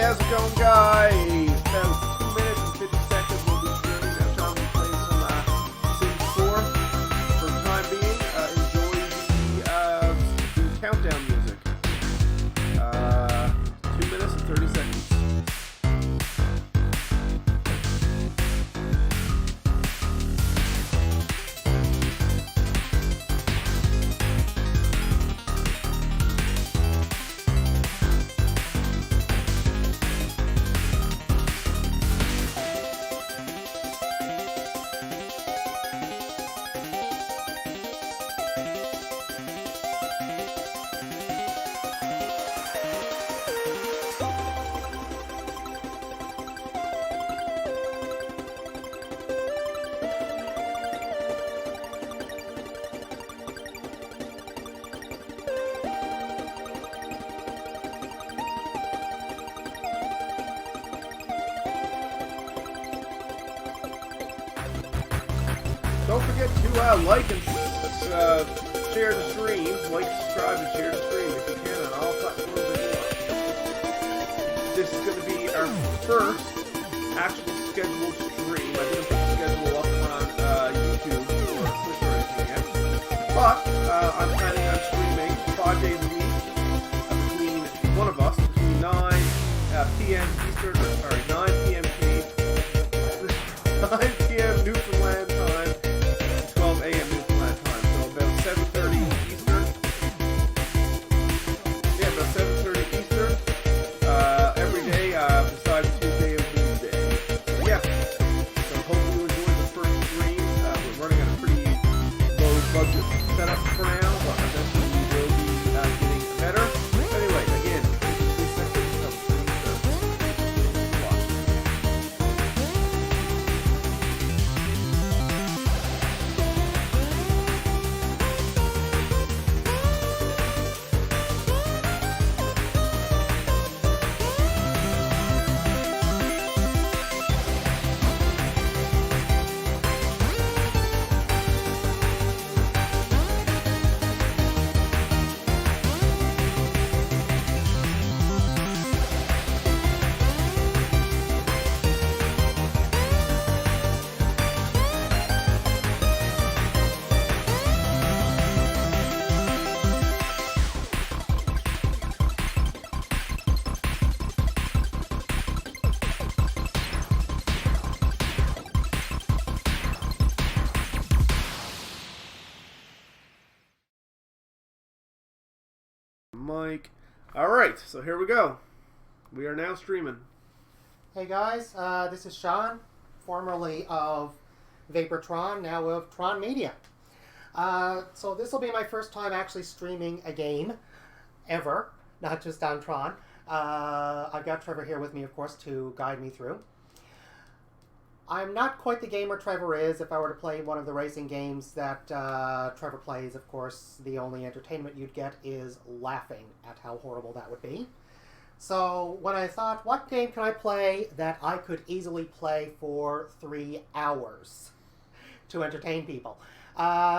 how's it going, guys? About 2 minutes and 50 seconds we'll be streaming. Now, Sean will be playing some Sims 4 for the time being. Enjoy the countdown music. 2 minutes and 30 seconds. Don't forget to like and share the stream. Like, subscribe, and share the stream if you can on all platforms that you want. This is going to be our first actual scheduled stream. I didn't put the schedule up on YouTube or Twitch or anything yet. But I'm planning on streaming 5 days a week between one of us, between 9 p.m. Eastern, 9 p.m. 9 p.m. Newfoundland time. 12 a.m. Newfoundland time, so about 7:30 Eastern. Yeah, about 7:30 Eastern. Every day, besides Tuesday and Wednesday. So yeah, so hope you enjoy the first stream. We're running on a pretty low budget setup for now, but eventually we will be getting better. Anyway, again, 3 seconds of stream starts. Watch. Mike. Alright, so here we go. We are now streaming. Hey guys, this is Sean, formerly of Vaportron, now of Tron Media. So this will be my first time actually streaming a game, ever, not just on Tron. I've got Trevor here with me, of course, to guide me through. I'm not quite the gamer Trevor is. If I were to play one of the racing games that Trevor plays, of course, the only entertainment you'd get is laughing at how horrible that would be. So when I thought, what game can I play that I could easily play for 3 hours to entertain people?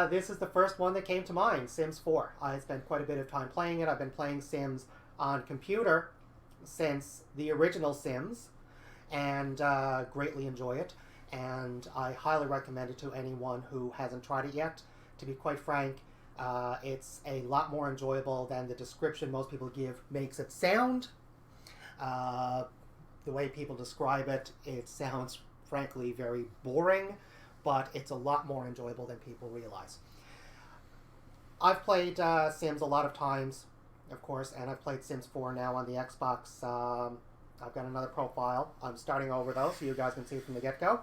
This is the first one that came to mind, Sims 4. I spent quite a bit of time playing it. I've been playing Sims on computer since the original Sims, and greatly enjoy it, and I highly recommend it to anyone who hasn't tried it yet. To be quite frank, it's a lot more enjoyable than the description most people give makes it sound. The way people describe it, it sounds frankly very boring, but it's a lot more enjoyable than people realize. I've played Sims a lot of times, of course, and I've played Sims 4 now on the Xbox. I've got another profile. I'm starting over, though, so you guys can see from the get-go.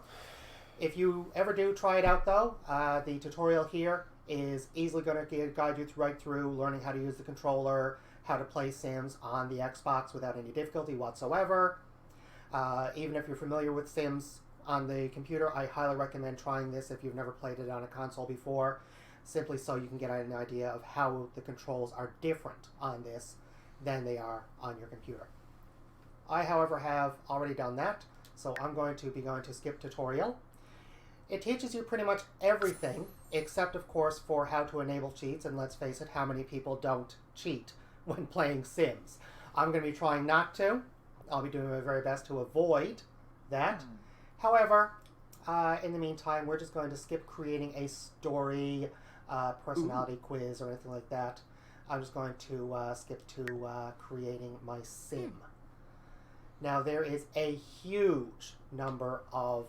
If you ever do try it out, though, the tutorial here is easily going to guide you right through learning how to use the controller, how to play Sims on the Xbox without any difficulty whatsoever. Even if you're familiar with Sims on the computer, I highly recommend trying this if you've never played it on a console before, simply so you can get an idea of how the controls are different on this than they are on your computer. I, however, have already done that, so I'm going to be going to skip tutorial. It teaches you pretty much everything, except, of course, for how to enable cheats, and let's face it, how many people don't cheat when playing Sims. I'm going to be trying not to, I'll be doing my very best to avoid that. However, in the meantime, we're just going to skip creating a story, personality quiz, or anything like that. I'm just going to skip to creating my sim. Now, there is a huge number of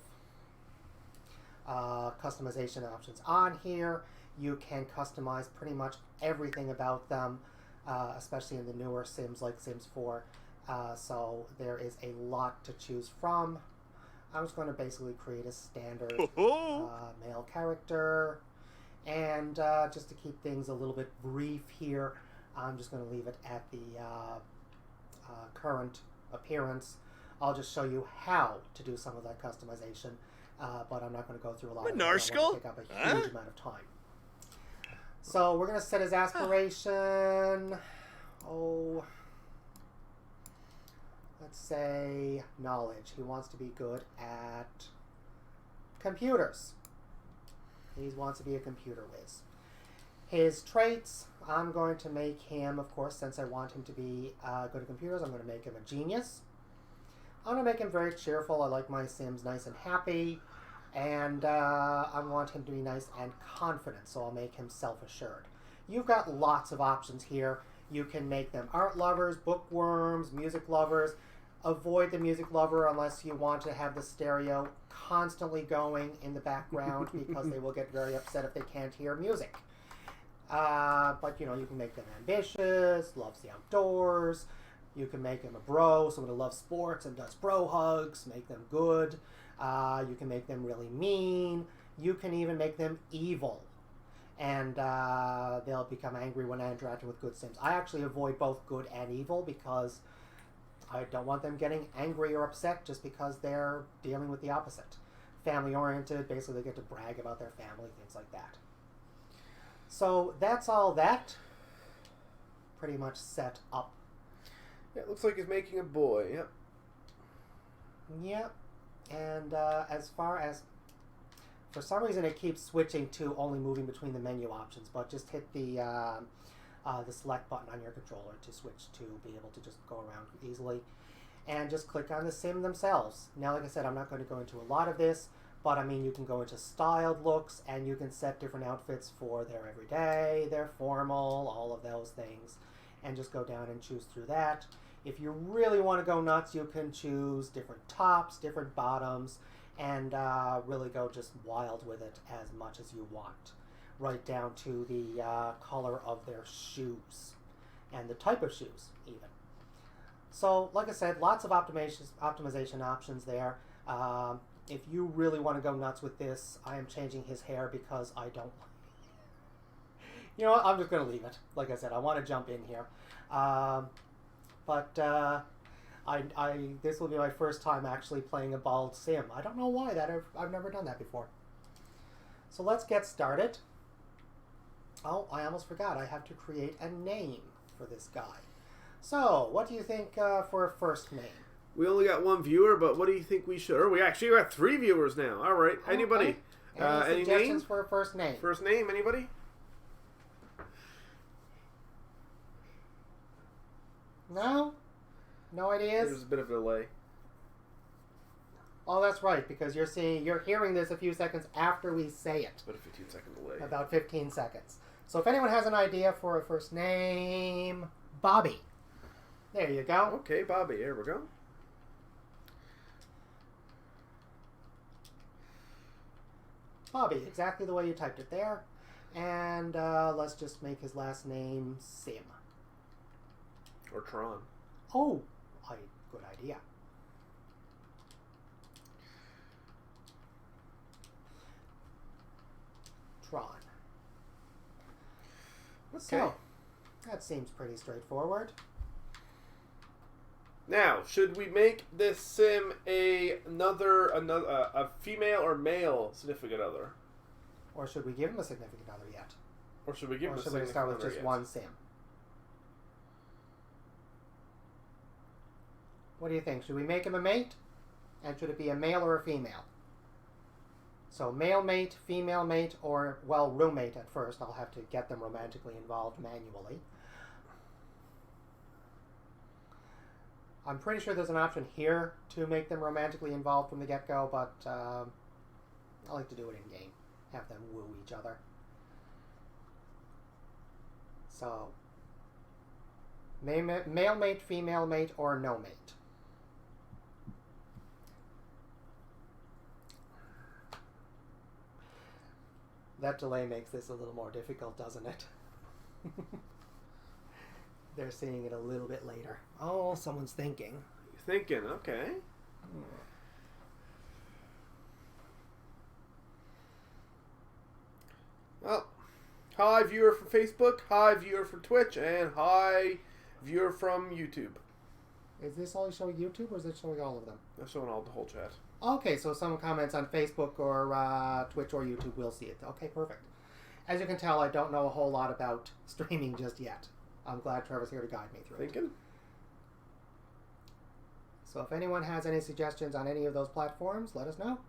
customization options on here. You can customize pretty much everything about them, especially in the newer Sims like Sims 4. So there is a lot to choose from. I'm just going to basically create a standard male character. And just to keep things a little bit brief here, I'm just going to leave it at the current appearance. I'll just show you how to do some of that customization, but I'm not going to go through a lot of it. I don't want to take up a huge amount of time. So we're going to set his aspiration. Let's say knowledge. He wants to be good at computers. He wants to be a computer whiz. His traits, I'm going to make him, of course, since I want him to be good at computers, I'm going to make him a genius. I'm going to make him very cheerful. I like my Sims nice and happy. And I want him to be nice and confident, so I'll make him self-assured. You've got lots of options here. You can make them art lovers, bookworms, music lovers. Avoid the music lover unless you want to have the stereo constantly going in the background because they will get very upset if they can't hear music. But, you know, you can make them ambitious, loves the outdoors. You can make them a bro, someone who loves sports and does bro hugs. Make them good. You can make them really mean. You can even make them evil. And they'll become angry when interacting with good Sims. I actually avoid both good and evil because I don't want them getting angry or upset just because they're dealing with the opposite. Family-oriented, basically they get to brag about their family, things like that. So that's all that pretty much set up. Yeah, it looks like he's making a boy, yep. Yep. And as far as... For some reason it keeps switching to only moving between the menu options, but just hit the select button on your controller to switch to be able to just go around easily. And just click on the sim themselves. Now, like I said, I'm not going to go into a lot of this, but I mean, you can go into styled looks and you can set different outfits for their everyday, their formal, all of those things, and just go down and choose through that. If you really want to go nuts, you can choose different tops, different bottoms, and really go just wild with it as much as you want. Right down to the color of their shoes and the type of shoes even. So like I said, lots of optimization options there. If you really want to go nuts with this, I am changing his hair because I don't... You know what, I'm just going to leave it. Like I said, I want to jump in here. This will be my first time actually playing a bald sim. I don't know why. I've never done that before. So let's get started. Oh, I almost forgot. I have to create a name for this guy. So, what do you think for a first name? We only got one viewer, but what do you think we should... Or we actually got 3 viewers now. All right. Okay. Anybody? Any suggestions for a first name? First name, anybody? No? No ideas? There's a bit of a delay. Oh, that's right, because you're hearing this a few seconds after we say it. About a 15-second delay. About 15 seconds. So if anyone has an idea for a first name, Bobby. There you go. Okay, Bobby. Here we go. Bobby, exactly the way you typed it there. And let's just make his last name Sim. Or Tron. Oh, good idea. Tron. Okay. So, that seems pretty straightforward. Now, should we make this sim a female or male significant other? Or should we give him a significant other yet? Or should we give him a should significant we start with other just yet? one sim? What do you think? Should we make him a mate? And should it be a male or a female? So male mate, female mate, or, well, roommate at first. I'll have to get them romantically involved manually. I'm pretty sure there's an option here to make them romantically involved from the get-go, but I like to do it in-game. Have them woo each other. So, male mate, female mate, or no mate. That delay makes this a little more difficult, doesn't it? They're seeing it a little bit later. Oh, someone's thinking. Thinking, okay. Well, hi viewer from Facebook, hi viewer from Twitch, and hi viewer from YouTube. Is this only showing YouTube, or is it showing all of them? I'm showing all the whole chat. Okay, so if someone comments on Facebook or Twitch or YouTube, we'll see it. Okay, perfect. As you can tell, I don't know a whole lot about streaming just yet. I'm glad Trevor's here to guide me through it. Thinking? So if anyone has any suggestions on any of those platforms, let us know.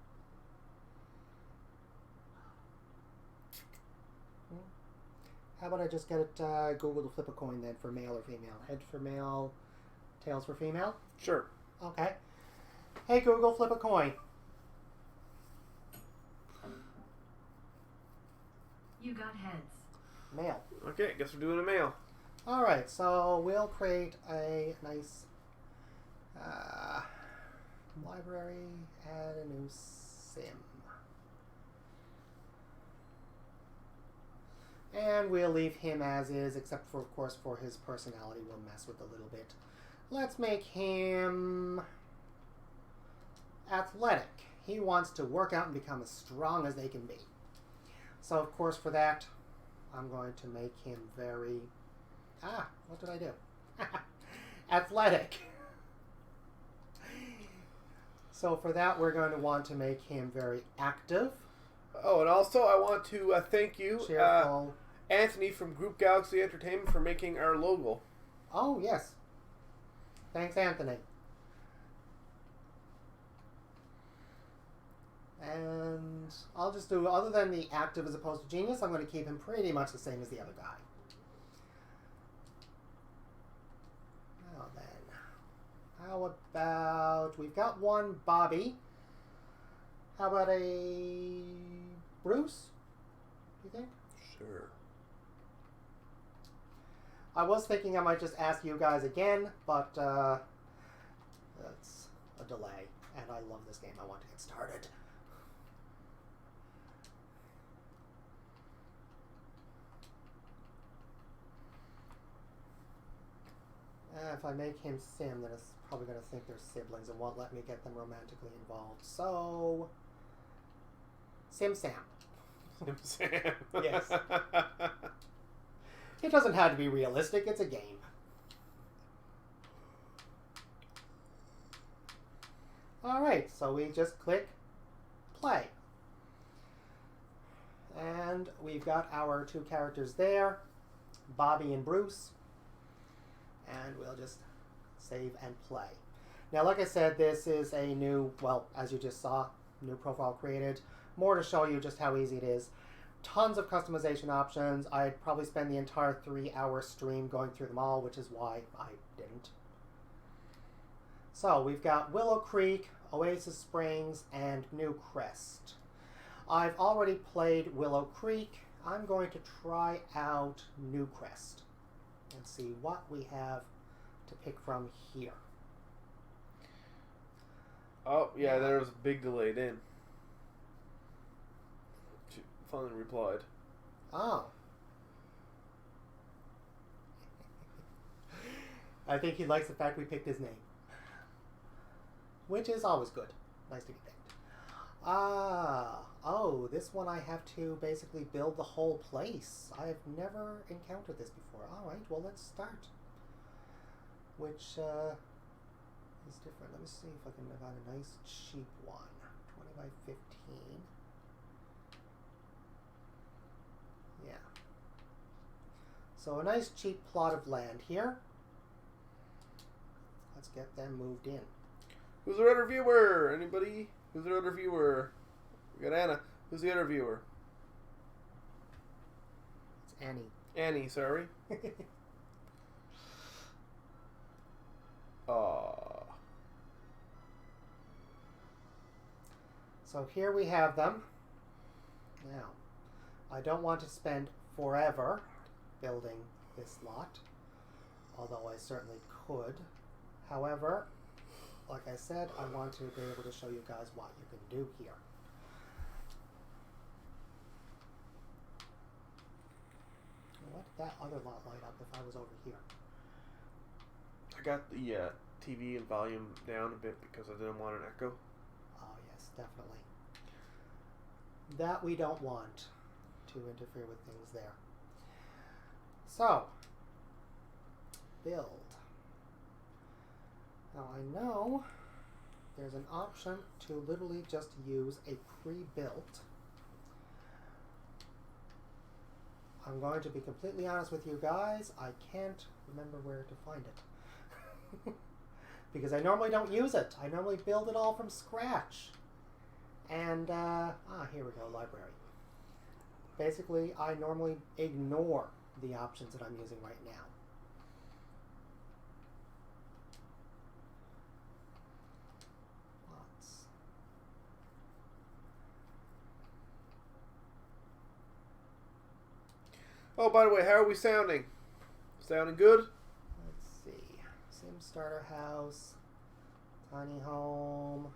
How about I just get Google to flip a coin then for male or female? Head for male, tails for female? Sure. Okay. Hey Google, flip a coin. You got heads. Male. Okay, guess we're doing a male. Alright, so we'll create a nice library, add a new sim. And we'll leave him as is, except for, of course, for his personality. We'll mess with a little bit. Let's make him athletic. He wants to work out and become as strong as they can be. So, of course, for that, I'm going to make him very... what did I do? Athletic. So for that, we're going to want to make him very active. Oh, and also I want to thank you, Cheerful. Anthony from Group Galaxy Entertainment, for making our logo. Oh, yes. Thanks, Anthony. And I'll just do, other than the active as opposed to genius, I'm going to keep him pretty much the same as the other guy. Now then, how about, we've got one Bobby. How about a Bruce, do you think? Sure. I was thinking I might just ask you guys again, but that's a delay, and I love this game. I want to get started. If I make him Sim, then it's probably going to think they're siblings and won't let me get them romantically involved. So, Sim Sam. Sim Sam. Yes. It doesn't have to be realistic, it's a game. Alright, so we just click play. And we've got our two characters there, Bobby and Bruce. And we'll just save and play. Now, like I said, this is a new, well, as you just saw, new profile created. More to show you just how easy it is. Tons of customization options. I'd probably spend the entire 3-hour stream going through them all, which is why I didn't. So, we've got Willow Creek, Oasis Springs, and New Crest. I've already played Willow Creek. I'm going to try out New Crest and see what we have to pick from here. Oh, yeah, there was a big delay in. She finally replied. Oh. I think he likes the fact we picked his name. Which is always good. Nice to be picked. Oh, this one I have to basically build the whole place. I've never encountered this before. Alright, well let's start. Which is different. Let me see if I can find a nice cheap one. 20 by 15. Yeah. So a nice cheap plot of land here. Let's get them moved in. Who's the other viewer? Anybody? Who's the other viewer? We got Anna. Who's the other viewer? It's Annie. Annie, sorry. So here we have them. Now, I don't want to spend forever building this lot, although I certainly could. However, like I said, I want to be able to show you guys what you can do here. What did that other lot light up if I was over here? I got the TV and volume down a bit because I didn't want an echo. Oh yes, definitely. That we don't want to interfere with things there. So, build. Now I know there's an option to literally just use a pre-built. I'm going to be completely honest with you guys, I can't remember where to find it. Because I normally don't use it. I normally build it all from scratch. And, here we go, library. Basically, I normally ignore the options that I'm using right now. Lots. Oh, by the way, how are we sounding? Sounding good? Let's see. Sim Starter House. Tiny Home.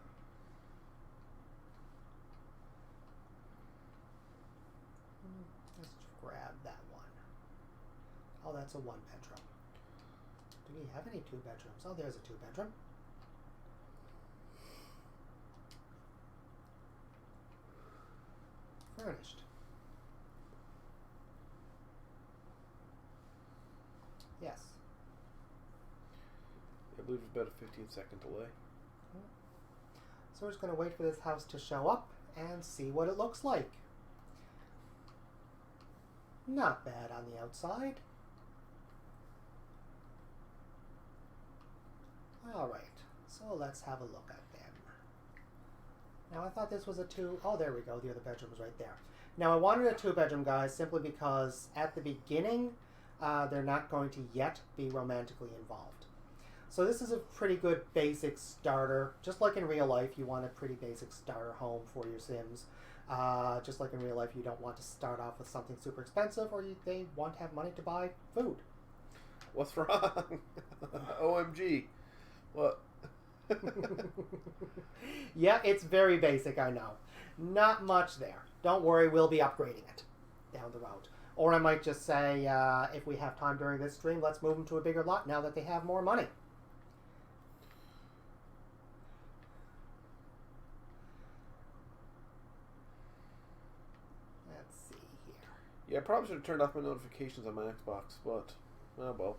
Let's grab that one. Oh, that's a one bedroom. Do we have any two bedrooms? Oh, there's a two bedroom. Furnished. Yes. I believe it's about a 15-second delay. So we're just going to wait for this house to show up and see what it looks like. Not bad on the outside. Alright, so let's have a look at them. Now I thought this was a two... Oh, there we go, the other bedroom was right there. Now I wanted a two-bedroom, guys, simply because at the beginning, they're not going to yet be romantically involved. So this is a pretty good basic starter. Just like in real life, you want a pretty basic starter home for your Sims. Just like in real life, you don't want to start off with something super expensive, or they want to have money to buy food. What's wrong? OMG. What? Yeah, it's very basic, I know. Not much there. Don't worry, we'll be upgrading it down the road. Or I might just say, if we have time during this stream, let's move them to a bigger lot now that they have more money. Let's see here. Yeah, I probably should have turned off my notifications on my Xbox, but, oh well.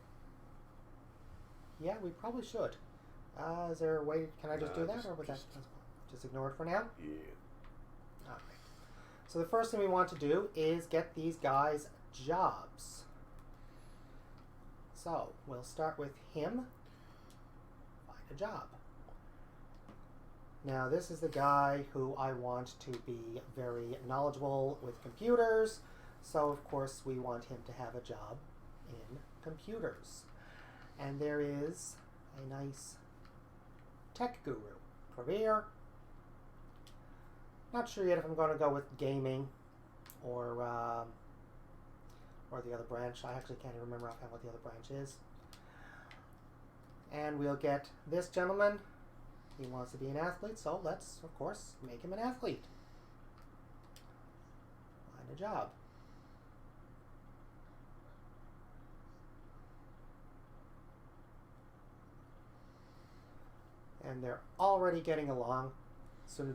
Yeah, we probably should. Is there a way, can I just do that, just- or would that just ignore it for now? Yeah. Alright. So the first thing we want to do is get these guys jobs. So, we'll start with him. Find a job. Now, this is the guy who I want to be very knowledgeable with computers. So, of course, we want him to have a job in computers. And there is a nice tech guru. Career. Not sure yet if I'm going to go with gaming or the other branch. I actually can't even remember offhand what the other branch is. And we'll get this gentleman. He wants to be an athlete, so let's, of course, make him an athlete. Find a job. And they're already getting along.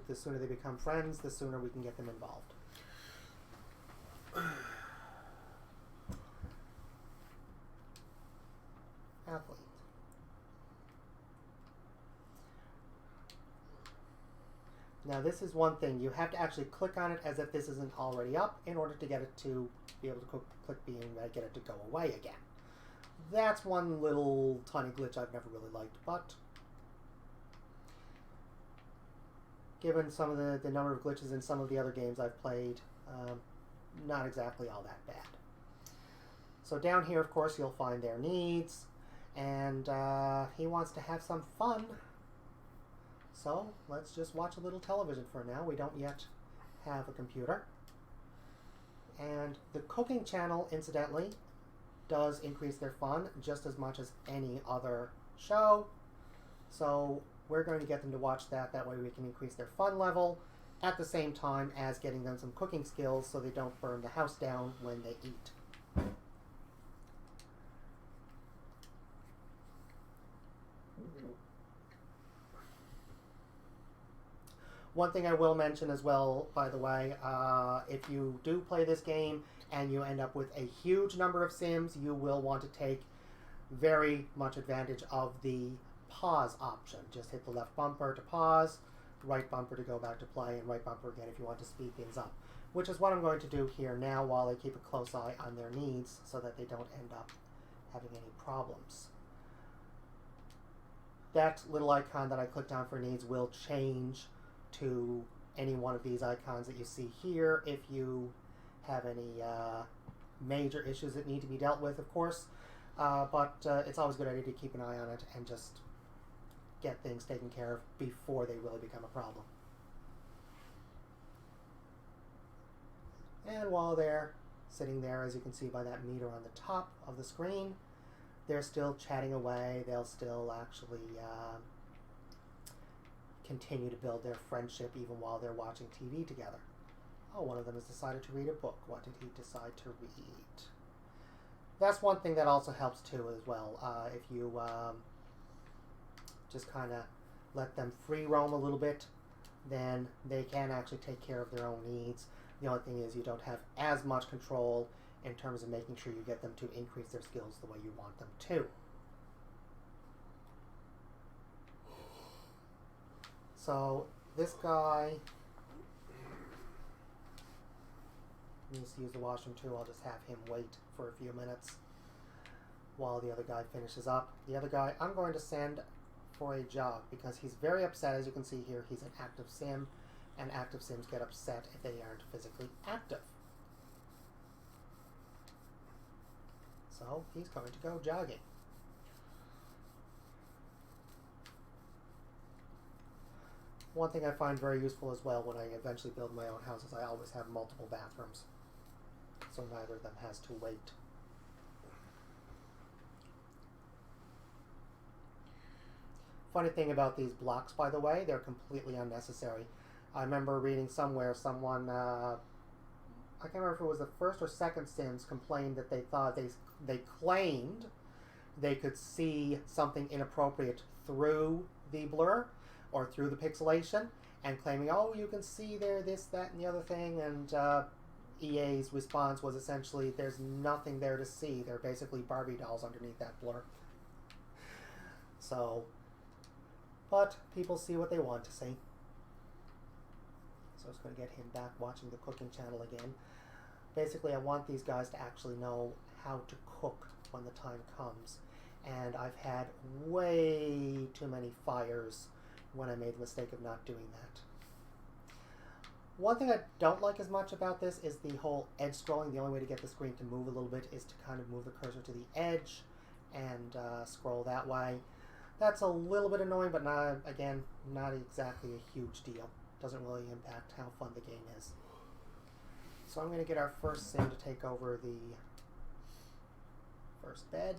The sooner they become friends, the sooner we can get them involved. Athlete. Now this is one thing. You have to actually click on it as if this isn't already up in order to get it to be able to click being get it to go away again. That's one little tiny glitch I've never really liked, but given some of the number of glitches in some of the other games I've played, not exactly all that bad. So down here, of course, you'll find their needs, and he wants to have some fun. So let's just watch a little television for now. We don't yet have a computer. And the cooking channel, incidentally, does increase their fun just as much as any other show. So we're going to get them to watch that. That way we can increase their fun level at the same time as getting them some cooking skills so they don't burn the house down when they eat. One thing I will mention as well, by the way, if you do play this game and you end up with a huge number of Sims, you will want to take very much advantage of the pause option. Just hit the left bumper to pause, right bumper to go back to play, and right bumper again if you want to speed things up, which is what I'm going to do here now while I keep a close eye on their needs so that they don't end up having any problems. That little icon that I clicked on for needs will change to any one of these icons that you see here if you have any major issues that need to be dealt with, of course. But it's always a good idea to keep an eye on it and just get things taken care of before they really become a problem. And while they're sitting there, as you can see by that meter on the top of the screen, they're still chatting away. They'll still actually continue to build their friendship even while they're watching TV together. Oh, one of them has decided to read a book. What did he decide to read? That's one thing that also helps too as well. If you just kind of let them free roam a little bit, then they can actually take care of their own needs. The only thing is you don't have as much control in terms of making sure you get them to increase their skills the way you want them to. So this guy needs to use the washroom too. I'll just have him wait for a few minutes while the other guy finishes up. The other guy I'm going to send for a jog because he's very upset. As you can see here, he's an active sim, and active sims get upset if they aren't physically active. So he's going to go jogging. One thing I find very useful as well when I eventually build my own house is I always have multiple bathrooms, so neither of them has to wait. Funny thing about these blocks, by the way, they're completely unnecessary. I remember reading somewhere someone, I can't remember if it was the first or second Sims, complained that they thought they claimed they could see something inappropriate through the blur or through the pixelation, and claiming, oh, you can see there this, that, and the other thing, and EA's response was essentially, there's nothing there to see. They're basically Barbie dolls underneath that blur. So, but people see what they want to see. So I was going to get him back watching the cooking channel again. Basically, I want these guys to actually know how to cook when the time comes. And I've had way too many fires when I made the mistake of not doing that. One thing I don't like as much about this is the whole edge scrolling. The only way to get the screen to move a little bit is to kind of move the cursor to the edge and scroll that way. That's a little bit annoying, but not, again, not exactly a huge deal. Doesn't really impact how fun the game is. So I'm going to get our first sim to take over the first bed,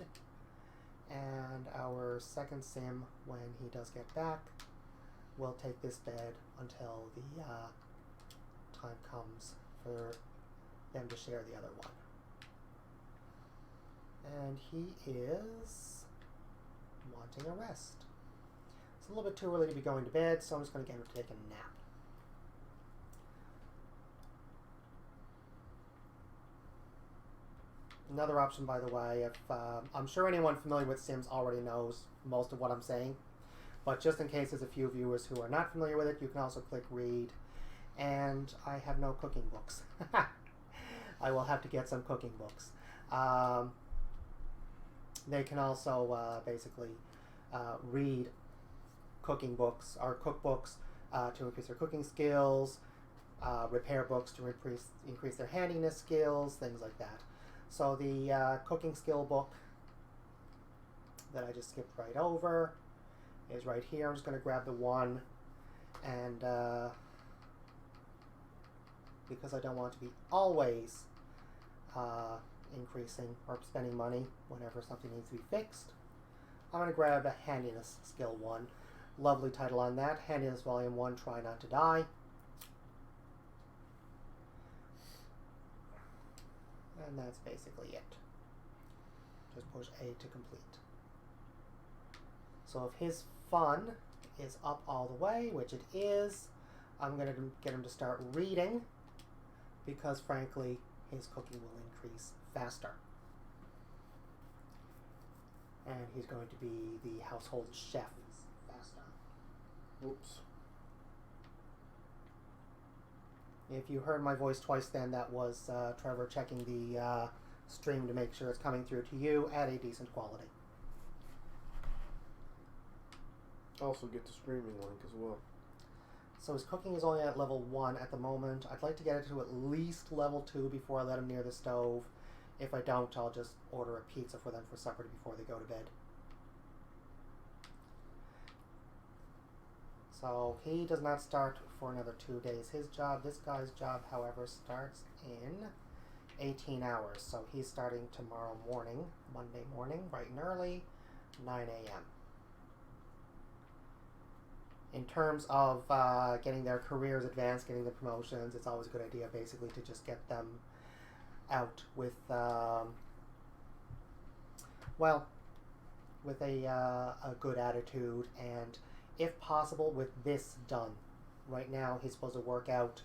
and our second sim, when he does get back, will take this bed until the time comes for them to share the other one. And he is wanting a rest. It's a little bit too early to be going to bed, so I'm just going to get him to take a nap. Another option, by the way, if I'm sure anyone familiar with Sims already knows most of what I'm saying, but just in case there's a few viewers who are not familiar with it, you can also click read. And I have no cooking books. I will have to get some cooking books. They can also basically read cooking books or cookbooks to increase their cooking skills, repair books to increase their handiness skills, things like that. So the cooking skill book that I just skipped right over is right here. I'm just going to grab the one And because I don't want to be always increasing or spending money whenever something needs to be fixed, I'm going to grab a Handiness Skill 1. Lovely title on that. Handiness Volume 1, Try Not to Die. And that's basically it. Just push A to complete. So if his fun is up all the way, which it is, I'm going to get him to start reading, because frankly his cooking will increase faster. And he's going to be the household chef faster. Oops. If you heard my voice twice then, that was Trevor checking the stream to make sure it's coming through to you at a decent quality. Also get the streaming link as well. So his cooking is only at level 1 at the moment. I'd like to get it to at least level 2 before I let him near the stove. If I don't, I'll just order a pizza for them for supper before they go to bed. So he does not start for another 2 days. This guy's job, however, starts in 18 hours. So he's starting tomorrow morning, Monday morning, bright and early, 9 a.m. In terms of getting their careers advanced, getting the promotions, it's always a good idea basically to just get them out with, with a good attitude, and if possible with this done. Right now he's supposed to work out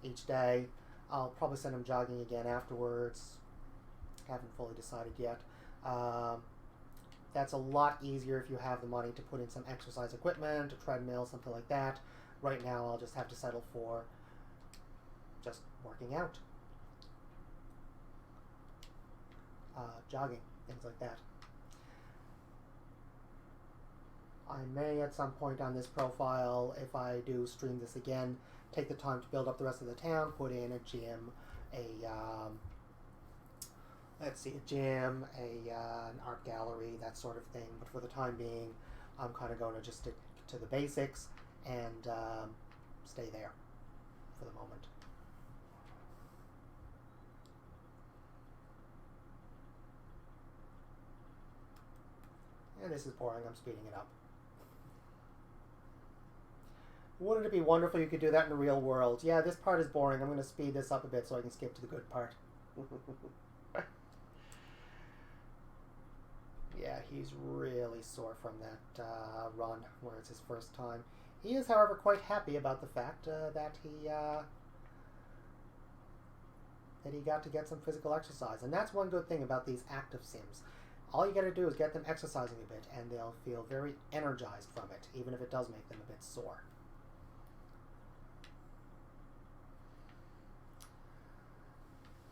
each day. I'll probably send him jogging again afterwards. Haven't fully decided yet. That's a lot easier if you have the money to put in some exercise equipment, a treadmill, something like that. Right now I'll just have to settle for just working out. Jogging, things like that. I may at some point on this profile, if I do stream this again, take the time to build up the rest of the town, put in a gym, an art gallery, that sort of thing. But for the time being, I'm kind of going to just stick to the basics and stay there for the moment. And this is boring, I'm speeding it up. Wouldn't it be wonderful you could do that in the real world? Yeah, this part is boring. I'm going to speed this up a bit so I can skip to the good part. Yeah, he's really sore from that run where it's his first time. He is, however, quite happy about the fact that he got to get some physical exercise. And that's one good thing about these active sims. All you got to do is get them exercising a bit, and they'll feel very energized from it, even if it does make them a bit sore.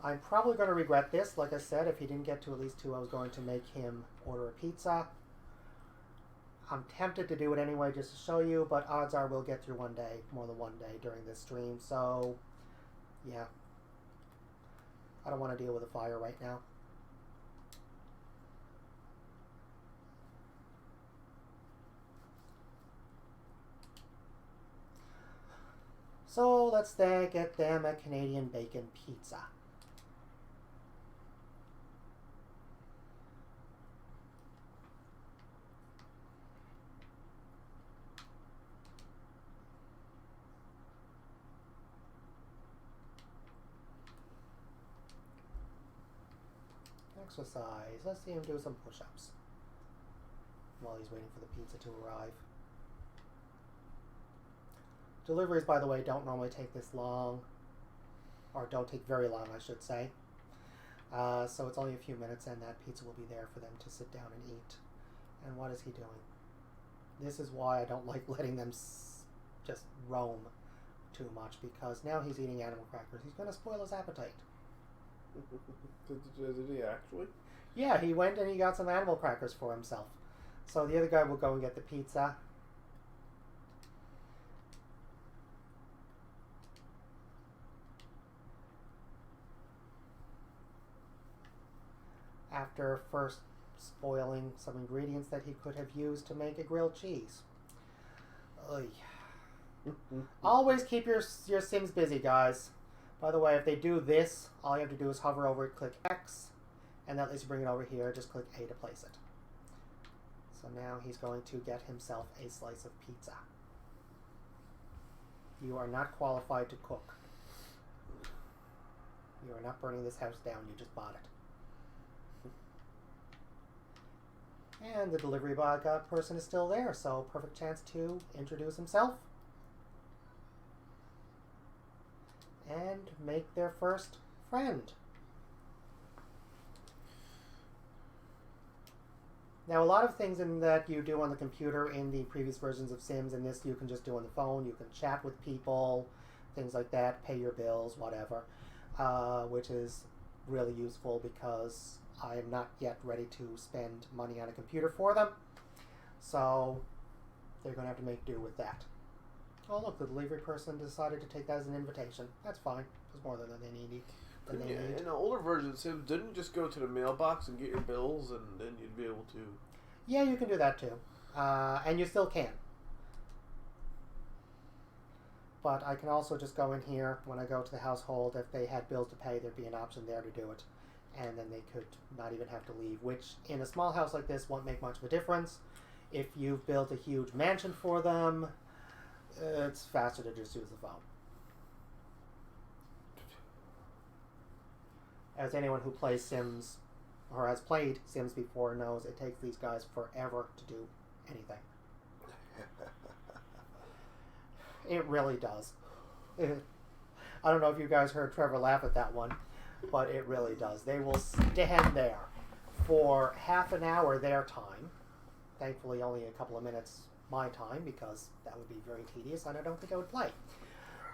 I'm probably going to regret this. Like I said, if he didn't get to at least 2, I was going to make him order a pizza. I'm tempted to do it anyway just to show you, but odds are we'll get through one day, more than one day during this stream. So, yeah. I don't want to deal with a fire right now. So let's get them a Canadian bacon pizza. Exercise. Let's see him do some push-ups while he's waiting for the pizza to arrive. Deliveries, by the way, don't normally take this long, or don't take very long, I should say. So it's only a few minutes and that pizza will be there for them to sit down and eat. And what is he doing? This is why I don't like letting them just roam too much, because now he's eating animal crackers. He's going to spoil his appetite. Did he actually? Yeah, he went and he got some animal crackers for himself. So the other guy will go and get the pizza. After first spoiling some ingredients that he could have used to make a grilled cheese. Oy. Always keep your Sims busy, guys. By the way, if they do this, all you have to do is hover over it, click X, and that lets you bring it over here. Just click A to place it. So now he's going to get himself a slice of pizza. You are not qualified to cook. You are not burning this house down. You just bought it. And the delivery person is still there, so perfect chance to introduce himself and make their first friend. Now, a lot of things in that you do on the computer in the previous versions of Sims, and this you can just do on the phone. You can chat with people, things like that, pay your bills, whatever, which is really useful because I am not yet ready to spend money on a computer for them. So they're going to have to make do with that. Oh, look, the delivery person decided to take that as an invitation. That's fine. There's more than they need. In an older version of Sims, didn't you just go to the mailbox and get your bills, and then you'd be able to... Yeah, you can do that too. And you still can. But I can also just go in here when I go to the household. If they had bills to pay, there'd be an option there to do it. And then they could not even have to leave, which in a small house like this won't make much of a difference. If you've built a huge mansion for them, it's faster to just use the phone. As anyone who plays Sims or has played Sims before knows, it takes these guys forever to do anything. It really does. I don't know if you guys heard Trevor laugh at that one, but it really does. They will stand there for half an hour their time. Thankfully, only a couple of minutes my time, because that would be very tedious, and I don't think I would play.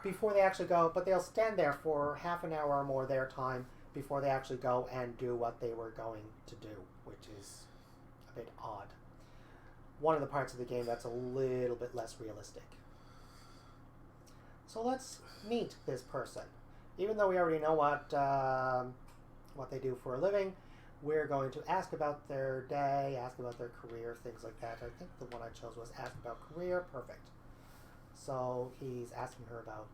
Before they actually go, but they'll stand there for half an hour or more their time before they actually go and do what they were going to do, which is a bit odd. One of the parts of the game that's a little bit less realistic. So let's meet this person. Even though we already know what they do for a living, we're going to ask about their day, ask about their career, things like that. I think the one I chose was ask about career. Perfect. So he's asking her about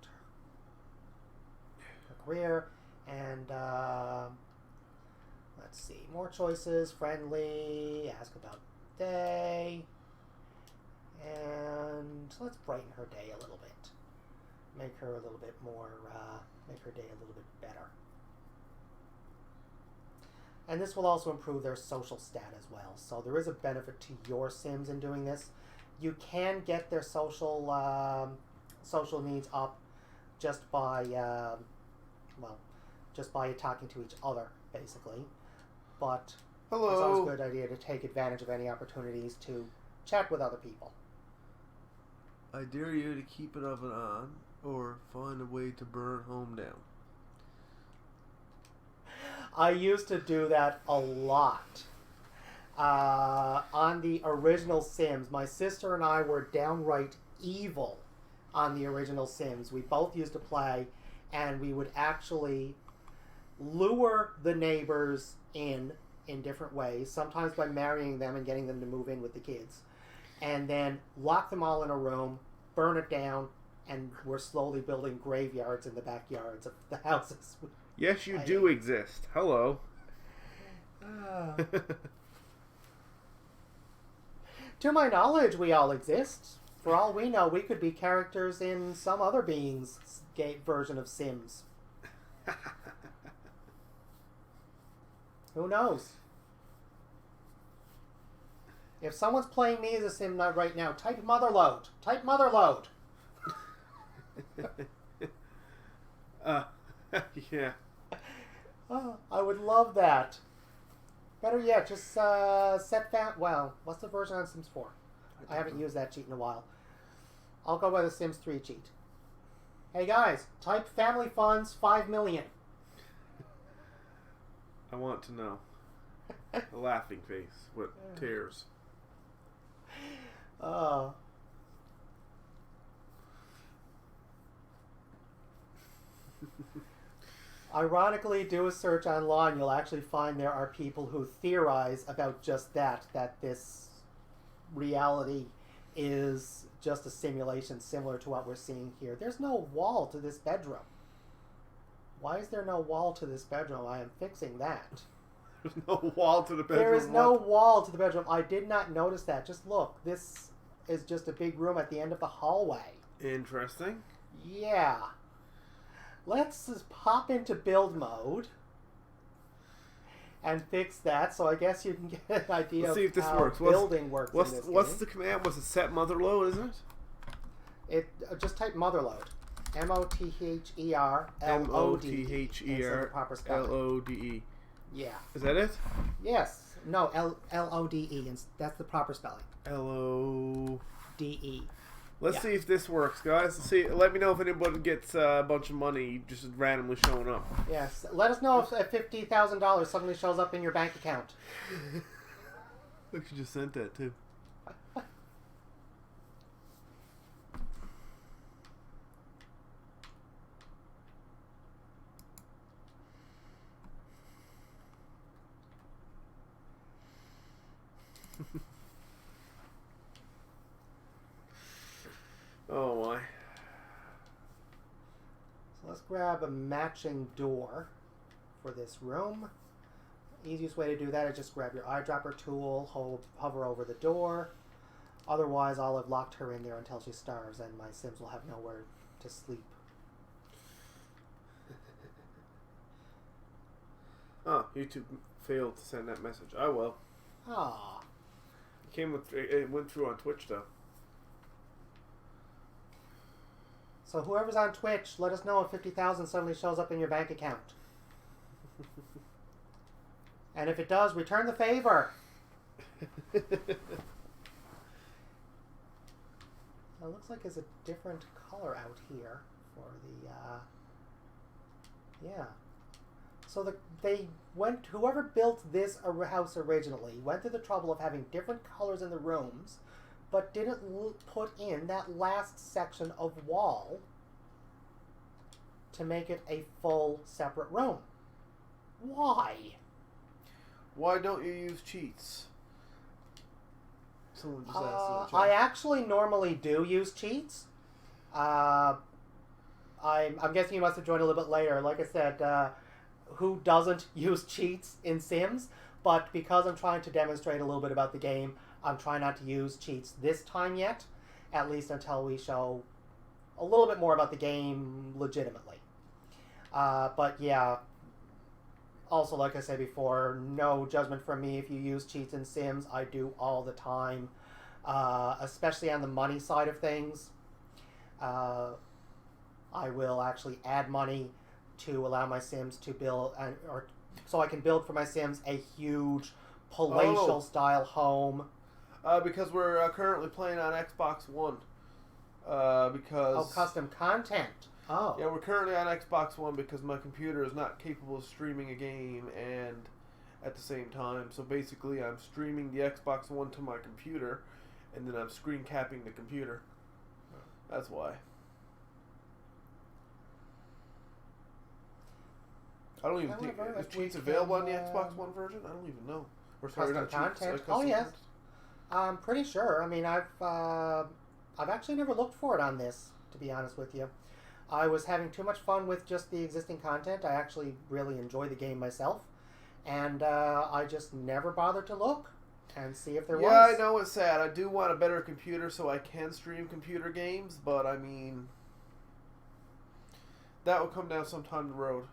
her career. And let's see, more choices, friendly, ask about day, and let's brighten her day a little bit. Make her a little bit more, make her day a little bit better. And this will also improve their social stat as well. So there is a benefit to your Sims in doing this. You can get their social needs up just by, just by talking to each other, basically. But Hello. It's always a good idea to take advantage of any opportunities to chat with other people. I dare you to keep an oven on or find a way to burn home down. I used to do that a lot. On the original Sims, my sister and I were downright evil on the original Sims. We both used to play, and we would actually lure the neighbors in different ways, sometimes by marrying them and getting them to move in with the kids, and then lock them all in a room, burn it down, and we're slowly building graveyards in the backyards of the houses. Yes, you do exist. Hello. To my knowledge, we all exist. For all we know, we could be characters in some other being's version of Sims. Who knows? If someone's playing me as a Sim right now, type Motherload. Type Motherload. Yeah. Oh, I would love that. Better yet, just set that. Well, what's the version on Sims 4? I haven't used that cheat in a while. I'll go by the Sims 3 cheat. Hey guys, type family funds 5 million. I want to know. A laughing face with tears. Ironically, do a search online, you'll actually find there are people who theorize about just that this reality is just a simulation similar to what we're seeing here. There's no wall to this bedroom. Why is there no wall to this bedroom? I am fixing that. There's no wall to the bedroom. There is no wall to the bedroom. I did not notice that. Just look. This is just a big room at the end of the hallway. Interesting. Yeah. Let's just pop into build mode and fix that. So I guess you can get an idea Let's see if of this how works. building works in this What's game. the command? What's it? Set mother load, isn't it? Just type motherload. MOTHER MOTHER proper spelling. LODE. Yeah. Is that it? Yes. No, LODE. That's the proper spelling. LODE. DE. Let's Yeah. see if this works, guys. Let's see. Let me know if anybody gets a bunch of money just randomly showing up. Yes. Let us know if $50,000 suddenly shows up in your bank account. Look, you just sent that too. Oh my. So let's grab a matching door for this room. Easiest way to do that is just grab your eyedropper tool, hover over the door. Otherwise, I'll have locked her in there until she starves and my Sims will have nowhere to sleep. Oh, YouTube failed to send that message. I will. Ah. It went through on Twitch though. So whoever's on Twitch, let us know if 50,000 suddenly shows up in your bank account. And if it does, return the favor. It looks like it's a different color out here for the, yeah. So whoever built this house originally went through the trouble of having different colors in the rooms, but didn't put in that last section of wall to make it a full separate room. Why? Why don't you use cheats? Someone just asked in the chat. I actually normally do use cheats. I'm guessing you must have joined a little bit later. Like I said, who doesn't use cheats in Sims? But because I'm trying to demonstrate a little bit about the game, I'm trying not to use cheats this time yet, at least until we show a little bit more about the game legitimately. But yeah, also like I said before, no judgment from me if you use cheats in Sims. I do all the time, especially on the money side of things. I will actually add money to allow my Sims to build, or so I can build for my Sims a huge palatial style home. Because we're currently playing on Xbox One. Because custom content. Oh. Yeah, we're currently on Xbox One because my computer is not capable of streaming a game and at the same time. So basically, I'm streaming the Xbox One to my computer, and then I'm screen capping the computer. That's why. I don't even think is cheats available on the Xbox One version. I don't even know. Or sorry, not cheats. Content. Custom Yes. content. I'm pretty sure. I mean, I've actually never looked for it on this, to be honest with you. I was having too much fun with just the existing content. I actually really enjoy the game myself, and I just never bothered to look and see if there was. Yeah, I know it's sad. I do want a better computer so I can stream computer games, but I mean, that will come down sometime the road.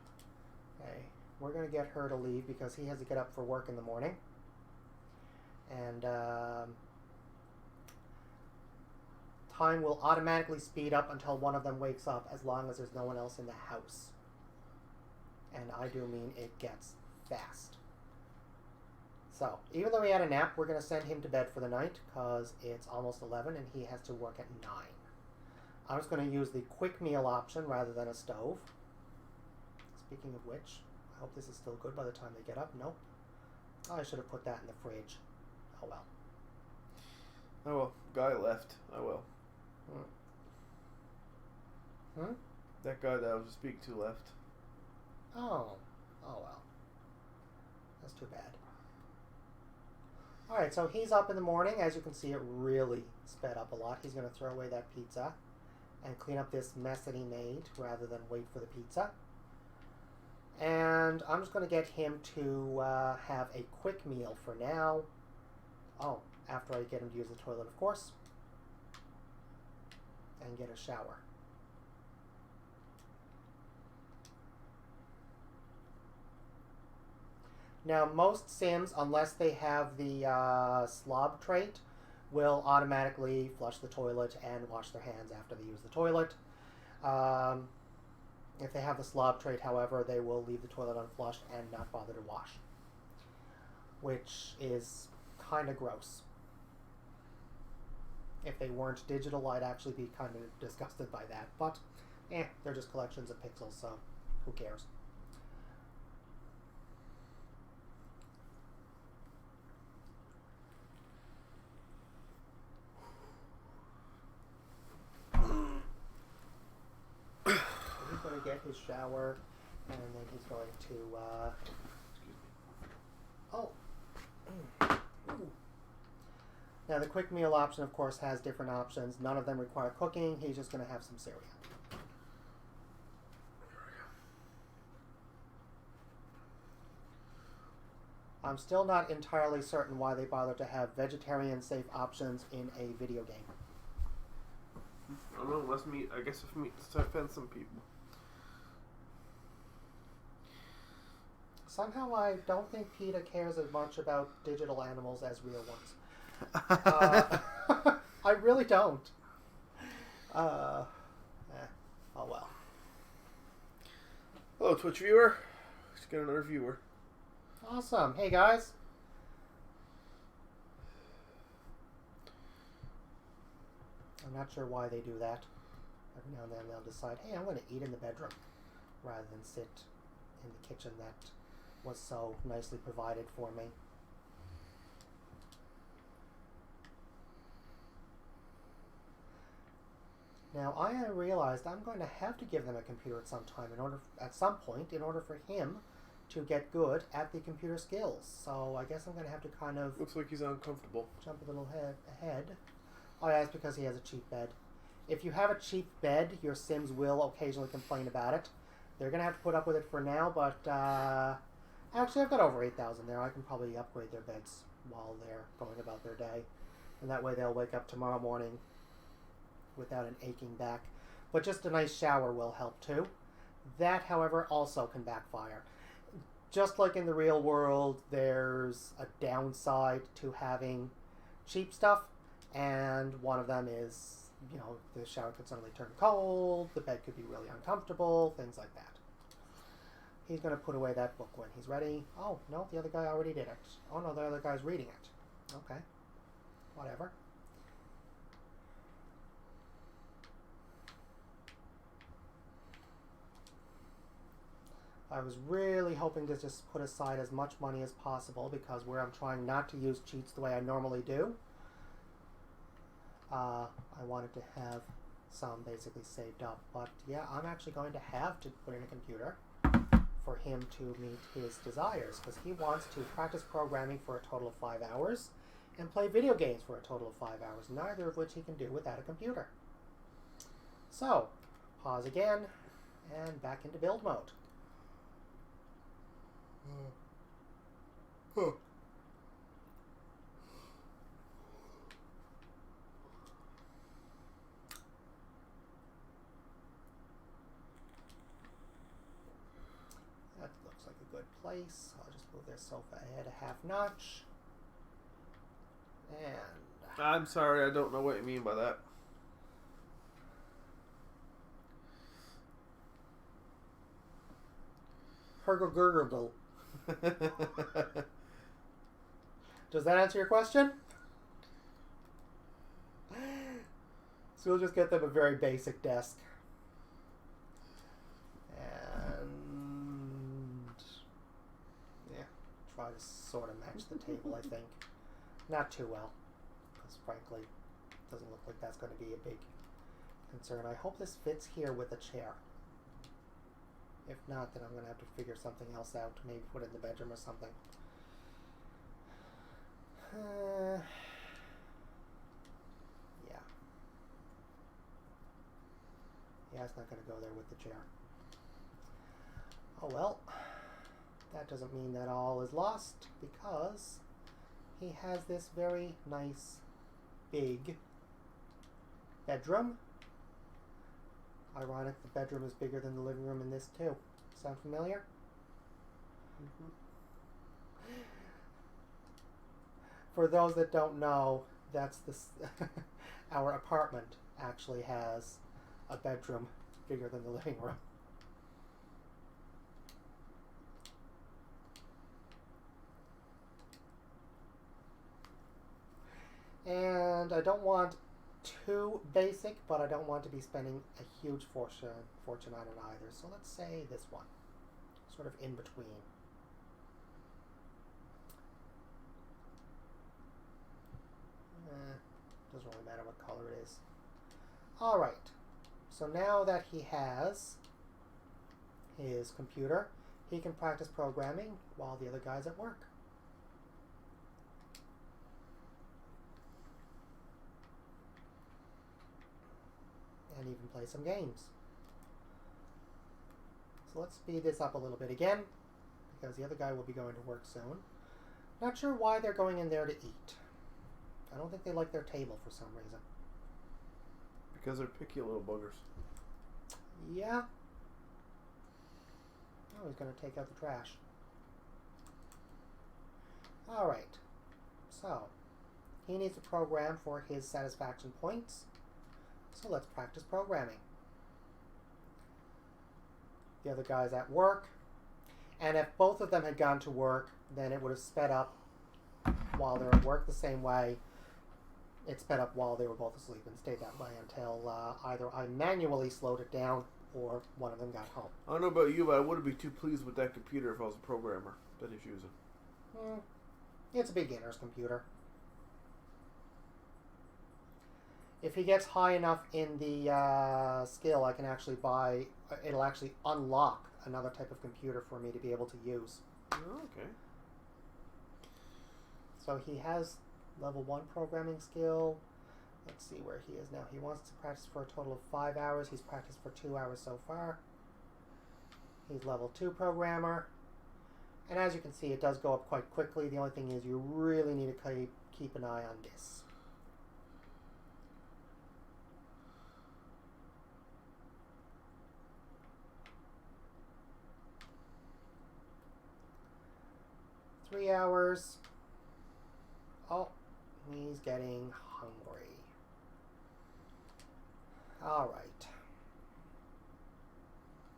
Okay, we're gonna get her to leave because he has to get up for work in the morning, and time will automatically speed up until one of them wakes up, as long as there's no one else in the house. And I do mean it gets fast. So, even though he had a nap, we're going to send him to bed for the night, because it's almost 11 and he has to work at 9. I'm just going to use the quick meal option rather than a stove. Speaking of which, I hope this is still good by the time they get up. Nope. Oh, I should have put that in the fridge. Oh well. Oh well, guy left. Oh well. Hmm? That guy that I was speaking to left. Oh. Oh well. That's too bad. Alright, so he's up in the morning. As you can see, it really sped up a lot. He's going to throw away that pizza and clean up this mess that he made rather than wait for the pizza. And I'm just going to get him to have a quick meal for now. Oh, after I get him to use the toilet, of course. And get a shower. Now, most Sims, unless they have the slob trait, will automatically flush the toilet and wash their hands after they use the toilet. If they have the slob trait, however, they will leave the toilet unflushed and not bother to wash, which is kind of gross. If they weren't digital, I'd actually be kind of disgusted by that, but they're just collections of pixels, so who cares? He's going to get his shower, and then he's going to, Now, the quick meal option, of course, has different options. None of them require cooking. He's just going to have some cereal. I'm still not entirely certain why they bother to have vegetarian-safe options in a video game. I don't know, unless meat, I guess if meat to offend some people. Somehow I don't think PETA cares as much about digital animals as real ones. I really don't. Oh well. Hello, Twitch viewer. Let's get another viewer. Awesome. Hey, guys. I'm not sure why they do that. Every now and then they'll decide, hey, I'm going to eat in the bedroom rather than sit in the kitchen that was so nicely provided for me. Now, I realized I'm going to have to give them a computer at some time at some point in order for him to get good at the computer skills. So I guess I'm going to have to kind of... Looks like he's uncomfortable. Jump a little ahead. Oh, yeah, it's because he has a cheap bed. If you have a cheap bed, your Sims will occasionally complain about it. They're going to have to put up with it for now, but actually I've got over 8,000 there. I can probably upgrade their beds while they're going about their day. And that way they'll wake up tomorrow morning without an aching back. But just a nice shower will help too. That, however, also can backfire. Just like in the real world, there's a downside to having cheap stuff, and one of them is, you know, the shower could suddenly turn cold, the bed could be really uncomfortable, things like that. He's going to put away that book when he's ready. Oh, no, the other guy already did it. Oh, no, the other guy's reading it. Okay. Whatever. I was really hoping to just put aside as much money as possible because where I'm trying not to use cheats the way I normally do, I wanted to have some basically saved up. But yeah, I'm actually going to have to put in a computer for him to meet his desires because he wants to practice programming for a total of 5 hours and play video games for a total of 5 hours, neither of which he can do without a computer. So, pause again and back into build mode. That looks like a good place. I'll just move their sofa ahead a half notch. And I'm sorry, I don't know what you mean by that. Hergogurgle. Does that answer your question? So we'll just get them a very basic desk. And yeah, try to sort of match the table, I think. Not too well, because frankly, it doesn't look like that's going to be a big concern. I hope this fits here with a chair. If not, then I'm going to have to figure something else out. Maybe put it in the bedroom or something. not going to go there with the chair. Oh well, that doesn't mean that all is lost, because he has this very nice big bedroom. Ironic, the bedroom is bigger than the living room in this too. Sound familiar? Mm-hmm. For those that don't know, that's this. Our apartment actually has a bedroom bigger than the living room. And I don't want too basic, but I don't want to be spending a huge fortune on it either. So let's say this one, sort of in between. Doesn't really matter what color it is. All right. So now that he has his computer, he can practice programming while the other guy's at work. And even play some games. So let's speed this up a little bit again, because the other guy will be going to work soon. Not sure why they're going in there to eat. I don't think they like their table for some reason. Because they're picky little buggers. Yeah. Oh, he's going to take out the trash. Alright. So, he needs a program for his satisfaction points. So let's practice programming. The other guy's at work. And if both of them had gone to work, then it would have sped up while they're at work the same way. It sped up while they were both asleep and stayed that way until either I manually slowed it down or one of them got home. I don't know about you, but I wouldn't be too pleased with that computer if I was a programmer that he's using. It's a beginner's computer. If he gets high enough in the skill, I can actually buy, it'll actually unlock another type of computer for me to be able to use. Oh, okay. So he has level 1 programming skill. Let's see where he is now. He wants to practice for a total of 5 hours. He's practiced for 2 hours so far. He's level 2 programmer. And as you can see, it does go up quite quickly. The only thing is you really need to keep an eye on this. Three hours. Oh, he's getting hungry. Alright.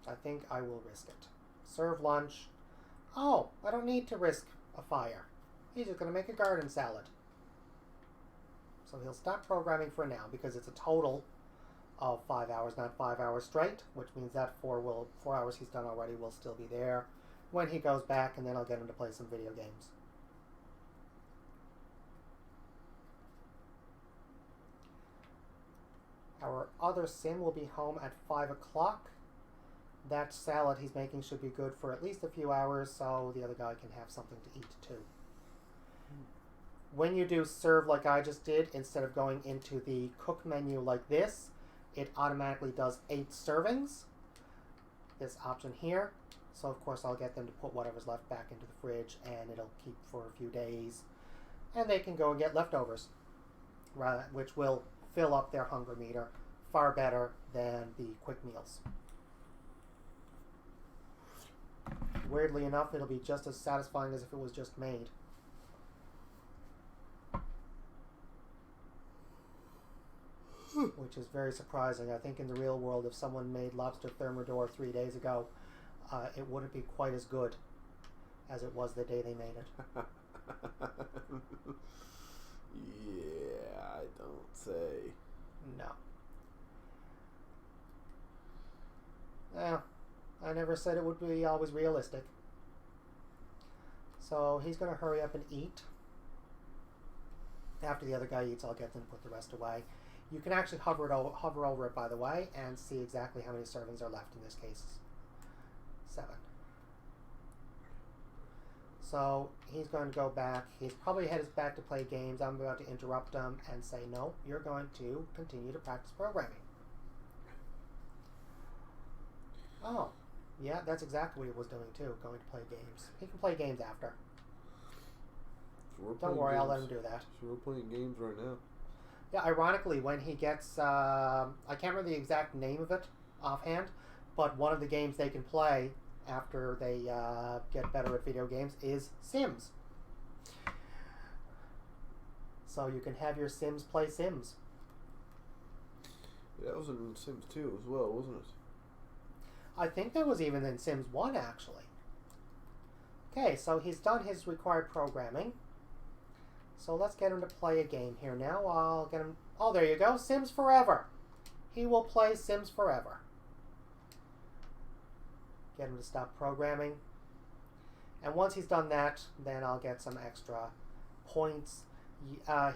I think I will risk it. Serve lunch. Oh, I don't need to risk a fire. He's just going to make a garden salad. So he'll stop programming for now because it's a total of 5 hours, not 5 hours straight, which means that 4 hours he's done already will still be there when he goes back, and then I'll get him to play some video games. Our other sim will be home at 5 o'clock. That salad he's making should be good for at least a few hours, so the other guy can have something to eat too. When you do serve like I just did, instead of going into the cook menu like this, it automatically does 8 servings. This option here. So of course I'll get them to put whatever's left back into the fridge, and it'll keep for a few days. And they can go and get leftovers, which will fill up their hunger meter far better than the quick meals. Weirdly enough, it'll be just as satisfying as if it was just made. Which is very surprising. I think in the real world, if someone made lobster thermidor 3 days ago, it wouldn't be quite as good as it was the day they made it. Yeah, I don't say. No. Well, I never said it would be always realistic. So he's going to hurry up and eat. After the other guy eats, I'll get them to put the rest away. You can actually hover over it, by the way, and see exactly how many servings are left. In this case, 7. So he's going to go back. He's probably headed back to play games. I'm about to interrupt him and say, no, you're going to continue to practice programming. Oh, yeah, that's exactly what he was doing too, going to play games. He can play games after. So we're Don't playing worry, I'll let games. him do that. So we're playing games right now. Yeah, ironically, when he gets, I can't remember the exact name of it offhand, but one of the games they can play after they get better at video games is Sims. So you can have your Sims play Sims. Yeah, that was in Sims 2 as well, wasn't it? I think that was even in Sims 1, actually. Okay, so he's done his required programming. So let's get him to play a game here now. I'll get him... Oh, there you go. Sims Forever. He will play Sims Forever. Get him to stop programming. And once he's done that, then I'll get some extra points.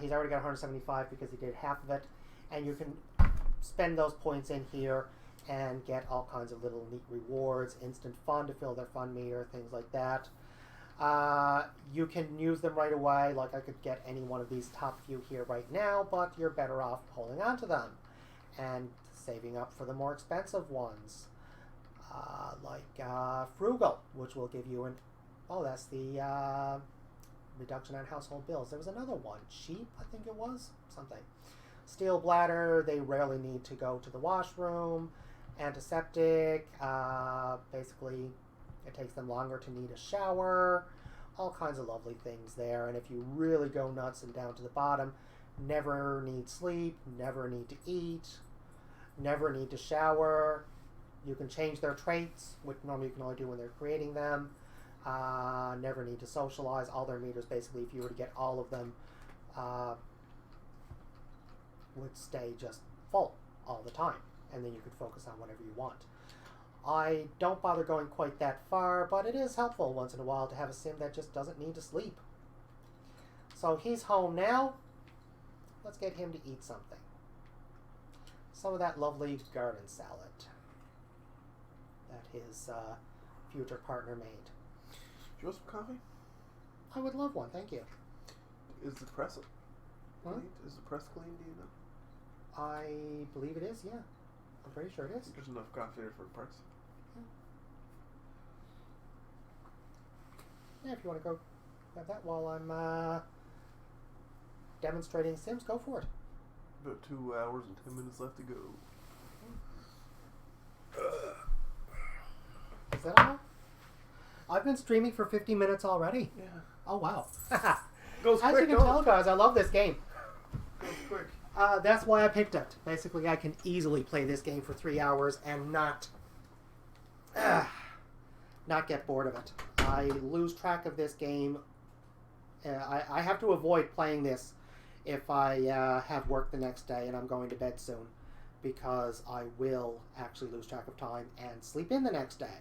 He's already got 175 because he did half of it. And you can spend those points in here and get all kinds of little neat rewards, instant fun to fill their fun meter, things like that. You can use them right away, like I could get any one of these top few here right now, but you're better off holding on to them and saving up for the more expensive ones. Like Frugal, which will give you an... Oh, that's the reduction on household bills. There was another one. Cheap, I think it was? Something. Steel bladder, they rarely need to go to the washroom. Antiseptic, basically it takes them longer to need a shower. All kinds of lovely things there. And if you really go nuts and down to the bottom, never need sleep, never need to eat, never need to shower. You can change their traits, which normally you can only do when they're creating them. Never need to socialize. All their meters, basically, if you were to get all of them, would stay just full all the time. And then you could focus on whatever you want. I don't bother going quite that far, but it is helpful once in a while to have a sim that just doesn't need to sleep. So he's home now. Let's get him to eat something. Some of that lovely garden salad that his future partner made. Do you want some coffee? I would love one, thank you. Is the press Huh? clean? Is the press clean, do you know? I believe it is, yeah. I'm pretty sure it is. There's enough coffee there for a press. Yeah, if you want to go grab that while I'm demonstrating Sims, go for it. About 2 hours and 10 minutes left to go. Is that all? I've been streaming for 50 minutes already. Yeah. Oh, wow. Goes As quick, you can tell, don't guys, I love this game. it? Goes quick. That's why I picked it. Basically, I can easily play this game for 3 hours and not get bored of it. I lose track of this game. I have to avoid playing this if I have work the next day and I'm going to bed soon, because I will actually lose track of time and sleep in the next day.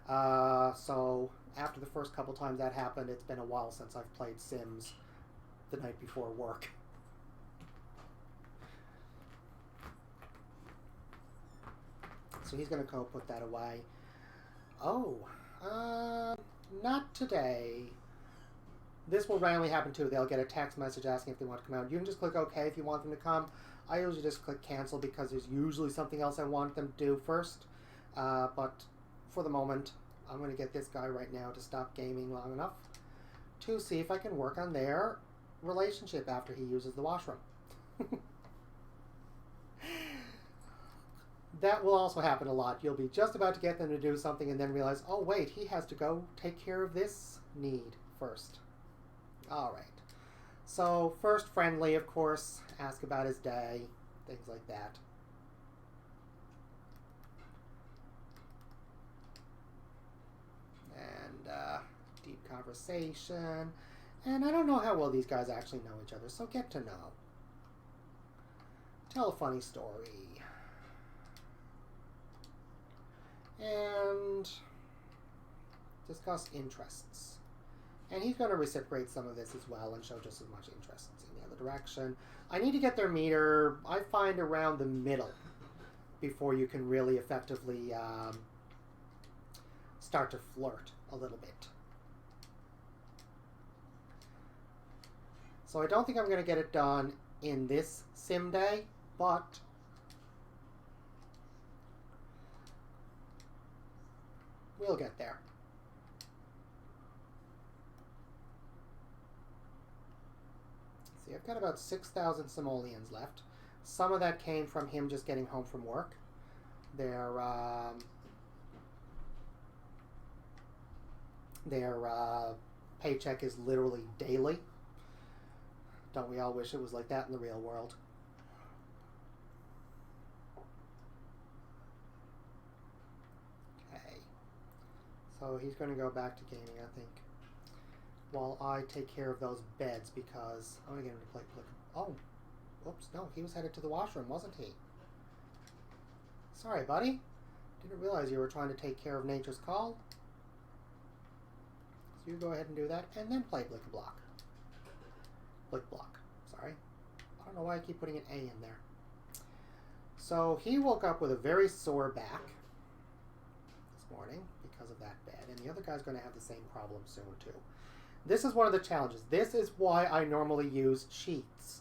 So after the first couple times that happened, it's been a while since I've played Sims the night before work. So he's going to go put that away. Oh, not today. This will randomly happen too. They'll get a text message asking if they want to come out. You can just click OK if you want them to come. I usually just click cancel because there's usually something else I want them to do first. But for the moment, I'm going to get this guy right now to stop gaming long enough to see if I can work on their relationship after he uses the washroom. That will also happen a lot. You'll be just about to get them to do something and then realize, oh wait, he has to go take care of this need first. Alright. So, first friendly, of course. Ask about his day. Things like that. And, deep conversation. And I don't know how well these guys actually know each other, so get to know. Tell a funny story. And discuss interests. And he's going to reciprocate some of this as well and show just as much interest in the other direction. I need to get their meter, I find, around the middle before you can really effectively start to flirt a little bit. So I don't think I'm going to get it done in this sim day, but He'll get there. See, I've got about 6,000 simoleons left. Some of that came from him just getting home from work. Their paycheck is literally daily. Don't we all wish it was like that in the real world? Okay. So he's going to go back to gaming, I think. While I take care of those beds because I'm going to get him to play. Oh, whoops! No, he was headed to the washroom, wasn't he? Sorry, buddy. Didn't realize you were trying to take care of nature's call. So you go ahead and do that, and then play Blick-a-Block. Blick-Block. Sorry. I don't know why I keep putting an A in there. So he woke up with a very sore back this morning because of that bed, and the other guy's going to have the same problem soon too. This is one of the challenges. This is why I normally use cheats.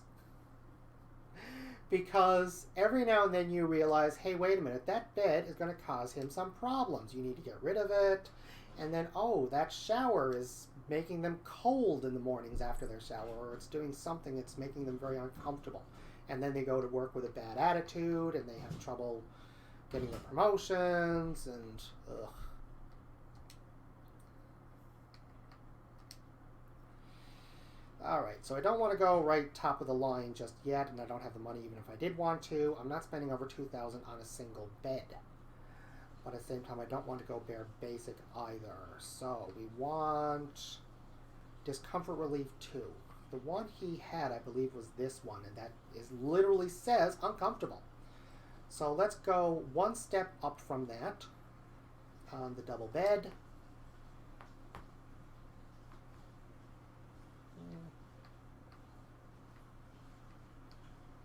Because every now and then you realize, hey, wait a minute, that bed is going to cause him some problems. You need to get rid of it. And then, oh, that shower is making them cold in the mornings after their shower, or it's doing something that's making them very uncomfortable. And then they go to work with a bad attitude, and they have trouble getting their promotions, and ugh. Alright, so I don't want to go right top of the line just yet, and I don't have the money even if I did want to. I'm not spending over $2,000 on a single bed. But at the same time, I don't want to go bare basic either. So we want Discomfort Relief 2. The one he had, I believe, was this one, and that is literally says uncomfortable. So let's go one step up from that on the double bed.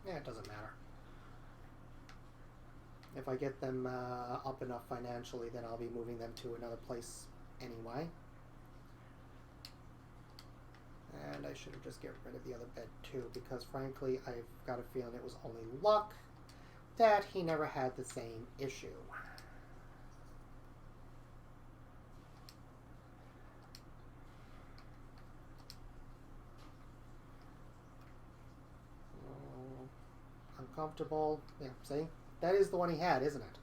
Yeah, it doesn't matter. If I get them up enough financially, then I'll be moving them to another place anyway. And I should have just get rid of the other bed too, because frankly, I've got a feeling it was only luck that he never had the same issue. Uncomfortable. Yeah, see? That is the one he had, isn't it?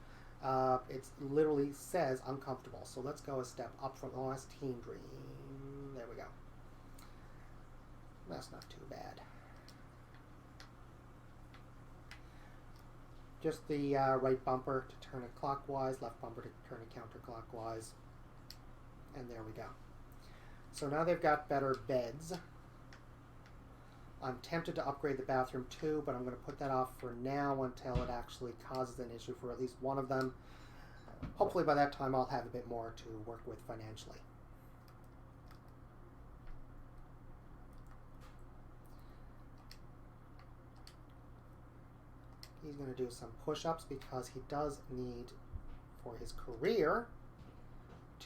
It literally says uncomfortable. So let's go a step up from the last Teen Dream. There we go. That's not too bad. Just the right bumper to turn it clockwise, left bumper to turn it counterclockwise. And there we go. So now they've got better beds. I'm tempted to upgrade the bathroom too, but I'm going to put that off for now until it actually causes an issue for at least one of them. Hopefully by that time I'll have a bit more to work with financially. He's going to do some push-ups because he does need, for his career,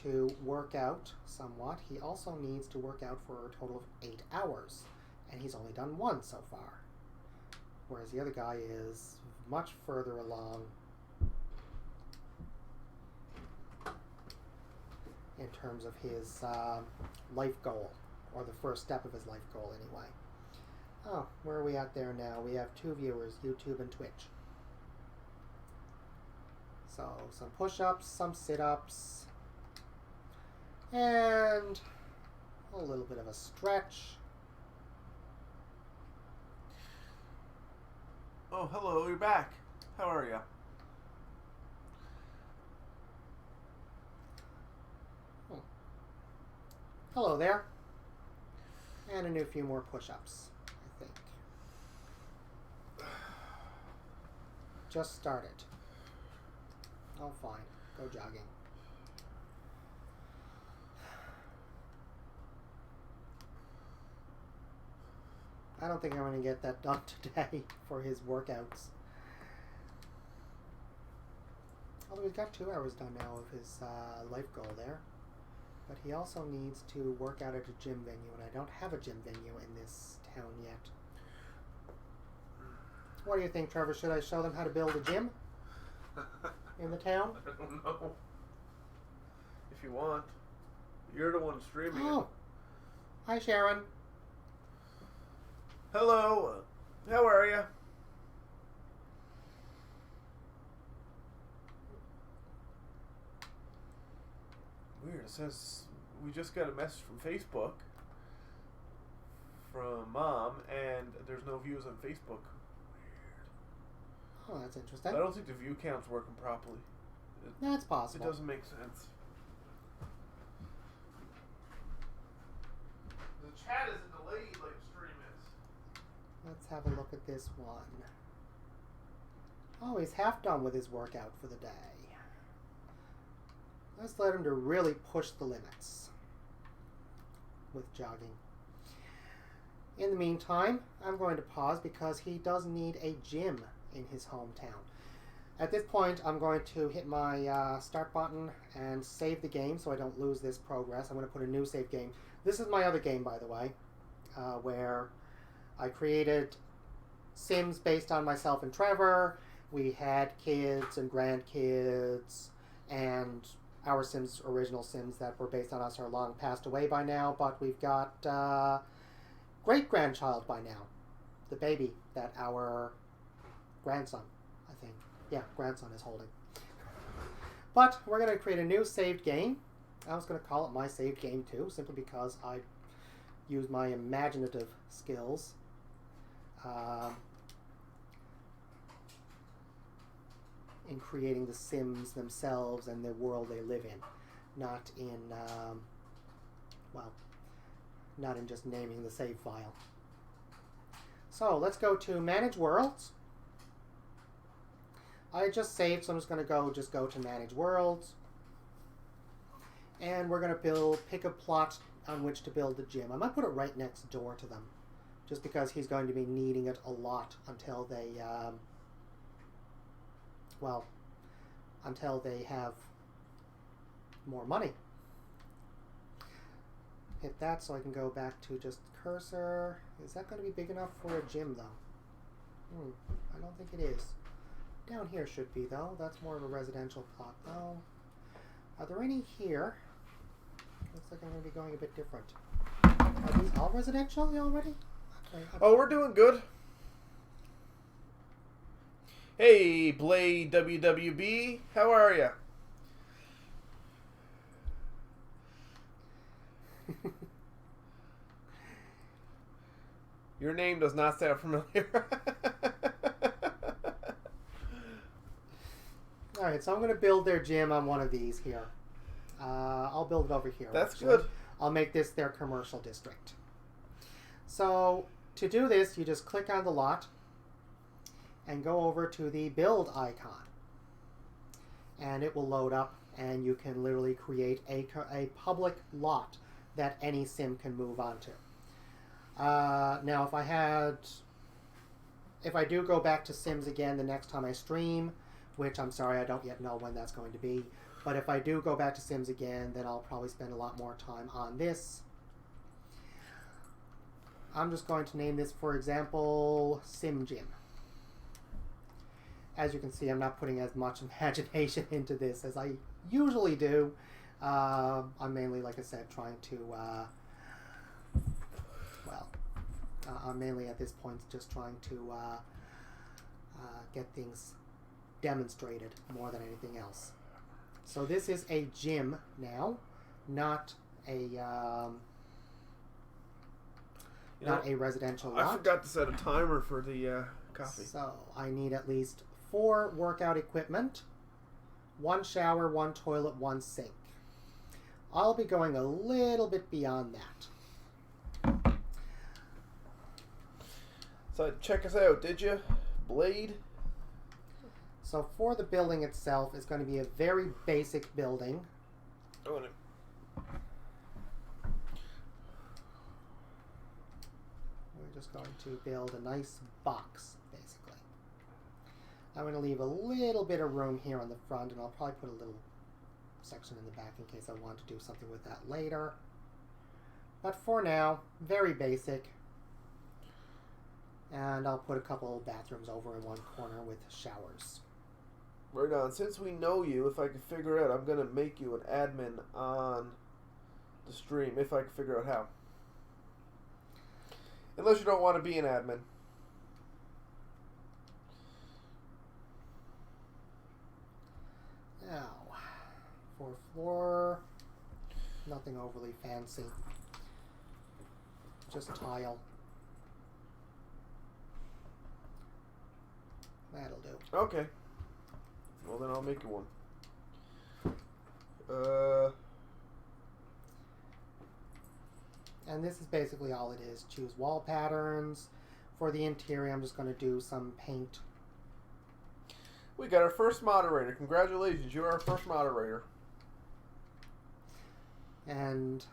to work out somewhat. He also needs to work out for a total of 8 hours. And he's only done one so far. Whereas the other guy is much further along in terms of his life goal, or the first step of his life goal anyway. Oh, where are we at there now? We have 2 viewers, YouTube and Twitch. So, some push-ups, some sit-ups, and a little bit of a stretch. Oh, hello, you're back. How are you? Oh. Hello there. And a few more push-ups, I think. Just started. Oh, fine. Go jogging. I don't think I'm going to get that done today for his workouts. Although he's got 2 hours done now of his life goal there. But he also needs to work out at a gym venue, and I don't have a gym venue in this town yet. What do you think, Trevor? Should I show them how to build a gym in the town? I don't know. if you want. You're the one streaming it. Oh. Hi, Sharon. Hello. How are you? Weird. It says we just got a message from Facebook from Mom, and there's no views on Facebook. Oh, that's interesting. I don't think the view count's working properly. That's It possible. doesn't make sense. The chat isn't delayed like the stream is. Let's have a look at this one. Oh, he's half done with his workout for the day. Let's let him to really push the limits with jogging. In the meantime, I'm going to pause because he does need a gym in his hometown. At this point, I'm going to hit my start button and save the game so I don't lose this progress. I'm going to put a new save game. This is my other game, by the way, where I created Sims based on myself and Trevor. We had kids and grandkids, and our Sims, original Sims that were based on us, are long passed away by now, but we've got great-grandchild by now, the baby that our grandson, I think, yeah, grandson is holding. But we're going to create a new saved game. I was going to call it my saved game too, simply because I use my imaginative skills. In creating the Sims themselves and the world they live in, not in, well, not in just naming the save file. So let's go to Manage Worlds. I just saved, so I'm just going to go to Manage Worlds, and we're going to pick a plot on which to build the gym. I might put it right next door to them, just because he's going to be needing it a lot until they, well, until they have more money. Hit that so I can go back to just cursor. Is that going to be big enough for a gym, though? I don't think it is. Down here should be, though. That's more of a residential plot, though. Are there any here? Looks like I'm going to be going a bit different. Are these all residential already? Okay. Oh, we're doing good. Hey, Blade WWB, how are ya? Your name does not sound familiar. Alright, so I'm going to build their gym on one of these here. I'll build it over here. That's actually. good. I'll make this their commercial district. So, to do this, you just click on the lot and go over to the build icon. And it will load up, and you can literally create a public lot that any sim can move onto. Now, if I do go back to Sims again the next time I stream, which I'm sorry, I don't yet know when that's going to be, but if I do go back to Sims again, then I'll probably spend a lot more time on this. I'm just going to name this, for example, Sim Gym. As you can see, I'm not putting as much imagination into this as I usually do. I'm mainly, like I said, trying to, I'm mainly at this point just trying to get things demonstrated more than anything else. So this is a gym now, not a residential lot. I forgot to set a timer for the coffee. So I need at least 4 workout equipment, 1 shower, 1 toilet, 1 sink. I'll be going a little bit beyond that. So check us out, did you? Blade? So for the building itself, it's going to be a very basic building. Oh, no. We're just going to build a nice box, basically. I'm going to leave a little bit of room here on the front, and I'll probably put a little section in the back in case I want to do something with that later. But for now, very basic. And I'll put a couple bathrooms over in one corner with showers. Right on. Since we know you, if I can figure out, I'm gonna make you an admin on the stream if I can figure out how. Unless you don't want to be an admin. Now, fourth floor, nothing overly fancy. Just tile. That'll do. Okay. Well, then I'll make you one. And this is basically all it is. Choose wall patterns. For the interior, I'm just going to do some paint. We got our first moderator. Congratulations, you're our first moderator. And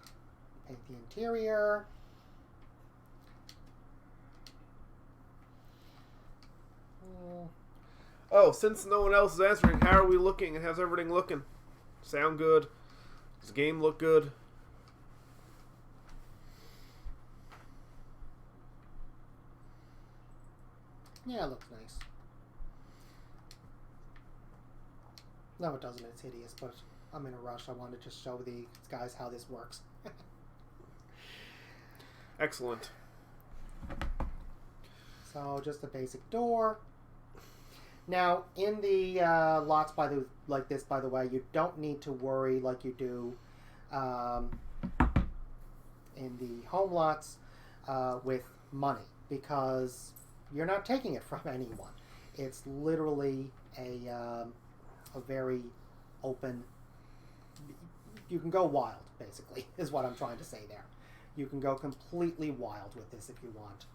paint the interior. Oh, since no one else is answering, how are we looking and how's everything looking? Sound good? Does the game look good? Yeah, it looks nice. No, it doesn't. It's hideous, but I'm in a rush. I want to just show the guys how this works. Excellent. So, just a basic door. Now, in the lots like this, by the way, you don't need to worry like you do in the home lots with money, because you're not taking it from anyone. It's literally a very open. You can go wild, basically, is what I'm trying to say there. You can go completely wild with this if you want.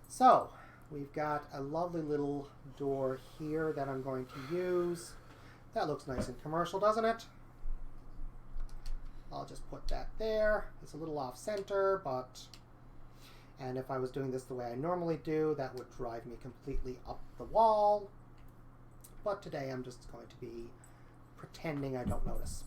So, we've got a lovely little door here that I'm going to use. That looks nice and commercial, doesn't it? I'll just put that there. It's a little off center, but... And if I was doing this the way I normally do, that would drive me completely up the wall. But today I'm just going to be pretending I don't notice.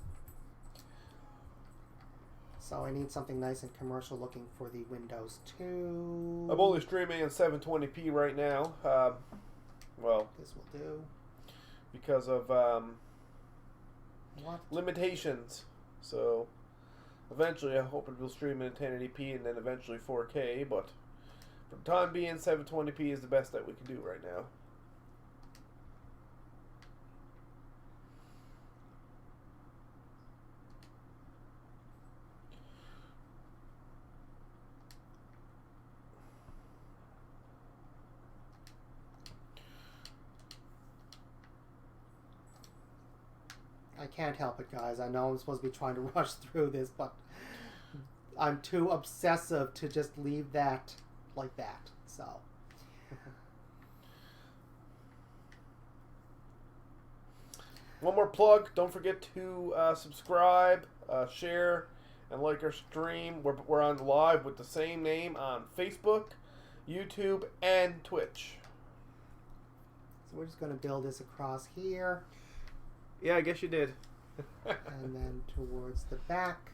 So I need something nice and commercial looking for the windows too. I'm only streaming in 720p right now. Well, This will do. because of What? limitations. So eventually I hope it will stream in 1080p and then eventually 4K, but for the time being 720p is the best that we can do right now. I can't help it, guys. I know I'm supposed to be trying to rush through this, but I'm too obsessive to just leave that like that. So, one more plug. Don't forget to subscribe, share, and like our stream. We're on live with the same name on Facebook, YouTube, and Twitch. so we're just going to build this across here Yeah, I guess you did. and then towards the back.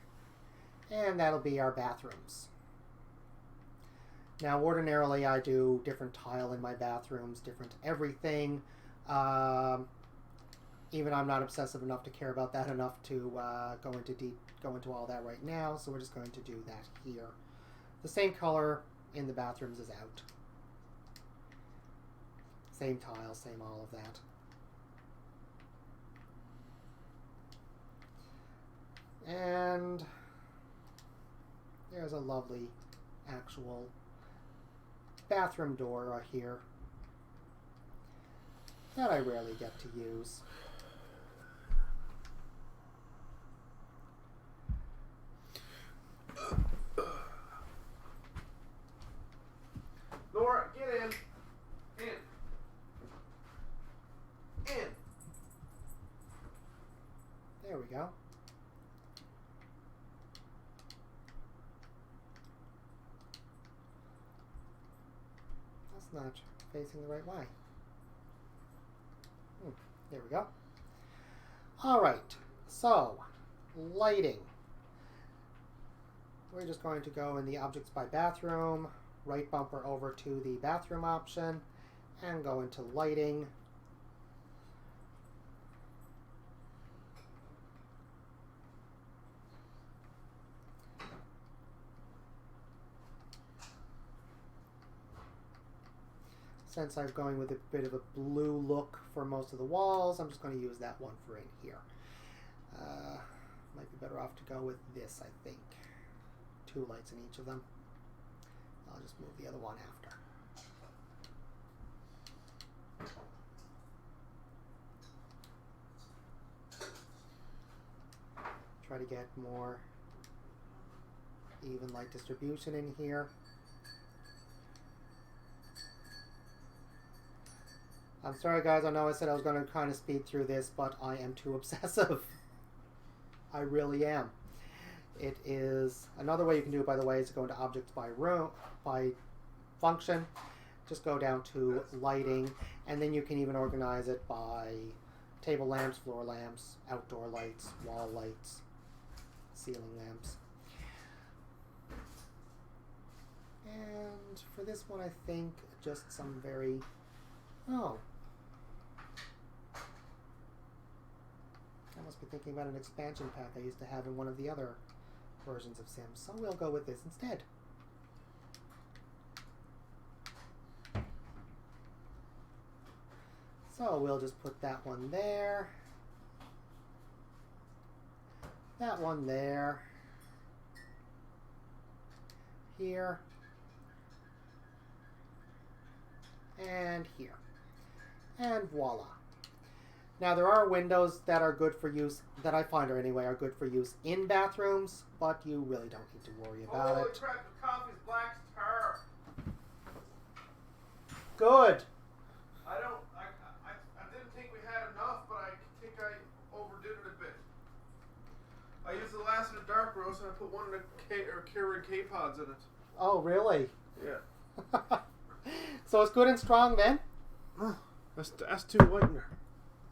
And that'll be our bathrooms. Now, ordinarily, I do different tile in my bathrooms, different everything. Even I'm not obsessive enough to care about that enough to go into all that right now. So we're just going to do that here. The same color in the bathrooms is out. Same tile, same all of that. And there's a lovely actual bathroom door here that I rarely get to use. Nora, get in. In. There we go. That's not facing the right way. There we go. All right, so lighting. We're just going to go in the objects by bathroom, right bumper over to the bathroom option, and go into lighting. since I'm going with a bit of a blue look for most of the walls, I'm just going to use that one for in here. Might be better off to go with this, I think. 2 lights in each of them. I'll just move the other one after. Try to get more even light distribution in here. I'm sorry guys, I know I said I was going to kind of speed through this, but I am too obsessive. I really am. It is, another way you can do it by the way is to go into objects by room, by function. Just go down to lighting, and then you can even organize it by table lamps, floor lamps, outdoor lights, wall lights, ceiling lamps. And for this one I think just some very, oh, I must be thinking about an expansion pack I used to have in one of the other versions of Sims, so we'll go with this instead. So we'll just put that one there, that one there, here, and here, and voila. Now there are windows that are good for use, that I find are anyway, are good for use in bathrooms, but you really don't need to worry about Holy it. crap, the coffee's black as tar. Good. I didn't think we had enough, but I think I overdid it a bit. I used the last of the dark roast and I put one of the Keurig K-Pods in it. Oh, really? Yeah. So it's good and strong then? That's too whitener.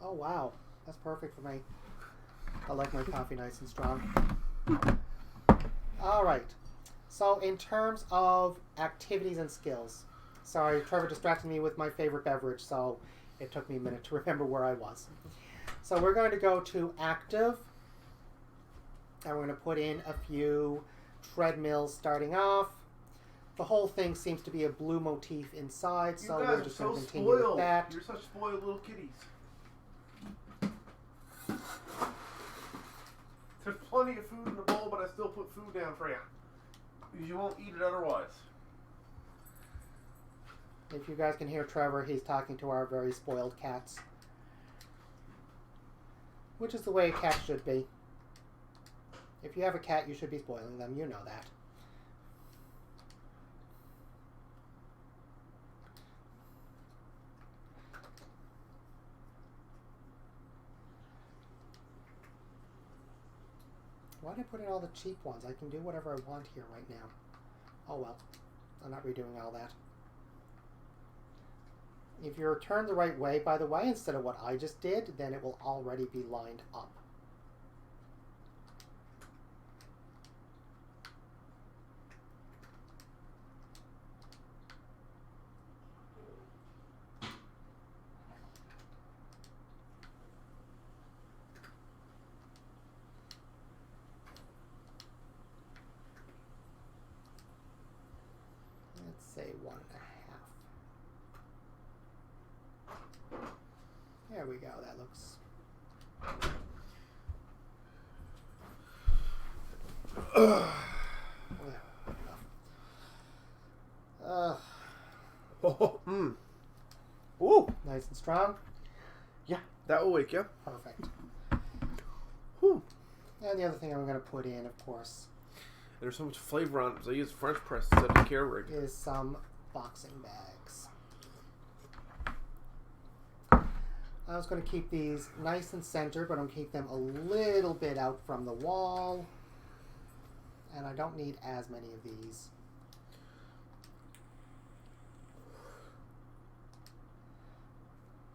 Oh, wow. That's perfect for me. I like my coffee nice and strong. All right. So in terms of activities and skills, sorry, Trevor distracted me with my favorite beverage, so it took me a minute to remember where I was. So we're going to go to active, and we're going to put in a few treadmills starting off. The whole thing seems to be a blue motif inside, so we're just going to continue with that. You're such spoiled little kitties. There's plenty of food in the bowl, but I still put food down for you. Because you won't eat it otherwise. If you guys can hear Trevor, he's talking to our very spoiled cats. Which is the way a cat should be. If you have a cat, you should be spoiling them. You know that. Why did I put in all the cheap ones? I can do whatever I want here right now. Oh well. I'm not redoing all that. If you're turned the right way, by the way, instead of what I just did, then it will already be lined up. Let's say 1.5. There we go, that looks... Ooh, nice and strong. Yeah, that will wake you. Perfect. Whew. And the other thing I'm going to put in, of course, There's so much flavor on it because I use French press instead of Keurig. is some boxing bags. I was going to keep these nice and centered, but I'm going to keep them a little bit out from the wall. And I don't need as many of these.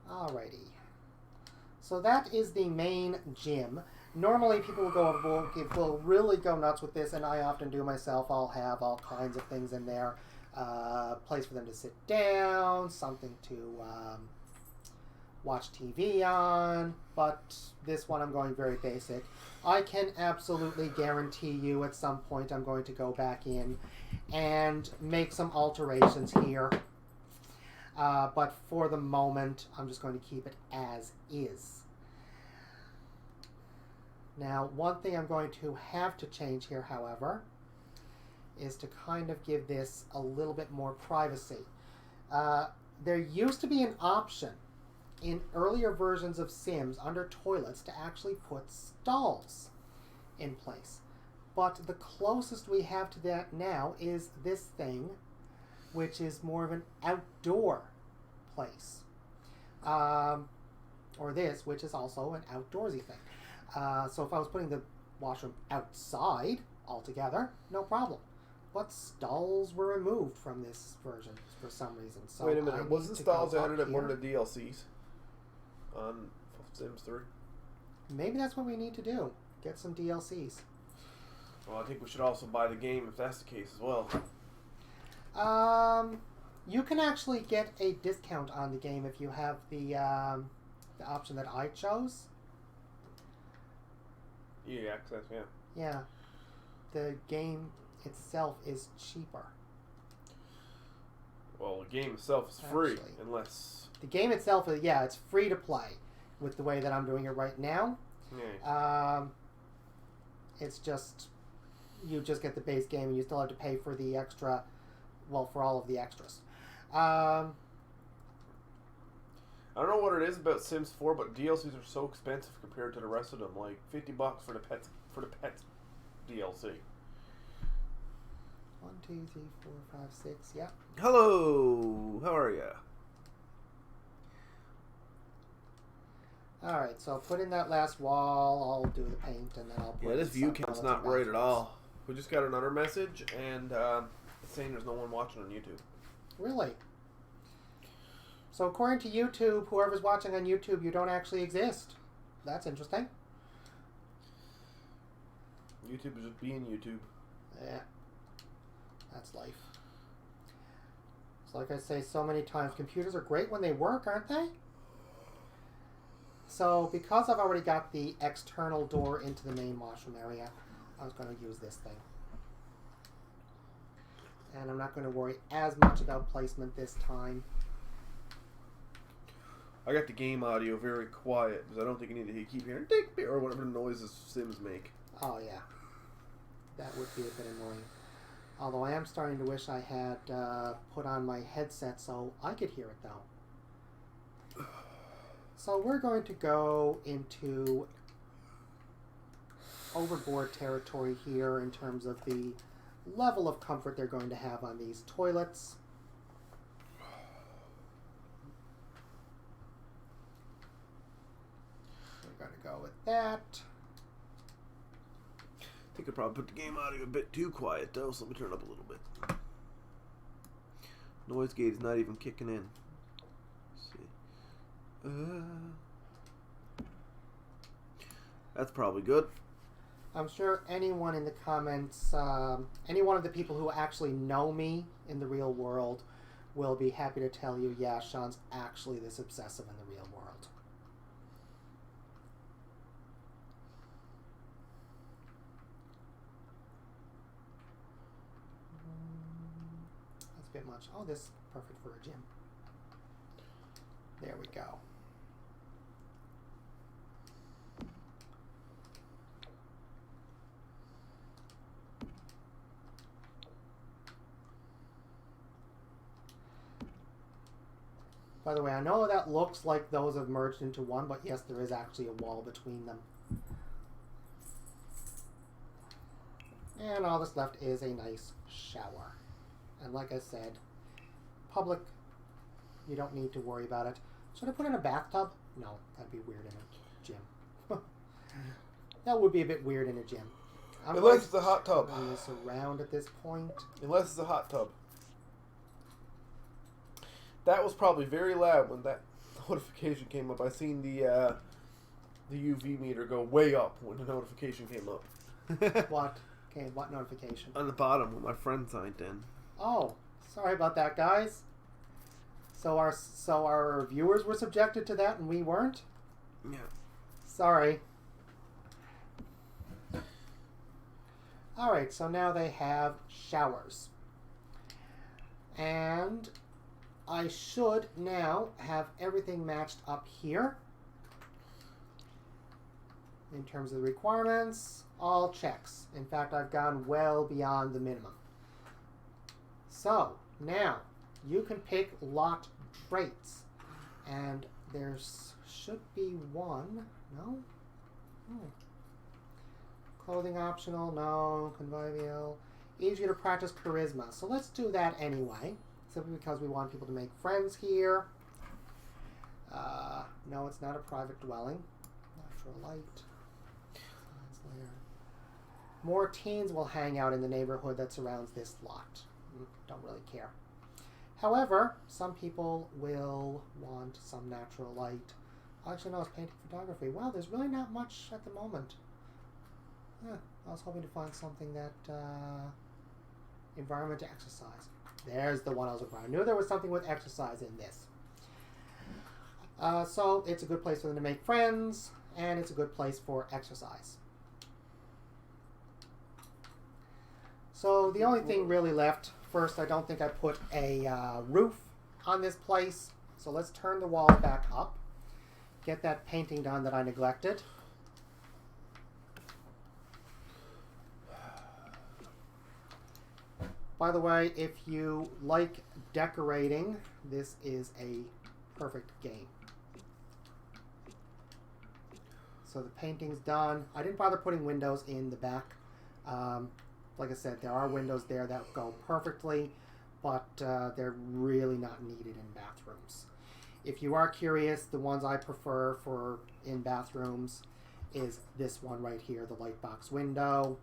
Alrighty. So that is the main gym. Normally people will really go nuts with this, and I often do myself. I'll have all kinds of things in there. Place for them to sit down, something to watch TV on, but this one I'm going very basic. I can absolutely guarantee you at some point I'm going to go back in and make some alterations here. But for the moment, I'm just going to keep it as is. Now, one thing I'm going to have to change here, however, is to kind of give this a little bit more privacy. There used to be an option in earlier versions of Sims under toilets to actually put stalls in place. But the closest we have to that now is this thing, which is more of an outdoor place. Or this, which is also an outdoorsy thing. So if I was putting the washroom outside altogether, no problem. But stalls were removed from this version for some reason. So wait a minute, wasn't stalls added at one of the DLCs on Sims 3? Maybe that's what we need to do. Get some DLCs. Well, I think we should also buy the game if that's the case as well. You can actually get a discount on the game if you have the option that I chose. EA Access, yeah. Yeah. The game itself is cheaper. Well, the game itself is free, Actually. unless... The game itself, yeah, it's free to play with the way that I'm doing it right now. Yeah. It's just, you just get the base game and you still have to pay for the extra, well, for all of the extras. I don't know what it is about Sims 4, but DLCs are so expensive compared to the rest of them. Like $50 for the pets DLC. 1, 2, 3, 4, 5, 6. Yeah. Hello, how are ya? All right. So put in that last wall. I'll do the paint, and then I'll put. Yeah, this in view some cam's elements not of right at bathrooms. all. We just got another message, and it's saying there's no one watching on YouTube. Really? So according to YouTube, whoever's watching on YouTube, you don't actually exist. That's interesting. YouTube is just being YouTube. Yeah. That's life. So like I say so many times, computers are great when they work, aren't they? So because I've already got the external door into the main washroom area, I was going to use this thing. And I'm not going to worry as much about placement this time. I got the game audio very quiet because I don't think you need to keep hearing "ding, ding," or whatever noises Sims make. Oh yeah, that would be a bit annoying. Although I am starting to wish I had put on my headset so I could hear it though. So we're going to go into overboard territory here in terms of the level of comfort they're going to have on these toilets. We're going to go with that. I think I probably put the game audio a bit too quiet though, so let me turn it up a little bit. Noise gate is not even kicking in. Let's see. That's probably good. I'm sure anyone in the comments, any one of the people who actually know me in the real world will be happy to tell you, yeah, Sean's actually this obsessive in the real world. That's a bit much. Oh, this is perfect for a gym. There we go. By the way, I know that looks like those have merged into one, but yes, there is actually a wall between them. And all that's left is a nice shower. And like I said, public, you don't need to worry about it. Should I put in a bathtub? No, that'd be weird in a gym. That would be a bit weird in a gym. Unless it's a hot tub. Turn this around at this point. Unless it's a hot tub. That was probably very loud when that notification came up. I seen the UV meter go way up when the notification came up. What? Okay, what notification? On the bottom when my friend signed in. Oh, sorry about that, guys. So our viewers were subjected to that and we weren't? Yeah. Sorry. Alright, so now they have showers. And I should now have everything matched up here. In terms of the requirements, all checks. In fact, I've gone well beyond the minimum. So, now, you can pick lot traits. And there should be one. No? Clothing optional, no. Convivial. Easier to practice charisma. So let's do that anyway. Simply because we want people to make friends here. No, it's not a private dwelling. Natural light. Layer. More teens will hang out in the neighborhood that surrounds this lot. Don't really care. However, some people will want some natural light. Actually, no, it's painting photography. Wow, there's really not much at the moment. I was hoping to find something that environment to exercise. There's the one I was looking for. I knew there was something with exercise in this. So it's a good place for them to make friends, and it's a good place for exercise. So the only thing really left, first, I don't think I put a roof on this place. So let's turn the walls back up. Get that painting done that I neglected. By the way, if you like decorating, this is a perfect game. So the painting's done. I didn't bother putting windows in the back. Like I said, there are windows there that go perfectly, but they're really not needed in bathrooms. If you are curious, the ones I prefer for in bathrooms is this one right here, the light box window.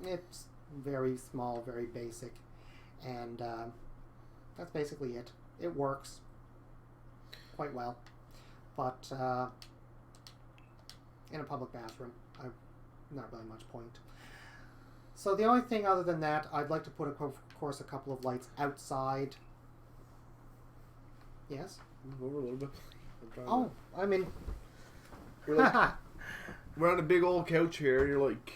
It's very small, very basic, and that's basically it. It works quite well, but in a public bathroom, not really much point. So the only thing other than that, I'd like to put, of course, a couple of lights outside. Yes? Move over a little bit. Oh, I mean... We're on a big old couch here, and you're like...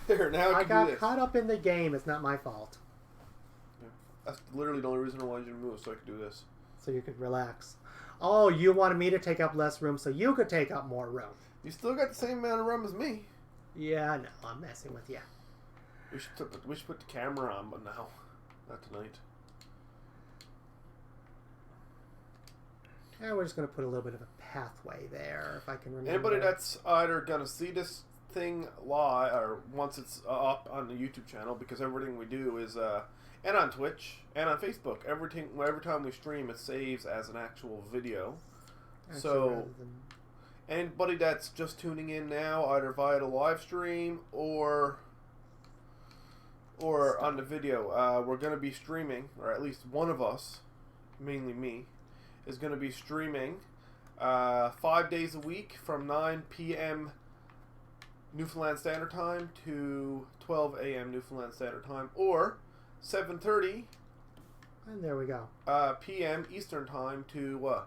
There, now I can do this. Caught up in the game. It's not my fault. Yeah. That's literally the only reason I wanted you to move, so I could do this. So you could relax. Oh, you wanted me to take up less room so you could take up more room. You still got the same amount of room as me. Yeah, no, I'm messing with you. We should put the camera on, but no. Not tonight. And we're just going to put a little bit of a pathway there, if I can remember. Anybody that's either going to see this thing live, or once it's up on the YouTube channel, because everything we do is, and on Twitch, and on Facebook, every time we stream, it saves as an actual video. Actually, So, anybody that's just tuning in now, either via the live stream or on the video, we're going to be streaming, or at least one of us, mainly me, is going to be streaming 5 days a week from 9 p.m. Newfoundland Standard Time to 12 a.m. Newfoundland Standard Time, or 7:30 and there we go. p.m. Eastern Time to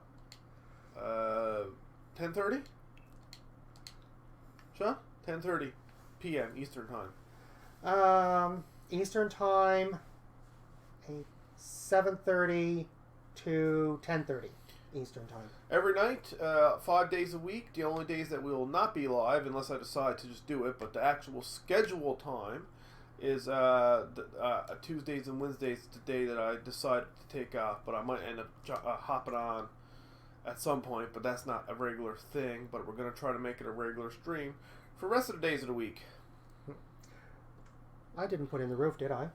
10:30? Sean? 10:30 p.m. Eastern Time. Eastern Time, 7:30 to 10:30 Eastern Time. Every night, 5 days a week. The only days that we will not be live, unless I decide to just do it, but the actual schedule time is Tuesdays and Wednesdays, the day that I decided to take off, but I might end up hopping on at some point, but that's not a regular thing, but we're going to try to make it a regular stream for the rest of the days of the week. I didn't put in the roof, did I?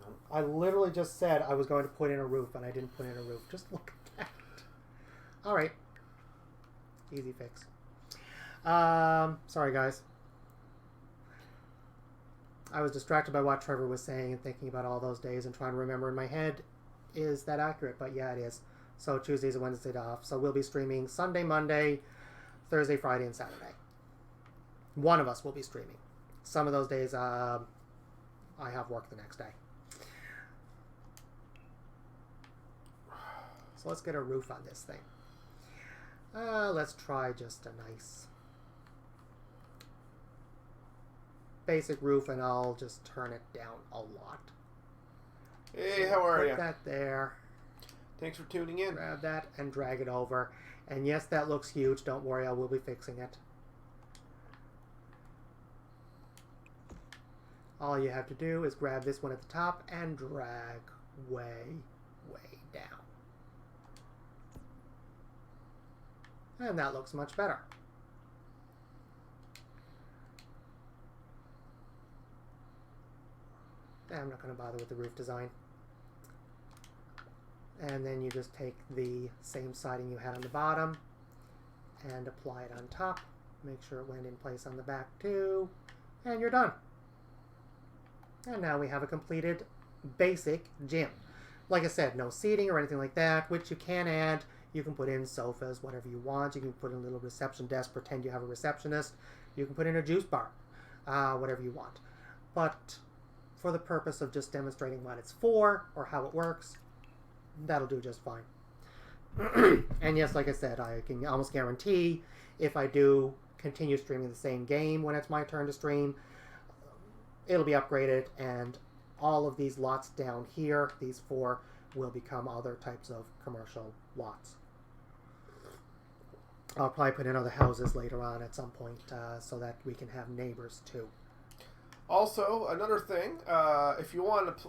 No. I literally just said I was going to put in a roof, and I didn't put in a roof. Just look at that. All right. Easy fix. Sorry, guys. I was distracted by what Trevor was saying and thinking about all those days and trying to remember in my head, is that accurate? But yeah, it is. So Tuesdays and Wednesdays off. So we'll be streaming Sunday, Monday, Thursday, Friday, and Saturday. One of us will be streaming. Some of those days, I have work the next day. So let's get a roof on this thing. Let's try just a nice basic roof, and I'll just turn it down a lot. Hey, So how are put you? that there. Thanks for tuning in. Grab that and drag it over. And yes, that looks huge. Don't worry, I will be fixing it. All you have to do is grab this one at the top and drag way, way down. And that looks much better. I'm not going to bother with the roof design. And then you just take the same siding you had on the bottom and apply it on top. Make sure it went in place on the back too. And you're done. And now we have a completed basic gym. Like I said, no seating or anything like that, which you can add. You can put in sofas, whatever you want. You can put in a little reception desk, pretend you have a receptionist. You can put in a juice bar, whatever you want. But for the purpose of just demonstrating what it's for or how it works, that'll do just fine. And yes, like I said, I can almost guarantee if I do continue streaming the same game when it's my turn to stream, it'll be upgraded, and all of these lots down here, these 4, will become other types of commercial lots. I'll probably put in other houses later on at some point so that we can have neighbors too. Also, another thing, if you want to,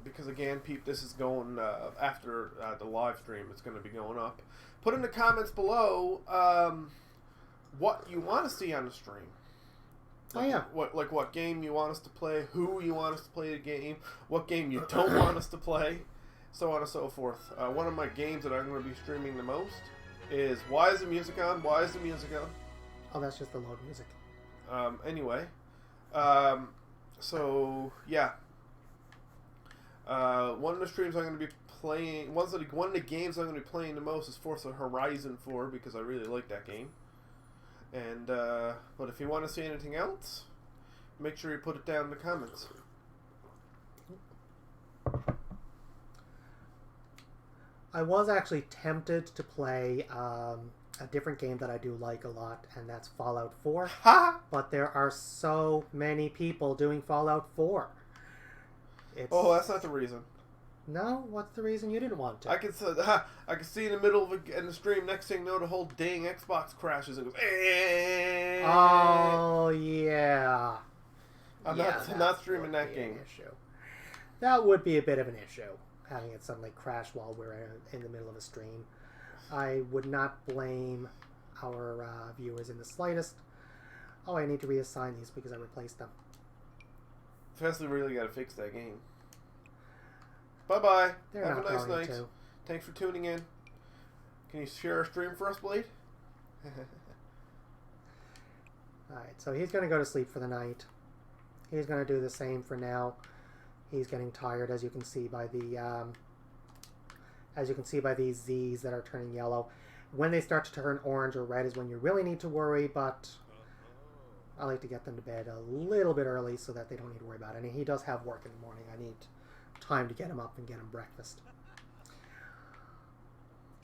because again, this is going after the live stream, it's going to be going up. Put in the comments below what you want to see on the stream. Oh yeah. What game you want us to play, who you want us to play the game, what game you don't want us to play, so on and so forth. One of my games that I'm going to be streaming the most is Why Is the Music On? Why Is the Music On? Oh, that's just the load music. Anyway. So yeah, one of the streams I'm going to be playing, one of the games I'm going to be playing the most is Forza Horizon 4 because I really like that game. And but if you want to see anything else, make sure you put it down in the comments. I was actually tempted to play a different game that I do like a lot, and that's Fallout 4. Ha! But there are so many people doing Fallout 4. Oh, that's not the reason. No? What's the reason you didn't want to? I can see in the middle of in the stream. Next thing you know, the whole dang Xbox crashes and goes. Eh. Oh yeah. I'm that not streaming would that be an game. issue. That would be a bit of an issue, having it suddenly crash while we're in the middle of a stream. I would not blame our viewers in the slightest. Oh, I need to reassign these because I replaced them. Especially really got to fix that game. Bye-bye. They're Have a not nice going night. to. Thanks for tuning in. Can you share our stream for us, Blade? Alright, so he's going to go to sleep for the night. He's going to do the same for now. He's getting tired, as you can see by the these Z's that are turning yellow. When they start to turn orange or red is when you really need to worry, but I like to get them to bed a little bit early so that they don't need to worry about it. And he does have work in the morning. I need time to get him up and get him breakfast.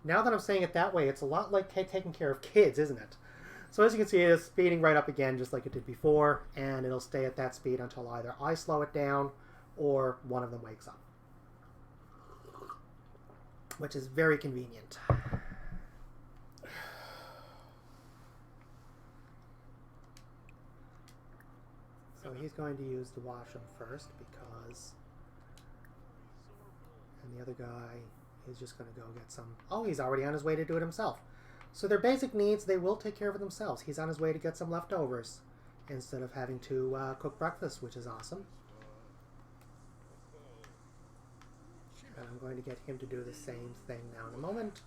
Now that I'm saying it that way, it's a lot like taking care of kids, isn't it? So as you can see, it is speeding right up again just like it did before, and it'll stay at that speed until either I slow it down or one of them wakes up, which is very convenient. So he's going to use the washroom first because... And the other guy is just going to go get some... Oh, he's already on his way to do it himself. So their basic needs, they will take care of it themselves. He's on his way to get some leftovers instead of having to cook breakfast, which is awesome. And I'm going to get him to do the same thing now in a moment.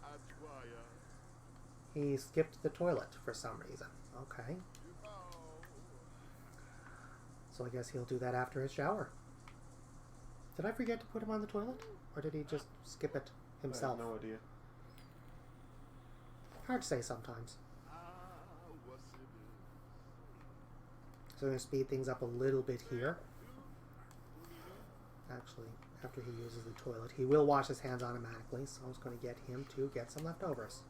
He skipped the toilet for some reason. Okay. So I guess he'll do that after his shower. Did I forget to put him on the toilet? Or did he just skip it himself? I have no idea. Hard to say sometimes. So I'm going to speed things up a little bit here. Actually, after he uses the toilet, he will wash his hands automatically, so I was going to get him to get some leftovers.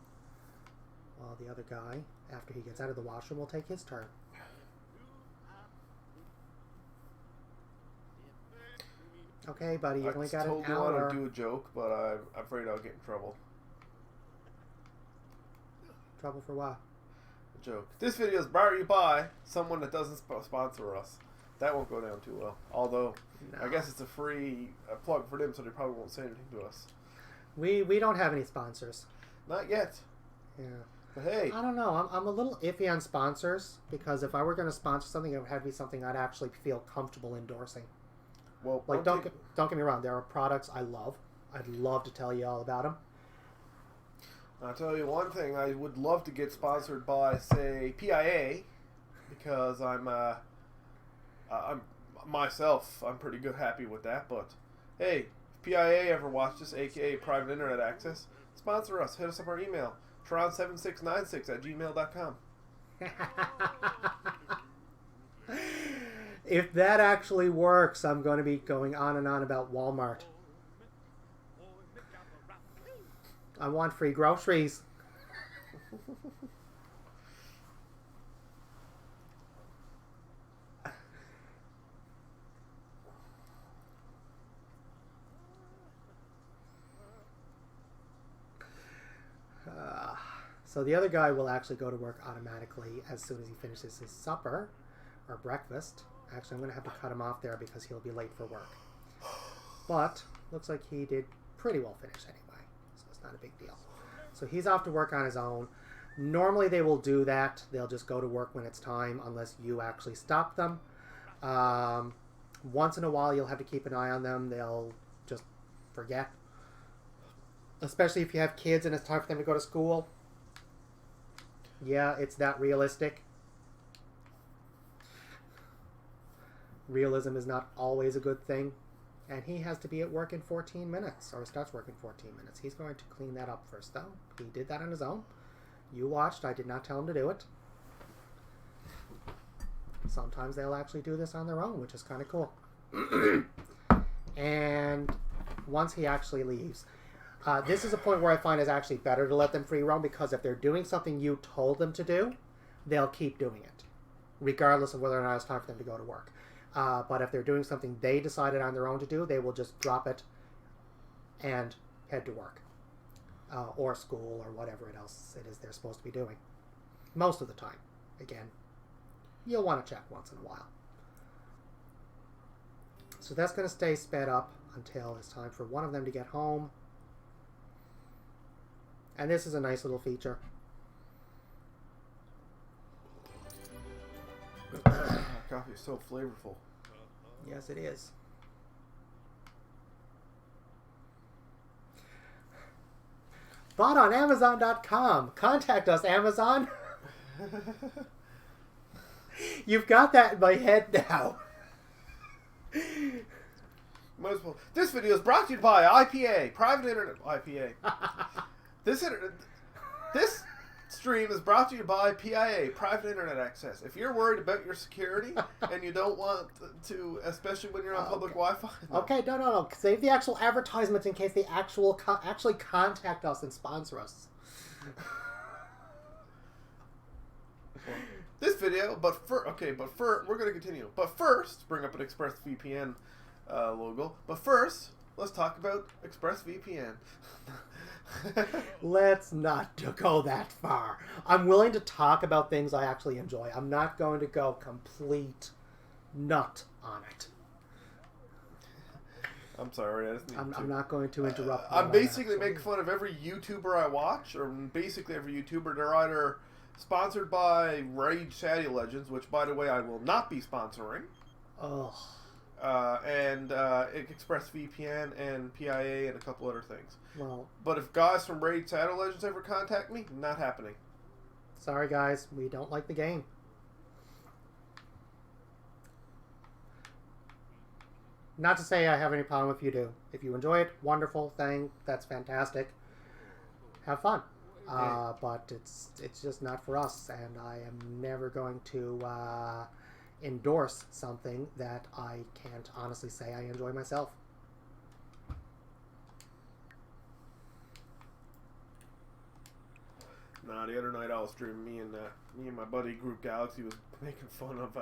While the other guy, after he gets out of the washroom, will take his turn. Okay, buddy, you I only got an totally hour. want to do a joke, but I'm afraid I'll get in trouble. Trouble for what? A joke. This video is brought to you by someone that doesn't sponsor us. That won't go down too well. Although, No. I guess it's a free plug for them, so they probably won't say anything to us. We don't have any sponsors. Not yet. Yeah. But hey, I don't know. I'm a little iffy on sponsors because if I were going to sponsor something, it would have to be something I'd actually feel comfortable endorsing. well, Like, don't get me wrong. There are products I love. I'd love to tell you all about them. I'll tell you one thing. I would love to get sponsored by, say, PIA, because I'm myself. I'm pretty good, happy with that. But hey, if PIA ever watched this, aka Private Internet Access, sponsor us. Hit us up our email, tron7696@gmail.com. If that actually works, I'm going to be going on and on about Walmart. I want free groceries. So the other guy will actually go to work automatically as soon as he finishes his supper or breakfast. Actually, I'm going to have to cut him off there because he'll be late for work. But looks like he did pretty well finish anyway, so it's not a big deal. So he's off to work on his own. Normally they will do that. They'll just go to work when it's time unless you actually stop them. Once in a while you'll have to keep an eye on them. They'll just forget. Especially if you have kids and it's time for them to go to school. Yeah, it's that realistic. Realism is not always a good thing. And he has to be at work in 14 minutes, or starts work in 14 minutes. He's going to clean that up first, though. He did that on his own. You watched. I did not tell him to do it. Sometimes they'll actually do this on their own, which is kind of cool. And once he actually leaves, this is a point where I find it's actually better to let them free roam, because if they're doing something you told them to do, they'll keep doing it, regardless of whether or not it's time for them to go to work. But if they're doing something they decided on their own to do, they will just drop it and head to work. Or school, or whatever else it is they're supposed to be doing. Most of the time. Again, you'll want to check once in a while. So that's going to stay sped up until it's time for one of them to get home. And this is a nice little feature. Coffee is so flavorful. Yes, it is. Bought on Amazon.com. Contact us, Amazon. You've got that in my head now. Might as well. This video is brought to you by IPA, Private Internet IPA. This stream is brought to you by PIA, Private Internet Access. If you're worried about your security and you don't want to, especially when you're on public Wi-Fi. No. Okay, no. Save the actual advertisements in case they actually contact us and sponsor us. This video, we're going to continue. But first, bring up an ExpressVPN logo. But first, let's talk about ExpressVPN. Let's not go that far. I'm willing to talk about things I actually enjoy. I'm not going to go complete nut on it. I'm sorry, I just need I'm not going to interrupt. I'm basically making fun of every YouTuber I watch, or basically every YouTuber. They're either sponsored by Rage Shadow Legends, which, by the way, I will not be sponsoring. Ugh. And ExpressVPN and PIA and a couple other things. Well, but if guys from Raid Shadow Legends ever contact me, not happening. Sorry, guys. We don't like the game. Not to say I have any problem if you do. If you enjoy it, wonderful thing. That's fantastic. Have fun. But it's just not for us, and I am never going to endorse something that I can't honestly say I enjoy myself. Nah, the other night I was streaming, me and my buddy Group Galaxy was making fun of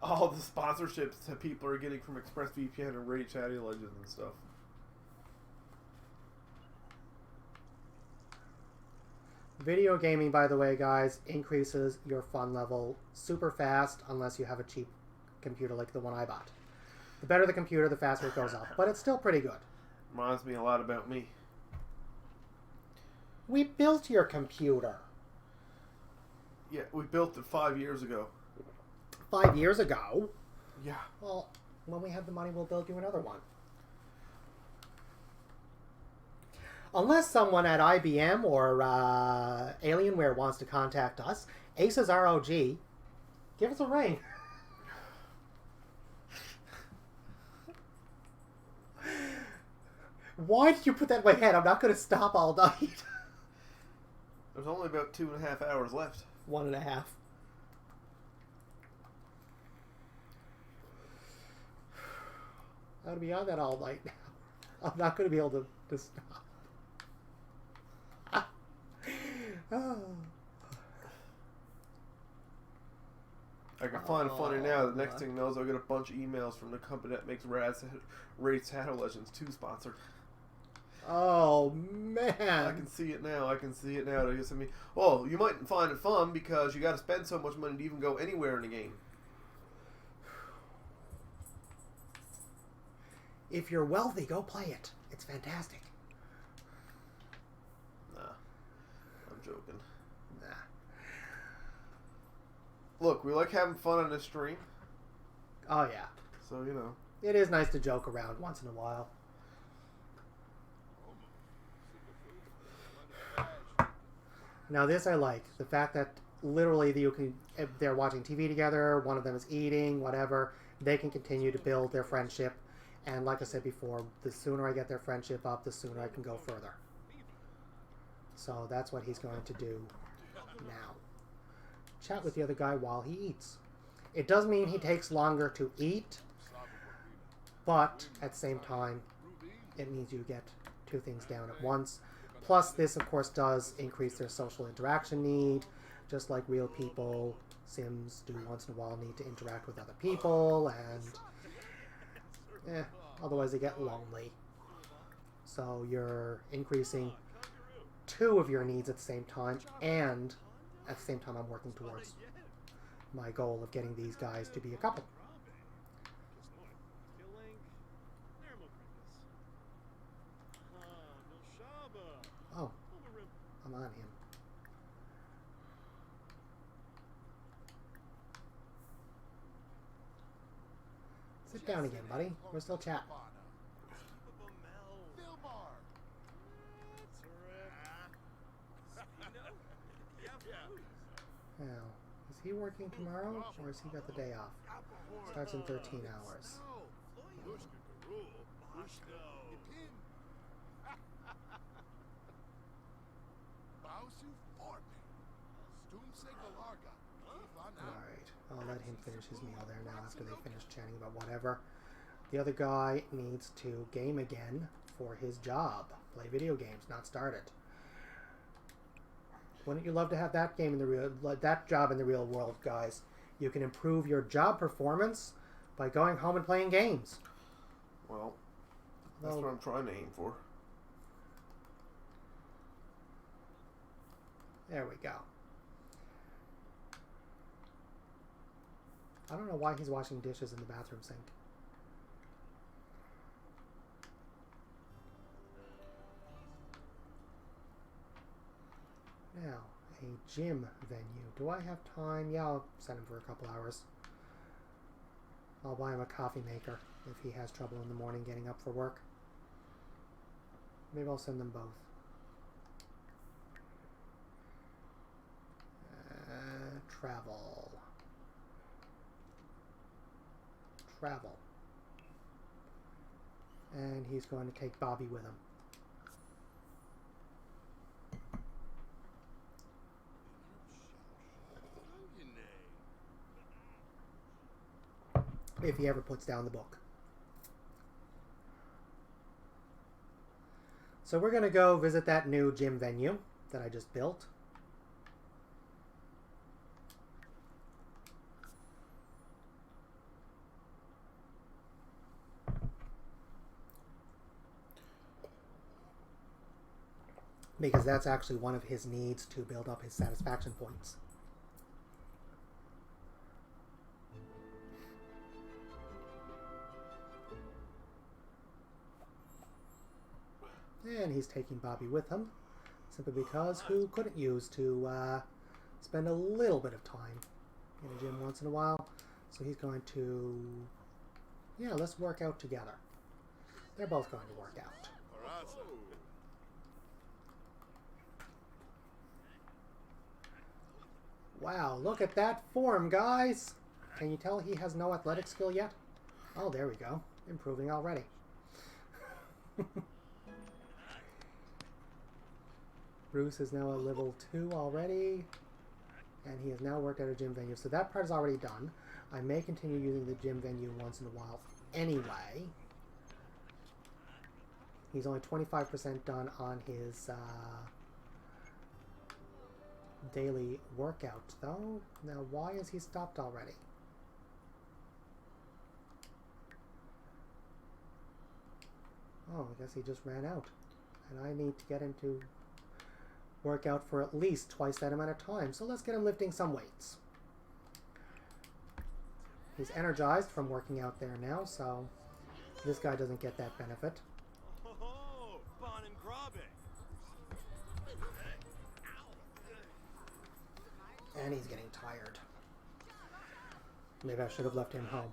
all the sponsorships that people are getting from ExpressVPN and Raid Shadow Legends and stuff. Video gaming, by the way, guys, increases your fun level super fast unless you have a cheap computer like the one I bought. The better the computer, the faster it goes up, but it's still pretty good. Reminds me a lot about me. We built your computer. Yeah, we built it 5 years ago. 5 years ago? Yeah. Well, when we have the money, we'll build you another one. Unless someone at IBM or Alienware wants to contact us, Aces ROG, give us a ring. Why did you put that in my head? I'm not going to stop all night. There's only about 2.5 hours left. 1.5. I'm going to be on that all night now. I'm not going to be able to stop. Oh. I can find it funny now. The next thing knows, I'll get a bunch of emails from the company that makes Raid Shadow Legends 2 sponsored. Oh, man. I can see it now. I can see it now. They just me, oh, you might find it fun because you got to spend so much money to even go anywhere in the game. If you're wealthy, go play it. It's fantastic. Nah, I'm joking. Nah. Look, we like having fun on this stream, Oh, yeah. so you know. It is nice to joke around once in a while. Now, this I like. The fact that literally you can, if they're watching TV together, one of them is eating, whatever, they can continue to build their friendship. And like I said before, the sooner I get their friendship up, the sooner I can go further. So that's what he's going to do now. Chat with the other guy while he eats. It does mean he takes longer to eat, but at the same time, it means you get two things down at once. Plus, this, of course, does increase their social interaction need, just like real people. Sims do once in a while need to interact with other people, and otherwise they get lonely. So you're increasing two of your needs at the same time, and at the same time I'm working towards my goal of getting these guys to be a couple. Oh, I'm on him. Sit down again, buddy. We're still chatting. Now, is he working tomorrow, or has he got the day off? Starts in 13 hours. Alright, I'll let him finish his meal there now after they finish chatting about whatever. The other guy needs to game again for his job. Play video games, not start it. Wouldn't you love to have that game in the that job in the real world, guys? You can improve your job performance by going home and playing games. Well, that's what I'm trying to aim for. There we go. I don't know why he's washing dishes in the bathroom sink. Now, a gym venue. Do I have time? Yeah, I'll send him for a couple hours. I'll buy him a coffee maker if he has trouble in the morning getting up for work. Maybe I'll send them both. Travel. Travel. And he's going to take Bobby with him. If he ever puts down the book. So we're going to go visit that new gym venue that I just built. because that's actually one of his needs to build up his satisfaction points. And he's taking Bobby with him, simply because who couldn't use to spend a little bit of time in the gym once in a while. So he's going to, yeah, let's work out together. They're both going to work out. Wow, look at that form, guys! Can you tell he has no athletic skill yet? Oh, there we go. Improving already. Bruce is now at level 2 already, and he has now worked at a gym venue. So that part is already done. I may continue using the gym venue once in a while anyway. He's only 25% done on his daily workout, though. Now, why has he stopped already? Oh, I guess he just ran out. And I need to get him to work out for at least twice that amount of time. So let's get him lifting some weights. He's energized from working out there now, so this guy doesn't get that benefit. And he's getting tired. Maybe I should have left him home.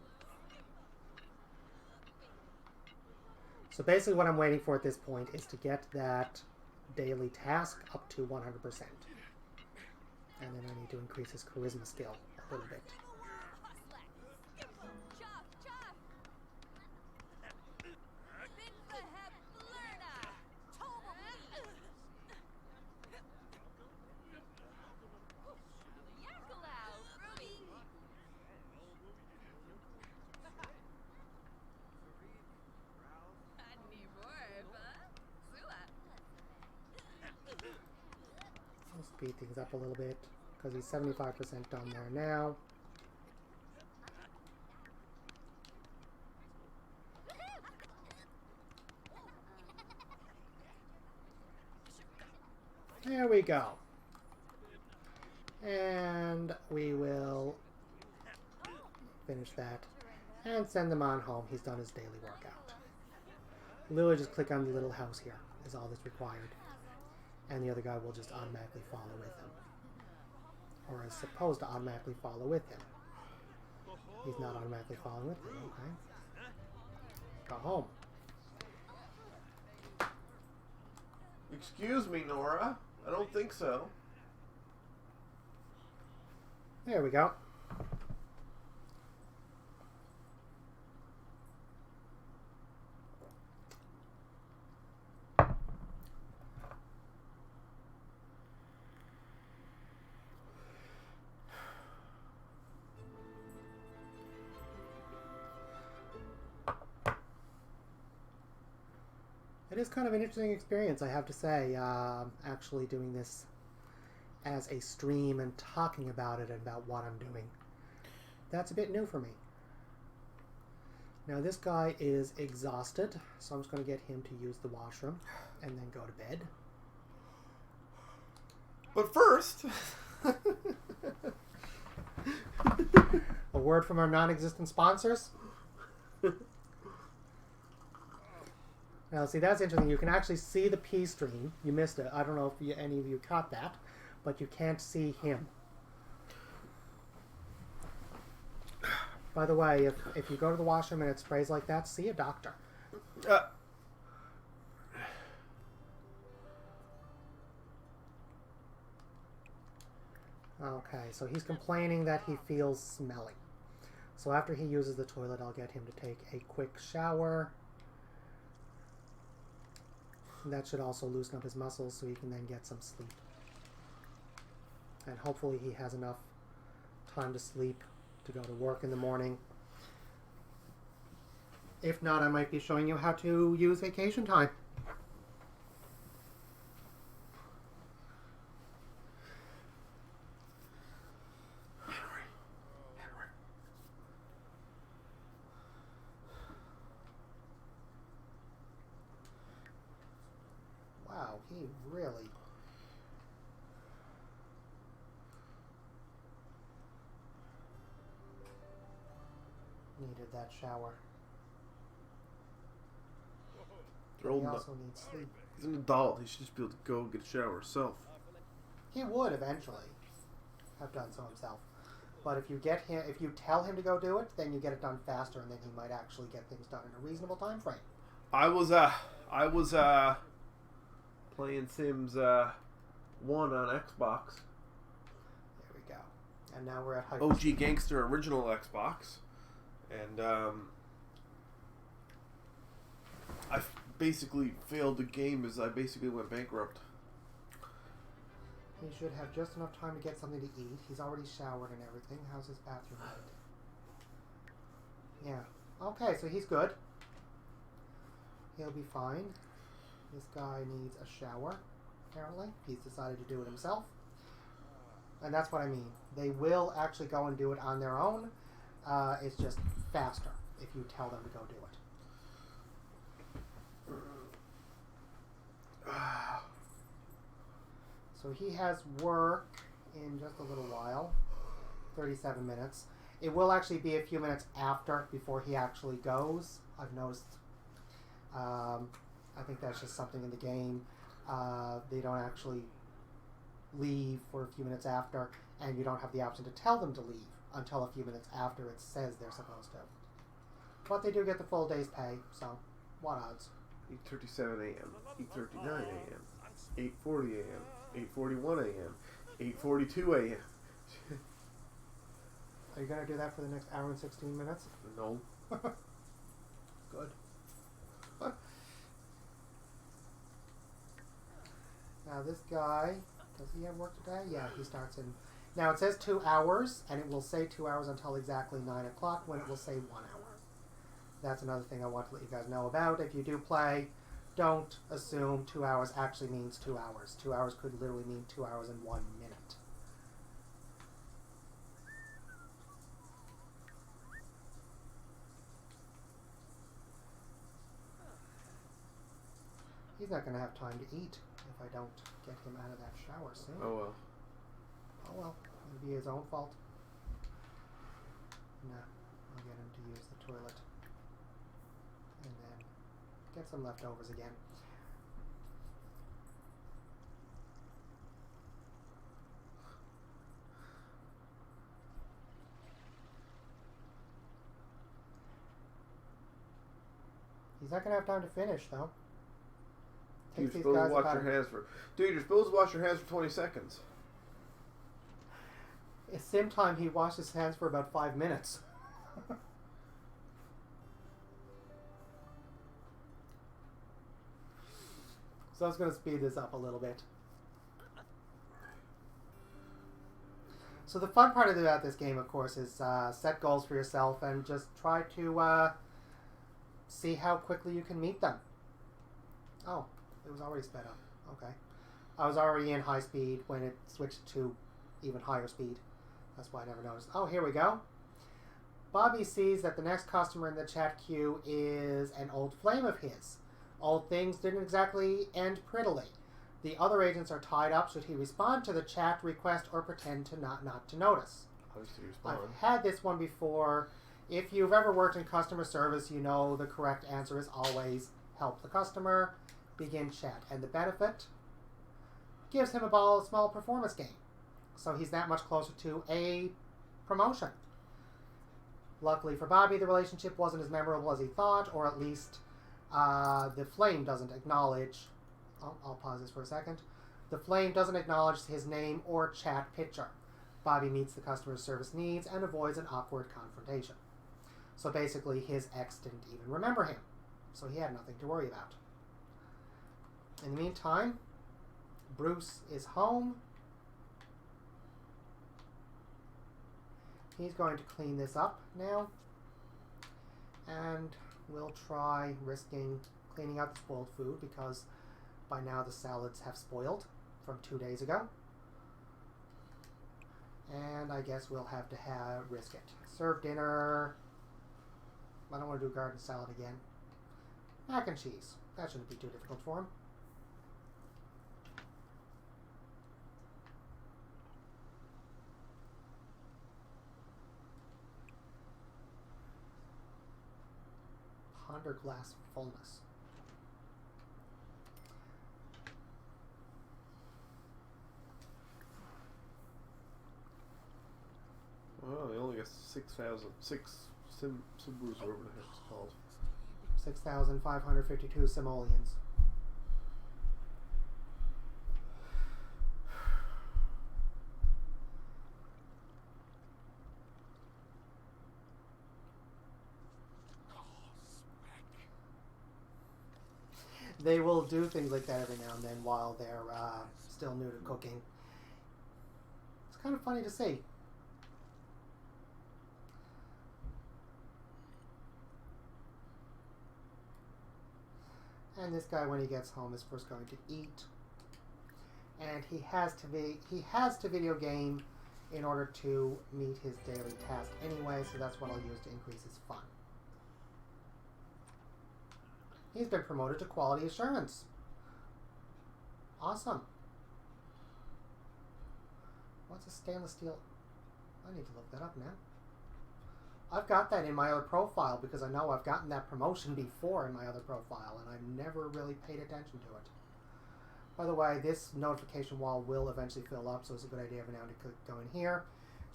So basically what I'm waiting for at this point is to get that daily task up to 100%. And then I need to increase his charisma skill a little bit. Speed things up a little bit because he's 75% done there now. There we go. And we will finish that and send him on home. He's done his daily workout. Literally just click on the little house here is all that's required. And the other guy will just automatically follow with him. Or is supposed to automatically follow with him. He's not automatically following with him, okay? Go home. Excuse me, Nora. I don't think so. There we go. It is kind of an interesting experience, I have to say, actually doing this as a stream and talking about it and about what I'm doing. That's a bit new for me. Now this guy is exhausted, so I'm just going to get him to use the washroom and then go to bed. But first... A word from our non-existent sponsors. Now, see, that's interesting. You can actually see the P stream. You missed it. I don't know if any of you caught that, but you can't see him. By the way, if you go to the washroom and it sprays like that, see a doctor. Okay, so he's complaining that he feels smelly. So after he uses the toilet, I'll get him to take a quick shower. That should also loosen up his muscles so he can then get some sleep. And hopefully he has enough time to sleep to go to work in the morning. If not, I might be showing you how to use vacation time. Wow, He really... needed that shower. They're He old enough. also needs sleep. He's an adult. He should just be able to go get a shower himself. He would eventually have done so himself. But if you tell him to go do it, then you get it done faster, and then he might actually get things done in a reasonable time frame. I was playing Sims 1 on Xbox. There we go. And now we're at Hyper. OG Gangster original Xbox, and I basically failed the game as I basically went bankrupt. He should have just enough time to get something to eat. He's already showered and everything. How's his bathroom made? Yeah. Okay, so he's good. He'll be fine. This guy needs a shower, apparently. He's decided to do it himself. And that's what I mean. They will actually go and do it on their own. It's just faster if you tell them to go do it. So he has work in just a little while. 37 minutes. It will actually be a few minutes after before he actually goes. I've noticed. I think that's just something in the game. They don't actually leave for a few minutes after, and you don't have the option to tell them to leave until a few minutes after it says they're supposed to. But they do get the full day's pay, so what odds? 8:37 a.m., 8:39 a.m., 8:40 a.m., 8:41 a.m., 8:42 a.m. Are you going to do that for the next hour and 16 minutes? No. Good. Now this guy, does he have work today? Yeah, he starts in... Now it says 2 hours, and it will say 2 hours until exactly 9 o'clock, when it will say 1 hour. That's another thing I want to let you guys know about. If you do play, don't assume 2 hours actually means 2 hours. 2 hours could literally mean 2 hours and 1 minute. He's not going to have time to eat if I don't get him out of that shower soon. Oh well. Oh well, it'll be his own fault. Nah, I'll get him to use the toilet. And then get some leftovers again. He's not going to have time to finish, though. You're Takes these supposed guys to wash about your hands for... Dude, you're supposed to wash your hands for 20 seconds. At sim time, he washed his hands for about 5 minutes. So I was going to speed this up a little bit. So the fun part about this game, of course, is set goals for yourself and just try to see how quickly you can meet them. Oh, it was already sped up. Okay. I was already in high speed when it switched to even higher speed. That's why I never noticed. Oh, here we go. Bobby sees that the next customer in the chat queue is an old flame of his. Old things didn't exactly end prettily. The other agents are tied up should he respond to the chat request or pretend to not to notice. Obviously respond. I've had this one before. If you've ever worked in customer service, you know the correct answer is always help the customer, begin chat. And the benefit gives him a small performance gain. So he's that much closer to a promotion. Luckily for Bobby, the relationship wasn't as memorable as he thought, or at least the flame doesn't acknowledge... Oh, I'll pause this for a second. The flame doesn't acknowledge his name or chat picture. Bobby meets the customer service needs and avoids an awkward confrontation. So basically, his ex didn't even remember him. So he had nothing to worry about. In the meantime, Bruce is home. He's going to clean this up now. And we'll try risking cleaning out the spoiled food because by now the salads have spoiled from 2 days ago. And I guess we'll have to risk it. Serve dinner. I don't want to do garden salad again. Mac and cheese. That shouldn't be too difficult for him. under glass fullness. Oh, they only got 6,006 Subarus, or whatever the heck it's called. 6,552 simoleons. They will do things like that every now and then while they're still new to cooking. It's kind of funny to see. And this guy, when he gets home, is first going to eat. And he has to video game in order to meet his daily task anyway, so that's what I'll use to increase his fun. He's been promoted to quality assurance. Awesome. What's a stainless steel? I need to look that up now. I've got that in my other profile because I know I've gotten that promotion before in my other profile and I've never really paid attention to it. By the way, this notification wall will eventually fill up, so it's a good idea every now and then to go in here.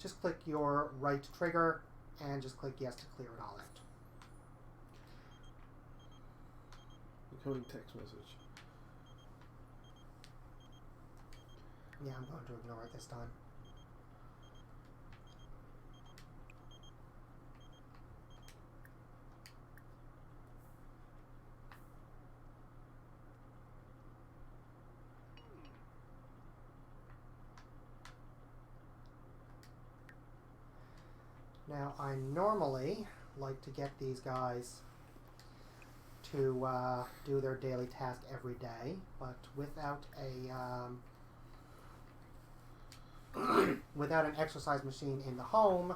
Just click your right trigger and just click yes to clear it all out. Incoming text message. Yeah, I'm going to ignore it this time. Now, I normally like to get these guys to do their daily task every day, but without a without an exercise machine in the home,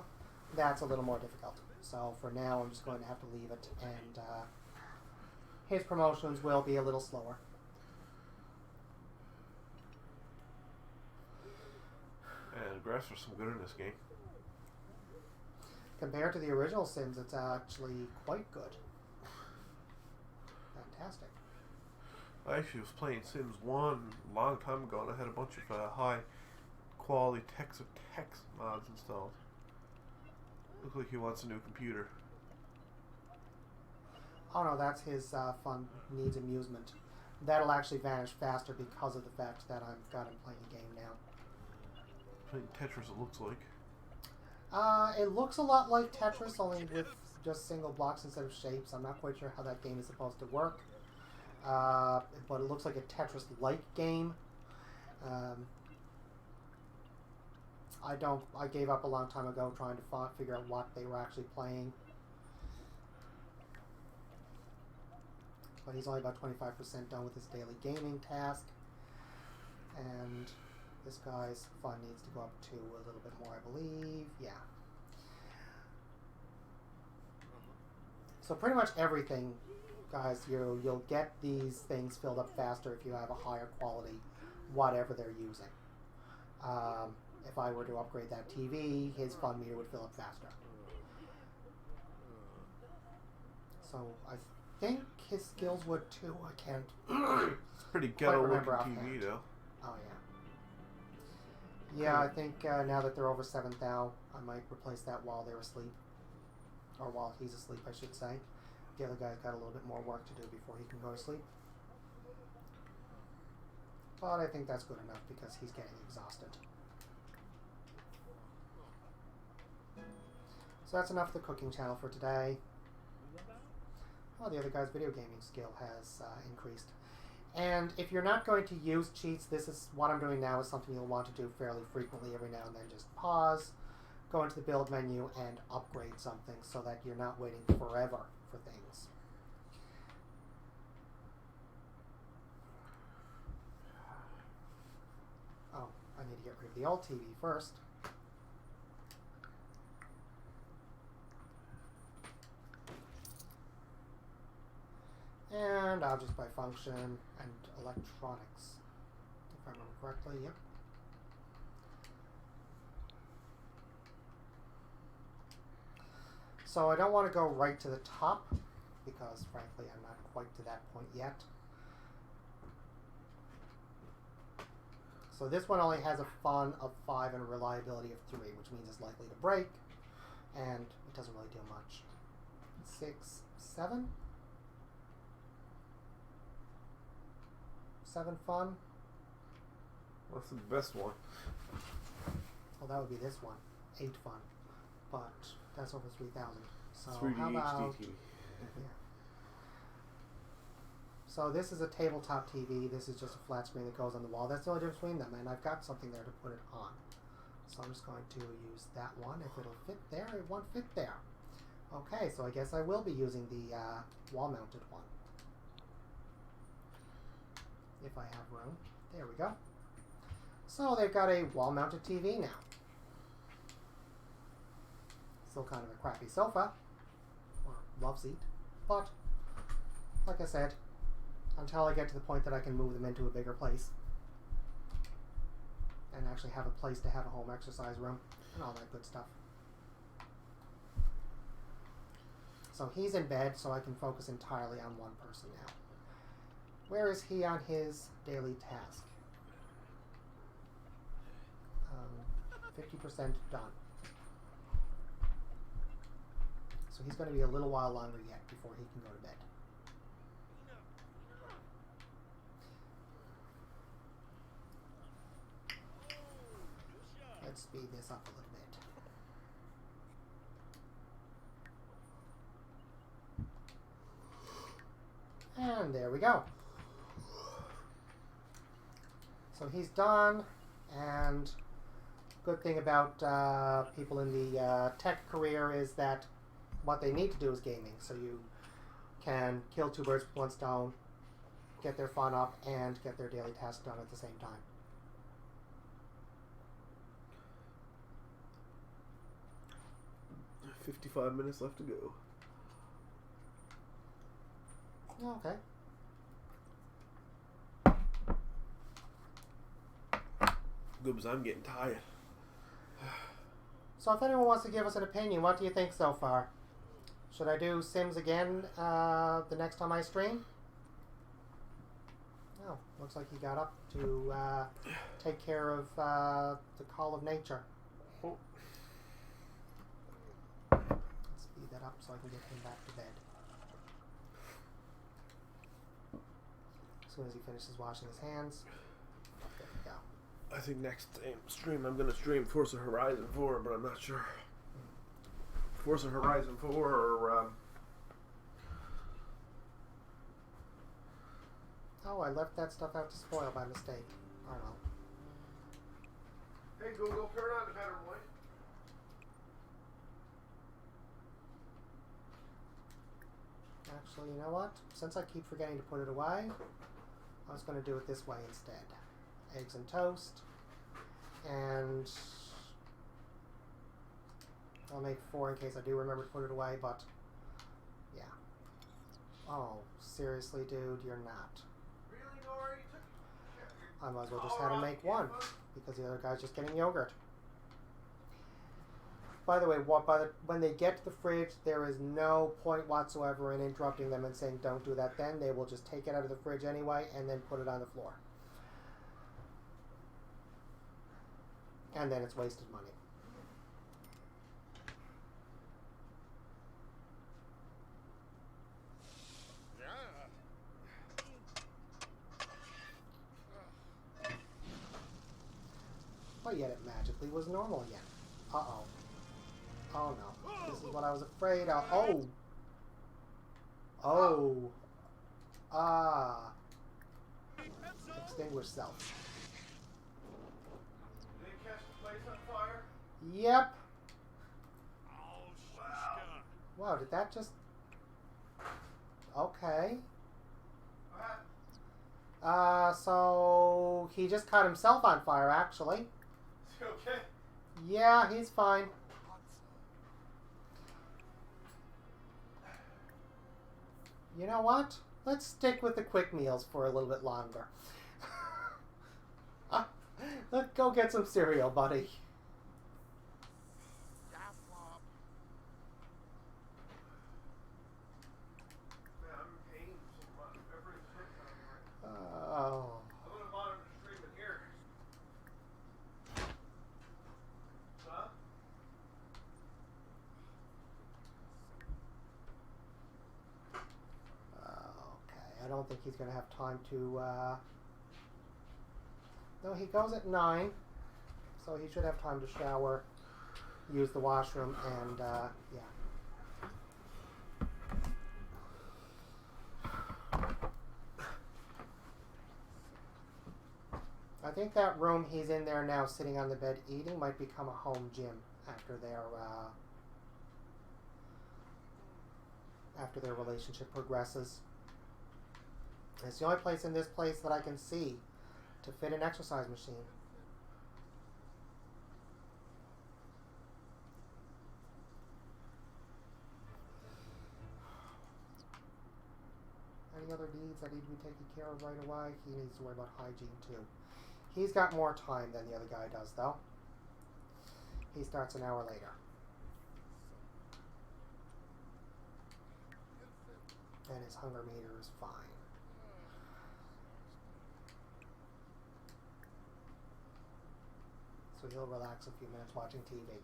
that's a little more difficult. So for now, I'm just going to have to leave it, and his promotions will be a little slower. And graphs are some good in this game. Compared to the original Sims, it's actually quite good. Fantastic. I actually was playing Sims 1 a long time ago, and I had a bunch of high quality text mods installed. Looks like he wants a new computer. Oh no, that's his fun, needs amusement. That'll actually vanish faster because of the fact that I've got him playing a game now. Playing Tetris, it looks like. It looks a lot like Tetris, only with just single blocks instead of shapes. I'm not quite sure how that game is supposed to work. But it looks like a Tetris-like game. I gave up a long time ago trying to figure out what they were actually playing. But he's only about 25% done with his daily gaming task. And this guy's fun needs to go up to a little bit more, I believe. Yeah. So pretty much everything, guys, you'll get these things filled up faster if you have a higher quality, whatever they're using. If I were to upgrade that TV, his fun meter would fill up faster. So I think his skills would too. I can't. It's pretty ghetto looking offhand. TV though. Oh yeah. Yeah, I think now that they're over 7th now, I might replace that while they're asleep. Or while he's asleep, I should say. The other guy's got a little bit more work to do before he can go to sleep. But I think that's good enough because he's getting exhausted. So that's enough of the cooking channel for today. Oh, the other guy's video gaming skill has increased. And if you're not going to use cheats, this is what I'm doing now is something you'll want to do fairly frequently every now and then. Just pause, go into the build menu, and upgrade something so that you're not waiting forever for things. Oh, I need to get rid of the old TV first. And I'll just by function and electronics, if I remember correctly. Yep. So I don't want to go right to the top. because frankly I'm not quite to that point yet. So this one only has a fun of 5 and a reliability of 3, which means it's likely to break, and it doesn't really do much. 6, 7? 7 fun? What's the best one? Well, that would be this one. 8 fun. But that's over 3,000. So 3D how about... HDTV. Yeah. So this is a tabletop TV. This is just a flat screen that goes on the wall. That's the only difference between them, and I've got something there to put it on. So I'm just going to use that one. If it'll fit there, it won't fit there. Okay, so I guess I will be using the wall-mounted one. If I have room. There we go. So they've got a wall-mounted TV now. Still kind of a crappy sofa, or love seat, but like I said, until I get to the point that I can move them into a bigger place and actually have a place to have a home exercise room and all that good stuff. So he's in bed, so I can focus entirely on one person now. Where is he on his daily task? 50% done. So he's going to be a little while longer yet before he can go to bed. Let's speed this up a little bit. And there we go. So he's done, and good thing about people in the tech career is that what they need to do is gaming. So you can kill 2 birds with 1 stone, get their fun up, and get their daily task done at the same time. $55 minutes left to go. Okay. Good, because I'm getting tired. So if anyone wants to give us an opinion, what do you think so far? Should I do Sims again the next time I stream? Oh, looks like he got up to take care of the call of nature. Let's speed that up so I can get him back to bed. As soon as he finishes washing his hands. There we go. I think next stream I'm going to stream Forza Horizon 4, but I'm not sure. Forza Horizon 4 or... Oh, I left that stuff out to spoil by mistake. Oh well. Hey Google, turn on the better voice. Actually, you know what? Since I keep forgetting to put it away, I was going to do it this way instead. Eggs and toast, and I'll make 4 in case I do remember to put it away, but yeah. Oh, seriously, dude, you're not. Really, Nora? You took... I might as well just have him make 1, because the other guy's just getting yogurt. By the way, when they get to the fridge, there is no point whatsoever in interrupting them and saying, don't do that then. They will just take it out of the fridge anyway and then put it on the floor. And then it's wasted money. But yet it magically was normal again. Uh-oh. Oh no. This is what I was afraid of. Oh! Oh! Ah! Extinguish self. Did they catch the place on fire? Yep. Wow, did that just... Okay. So... He just caught himself on fire, actually. Is he okay? Yeah, he's fine. You know what? Let's stick with the quick meals for a little bit longer. Let's go get some cereal, buddy. think he's going to have time to... No, he goes at 9, so he should have time to shower, use the washroom, and, yeah. I think that room he's in there now, sitting on the bed eating, might become a home gym after their relationship progresses. It's the only place in this place that I can see to fit an exercise machine. Any other needs that need to be taken care of right away? He needs to worry about hygiene too. He's got more time than the other guy does, though. He starts an hour later. And his hunger meter is fine. So he'll relax a few minutes watching TV.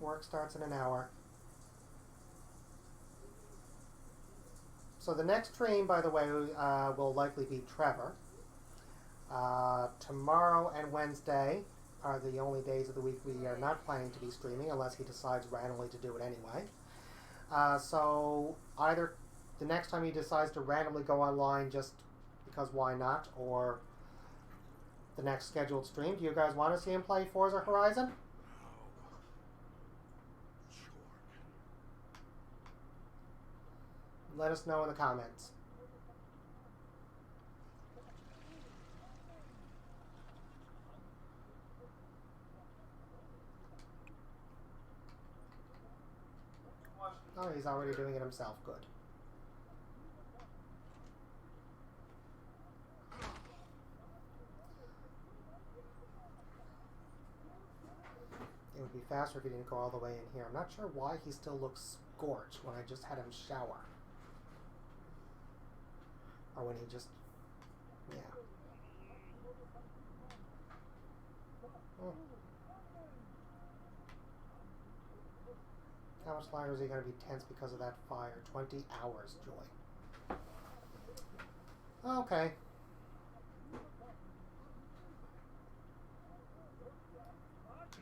Work starts in an hour. So the next stream, by the way, will likely be Trevor. Tomorrow and Wednesday are the only days of the week we are not planning to be streaming, unless he decides randomly to do it anyway. So either the next time he decides to randomly go online just because why not, or the next scheduled stream. Do you guys want to see him play Forza Horizon? Let us know in the comments. Oh, he's already doing it himself. Good. It would be faster if he didn't go all the way in here. I'm not sure why he still looks scorched when I just had him shower. Or when he just... yeah. How much longer is he going to be tense because of that fire? 20 hours, Joy. Okay.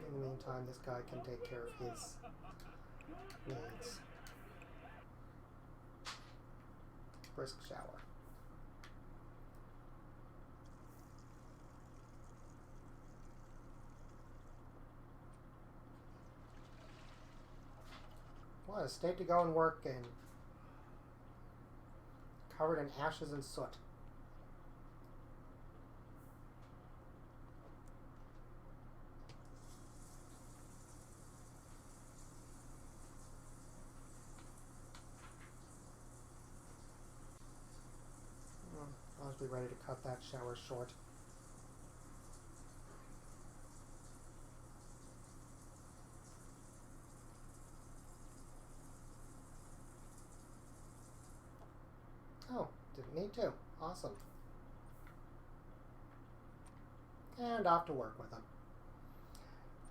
In the meantime, this guy can take care of his needs. Brisk shower. What a state to go and work in. Covered in ashes and soot. I'll be ready to cut that shower short. Oh, didn't need to. Awesome. And off to work with him.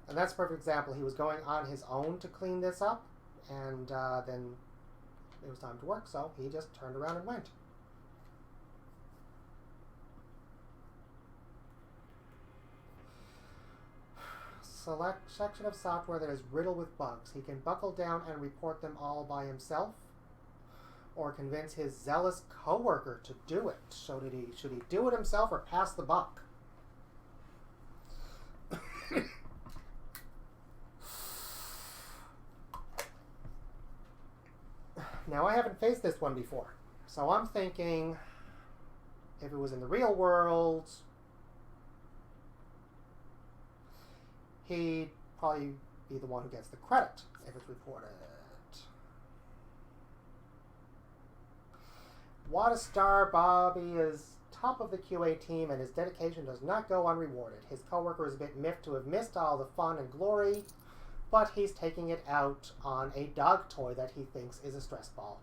And that's a perfect example. He was going on his own to clean this up, and then it was time to work, so he just turned around and went. Select section of software that is riddled with bugs. He can buckle down and report them all by himself, or convince his zealous coworker to do it. Should he do it himself or pass the buck? Now, I haven't faced this one before, so I'm thinking if it was in the real world, he'd probably be the one who gets the credit if it's reported. What a star. Bobby is top of the QA team, and his dedication does not go unrewarded. His coworker is a bit miffed to have missed all the fun and glory, but he's taking it out on a dog toy that he thinks is a stress ball.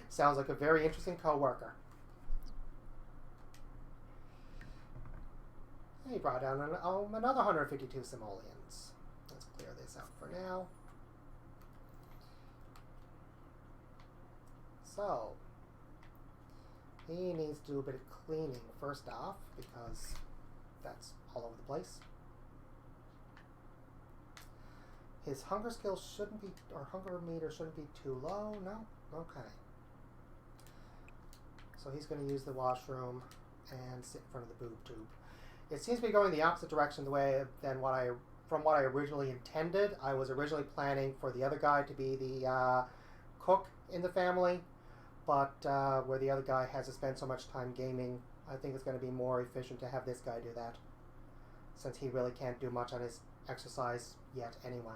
Sounds like a very interesting coworker. He brought down another 152 simoleons. Let's clear this out for now. So, he needs to do a bit of cleaning first off, because that's all over the place. His hunger skill shouldn't be, or hunger meter shouldn't be too low. No? Okay. So he's going to use the washroom and sit in front of the boob tube. It seems to be going the opposite direction from what I originally intended. I was originally planning for the other guy to be the cook in the family, but where the other guy has to spend so much time gaming, I think it's going to be more efficient to have this guy do that, since he really can't do much on his exercise yet anyway.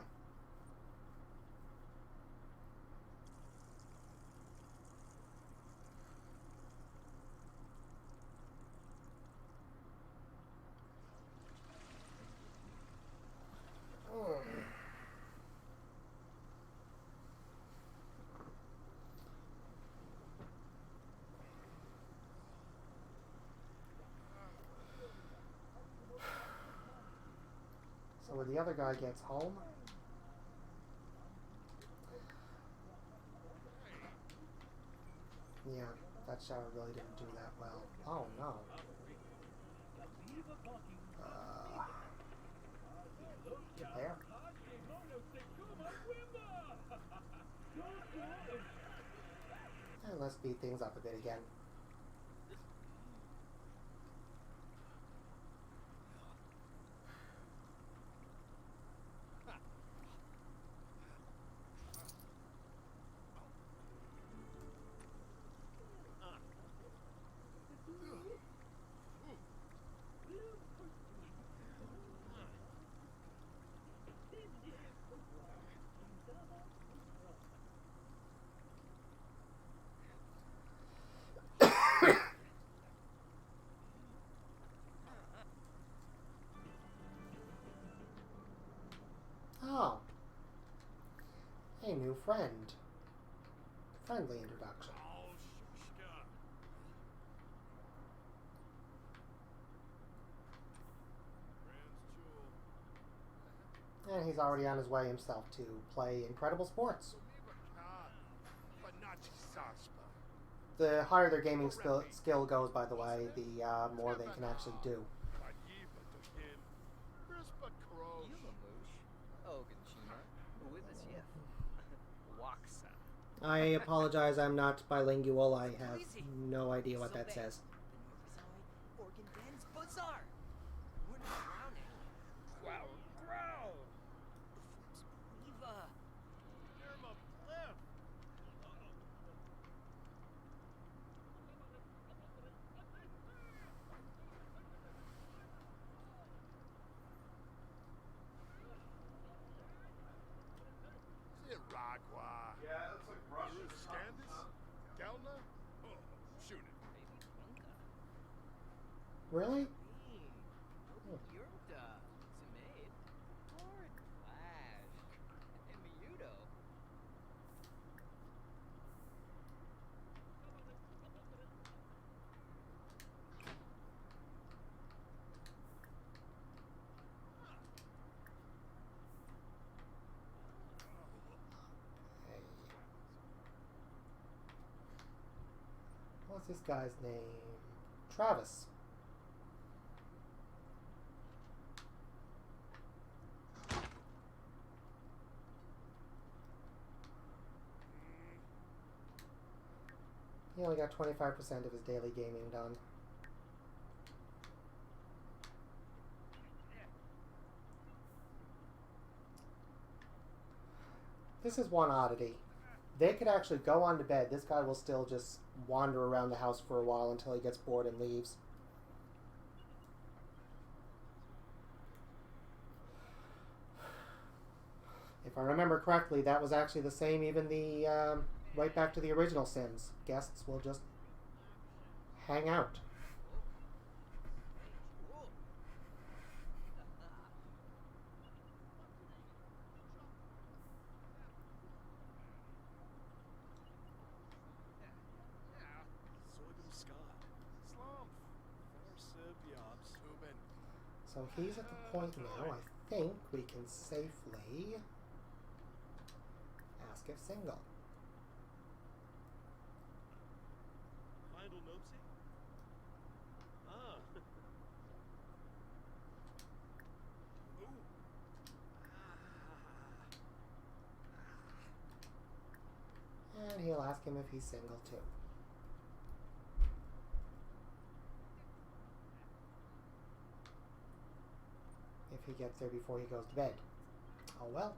So when the other guy gets home, yeah, that shower really didn't do that well. Oh no. Get there. And let's speed things up a bit again. Oh. A new friend. Friendly introduction. And he's already on his way himself to play Incredible Sports. The higher their gaming skill goes, by the way, the more they can actually do. I apologize, I'm not bilingual. I have no idea what that says. Yeah, it looks like Russian. Really? What's this guy's name? Travis. He only got 25% of his daily gaming done. This is one oddity. They could actually go on to bed. This guy will still just wander around the house for a while until he gets bored and leaves. If I remember correctly, that was actually the same even the right back to the original Sims. Guests will just hang out. he's at the point now, I think we can safely ask if single. And he'll ask him if he's single too. If he gets there before he goes to bed. Oh well.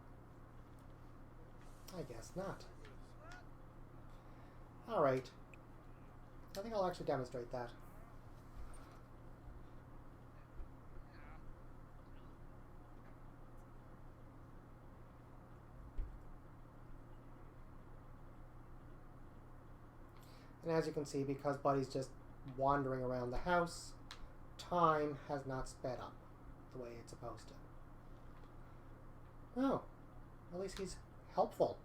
I guess not. Alright. I think I'll actually demonstrate that. And as you can see, because Buddy's just wandering around the house, time has not sped up the way it's supposed to. Oh, at least he's helpful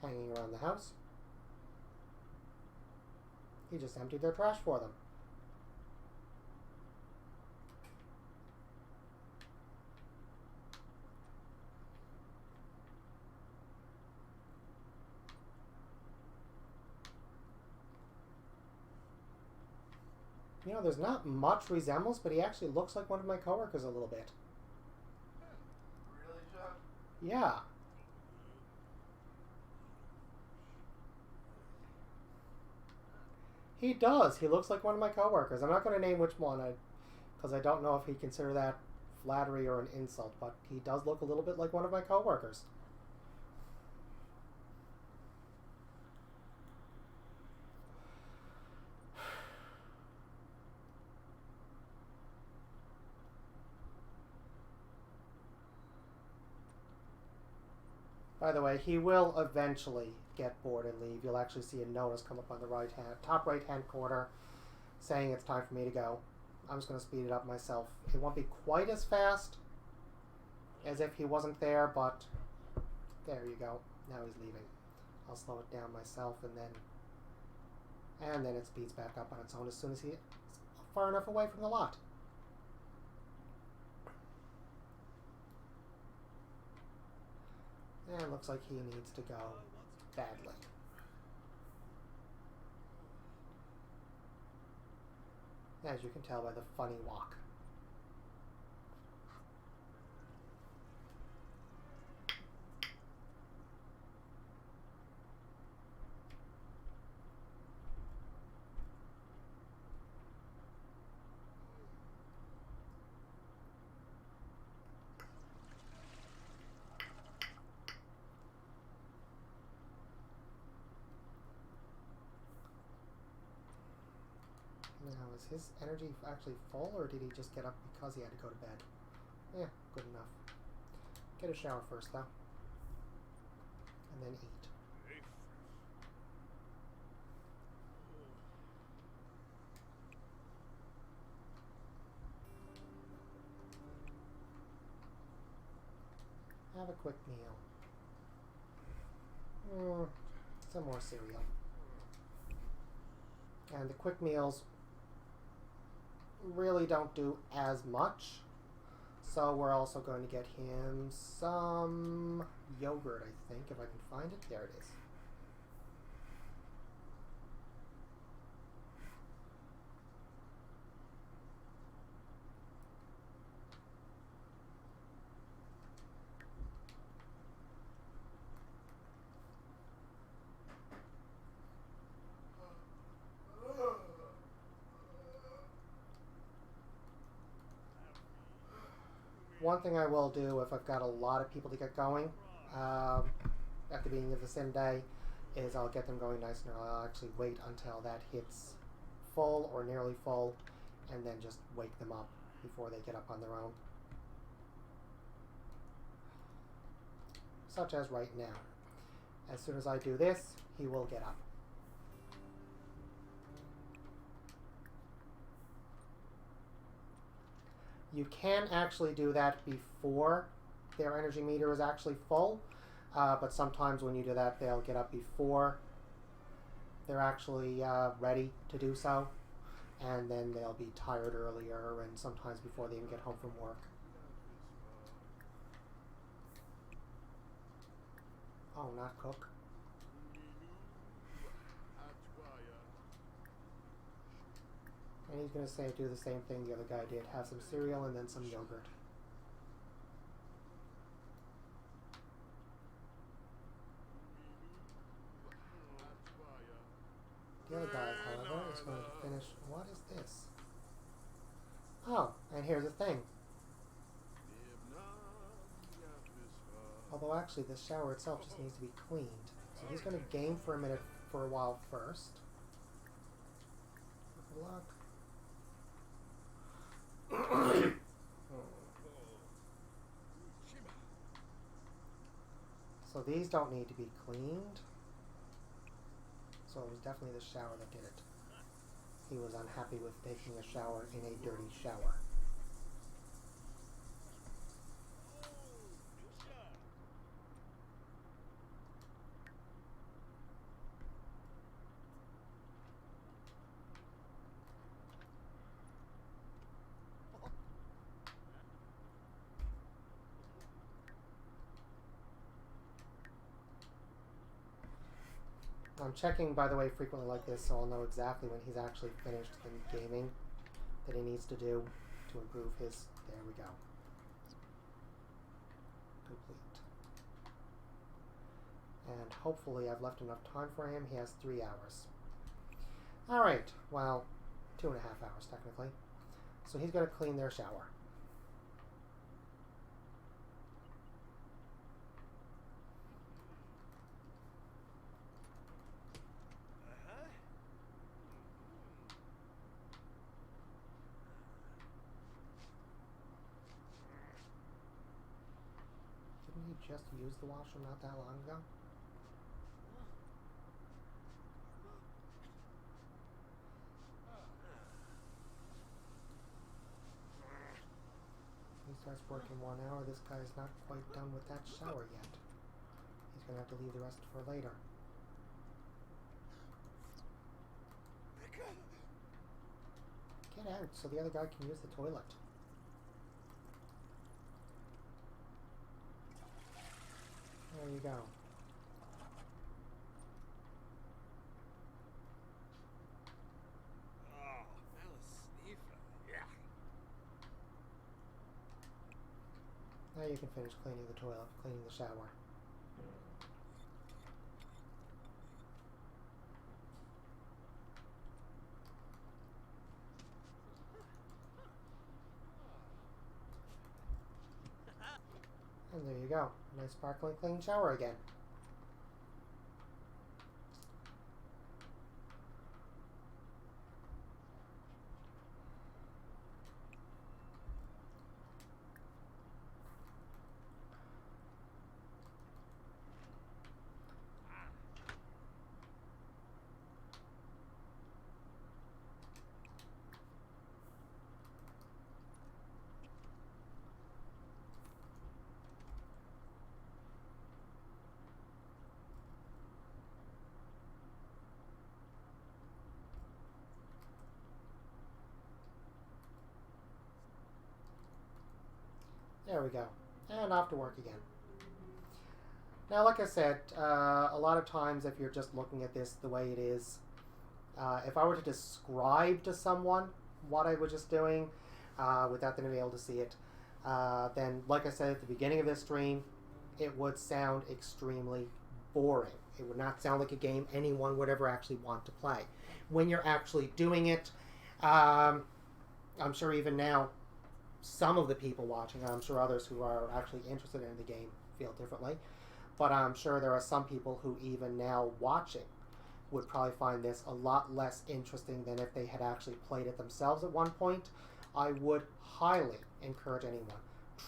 hanging around the house. He just emptied their trash for them. You know, there's not much resemblance, but he actually looks like one of my coworkers a little bit. Really, John? Yeah. He does. He looks like one of my coworkers. I'm not going to name which one, because I don't know if he'd consider that flattery or an insult, but he does look a little bit like one of my coworkers. By the way, he will eventually get bored and leave. You'll actually see a notice come up on the top right-hand corner saying it's time for me to go. I'm just going to speed it up myself. It won't be quite as fast as if he wasn't there, but there you go. Now he's leaving. I'll slow it down myself, and then it speeds back up on its own as soon as he's far enough away from the lot. And it looks like he needs to go badly. As you can tell by the funny walk. Now, is his energy actually full, or did he just get up because he had to go to bed? Yeah, good enough. Get a shower first, though. And then eat. Have a quick meal. Some more cereal. And the quick meals really don't do as much, so we're also going to get him some yogurt, I think, if I can find it. There it is. One thing I will do if I've got a lot of people to get going at the beginning of the sim day is I'll get them going nice and early. I'll actually wait until that hits full or nearly full and then just wake them up before they get up on their own. Such as right now. As soon as I do this, he will get up. You can actually do that before their energy meter is actually full, but sometimes when you do that, they'll get up before they're actually ready to do so. and then they'll be tired earlier and sometimes before they even get home from work. Oh, not cook. And he's going to say do the same thing the other guy did. Have some cereal and then some yogurt. The other guy, however, is going to finish... What is this? Oh, and here's the thing. Although actually the shower itself just needs to be cleaned. So he's going to game for a while first. Good luck. So these don't need to be cleaned. So it was definitely the shower that did it. He was unhappy with taking a shower in a dirty shower. I'm checking, by the way, frequently like this, so I'll know exactly when he's actually finished the gaming that he needs to do to improve his... There we go. Complete. And hopefully I've left enough time for him. He has 3 hours. Alright, well, 2.5 hours technically. So he's going to clean their shower. Didn't he just use the washroom not that long ago? He starts working 1 hour. This guy's not quite done with that shower yet. He's going to have to leave the rest for later. Get out so the other guy can use the toilet. There you go. Now you can finish cleaning the toilet, cleaning the shower. And there you go. Nice sparkling clean shower again. There we go. And off to work again. Now, like I said, a lot of times if you're just looking at this the way it is, if I were to describe to someone what I was just doing without them being able to see it, then, like I said at the beginning of this stream, it would sound extremely boring. It would not sound like a game anyone would ever actually want to play. When you're actually doing it, I'm sure even now, some of the people watching, I'm sure others who are actually interested in the game feel differently, but I'm sure there are some people who even now watching would probably find this a lot less interesting than if they had actually played it themselves at one point. I would highly encourage anyone.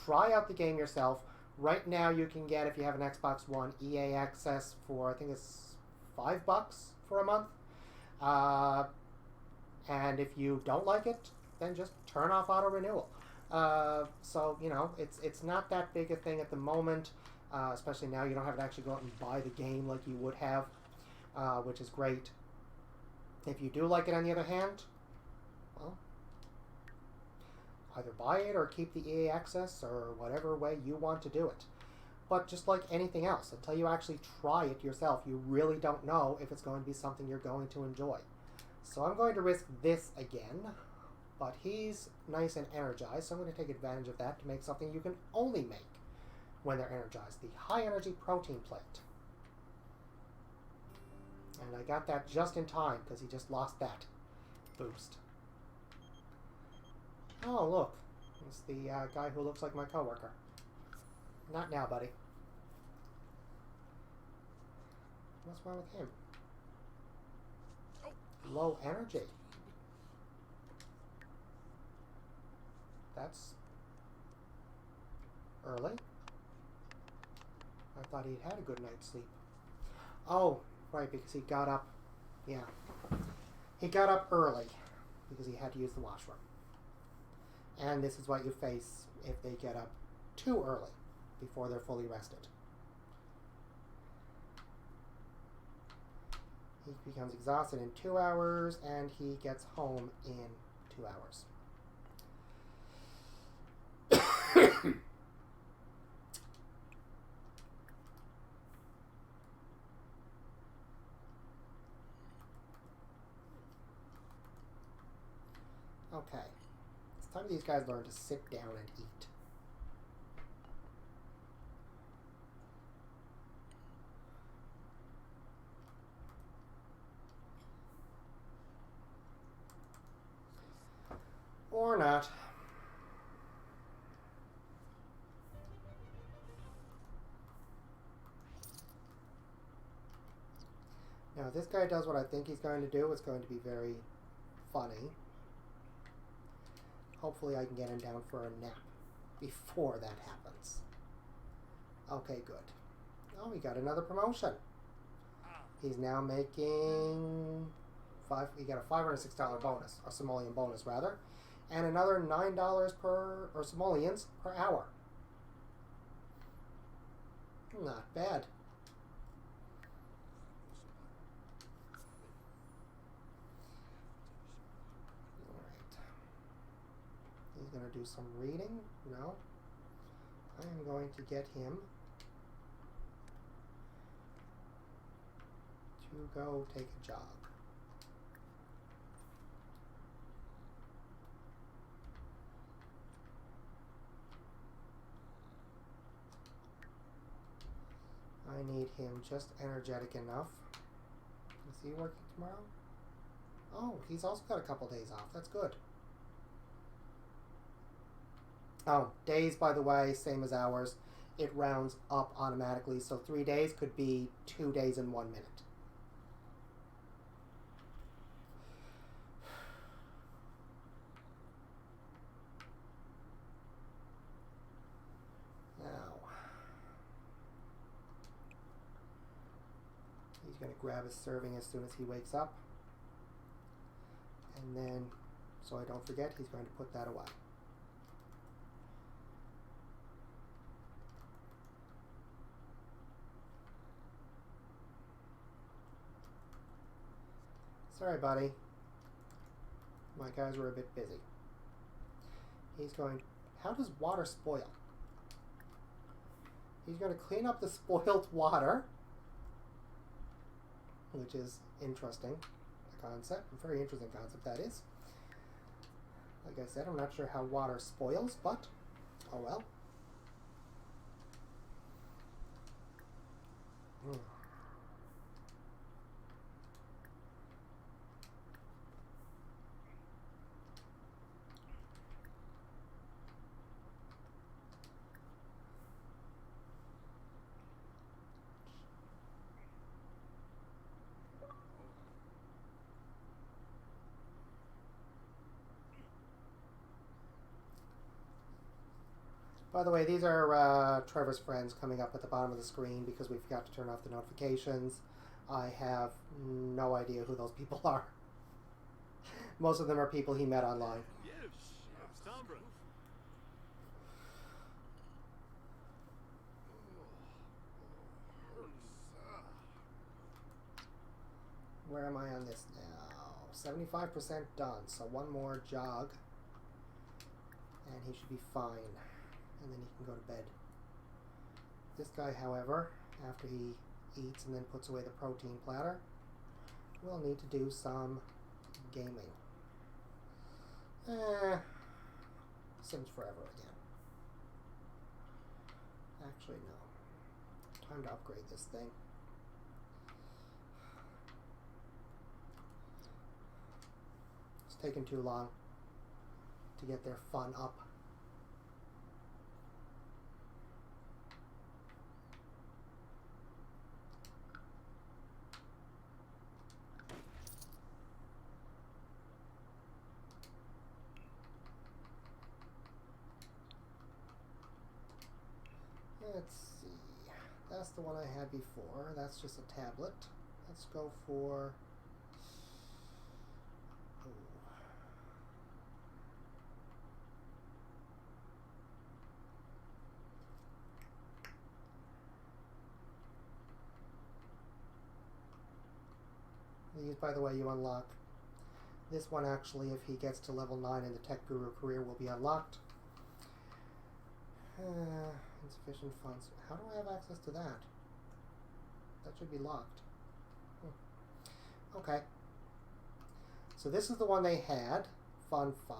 Try out the game yourself. Right now you can get, if you have an Xbox One, EA access for, I think it's $5 for a month. And if you don't like it, then just turn off auto renewal. So, you know, it's not that big a thing at the moment, especially now you don't have to actually go out and buy the game like you would have, which is great. If you do like it, on the other hand, well, either buy it or keep the EA access or whatever way you want to do it. But just like anything else, until you actually try it yourself, you really don't know if it's going to be something you're going to enjoy. So I'm going to risk this again, but he's nice and energized, so I'm going to take advantage of that to make something you can only make when they're energized, the high energy protein plate. And I got that just in time because he just lost that boost. Oh, look. It's the guy who looks like my coworker. Not now, buddy. What's wrong with him? Low energy. That's early. I thought he'd had a good night's sleep. Oh, right, because he got up. Yeah. He got up early because he had to use the washroom. And this is what you face if they get up too early before they're fully rested. He becomes exhausted in 2 hours, and he gets home in 2 hours. Okay. It's time these guys learn to sit down and eat. Or not. Now, if this guy does what I think he's going to do, it's going to be very funny. Hopefully I can get him down for a nap before that happens. Okay, good. Oh, we got another promotion. He's now making he got a $506 bonus, or simoleon bonus rather, and another $9 or simoleons per hour. Not bad. He's going to do some reading. No. I am going to get him to go take a jog. I need him just energetic enough. Is he working tomorrow? Oh, he's also got a couple days off. That's good. Oh, days, by the way, same as hours. It rounds up automatically, so 3 days could be 2 days and 1 minute. Now, he's going to grab his serving as soon as he wakes up. And then, so I don't forget, he's going to put that away. Sorry, buddy. My guys were a bit busy. He's going... How does water spoil? He's going to clean up the spoiled water, which is interesting. A concept. A very interesting concept, that is. Like I said, I'm not sure how water spoils, but... Oh well. By the way, these are Trevor's friends coming up at the bottom of the screen because we forgot to turn off the notifications. I have no idea who those people are. Most of them are people he met online. Where am I on this now? 75% done. So one more jog, and he should be fine. And then he can go to bed. This guy, however, after he eats and then puts away the protein platter, will need to do some gaming. Sims Forever again. Actually, no. Time to upgrade this thing. It's taken too long to get their fun up. Let's see. That's the one I had before. That's just a tablet. Let's go for... Oh. These, by the way, you unlock. This one actually, if he gets to level 9 in the Tech Guru career, will be unlocked. Insufficient funds. How do I have access to that? That should be locked. Okay. So this is the one they had. Fun 5.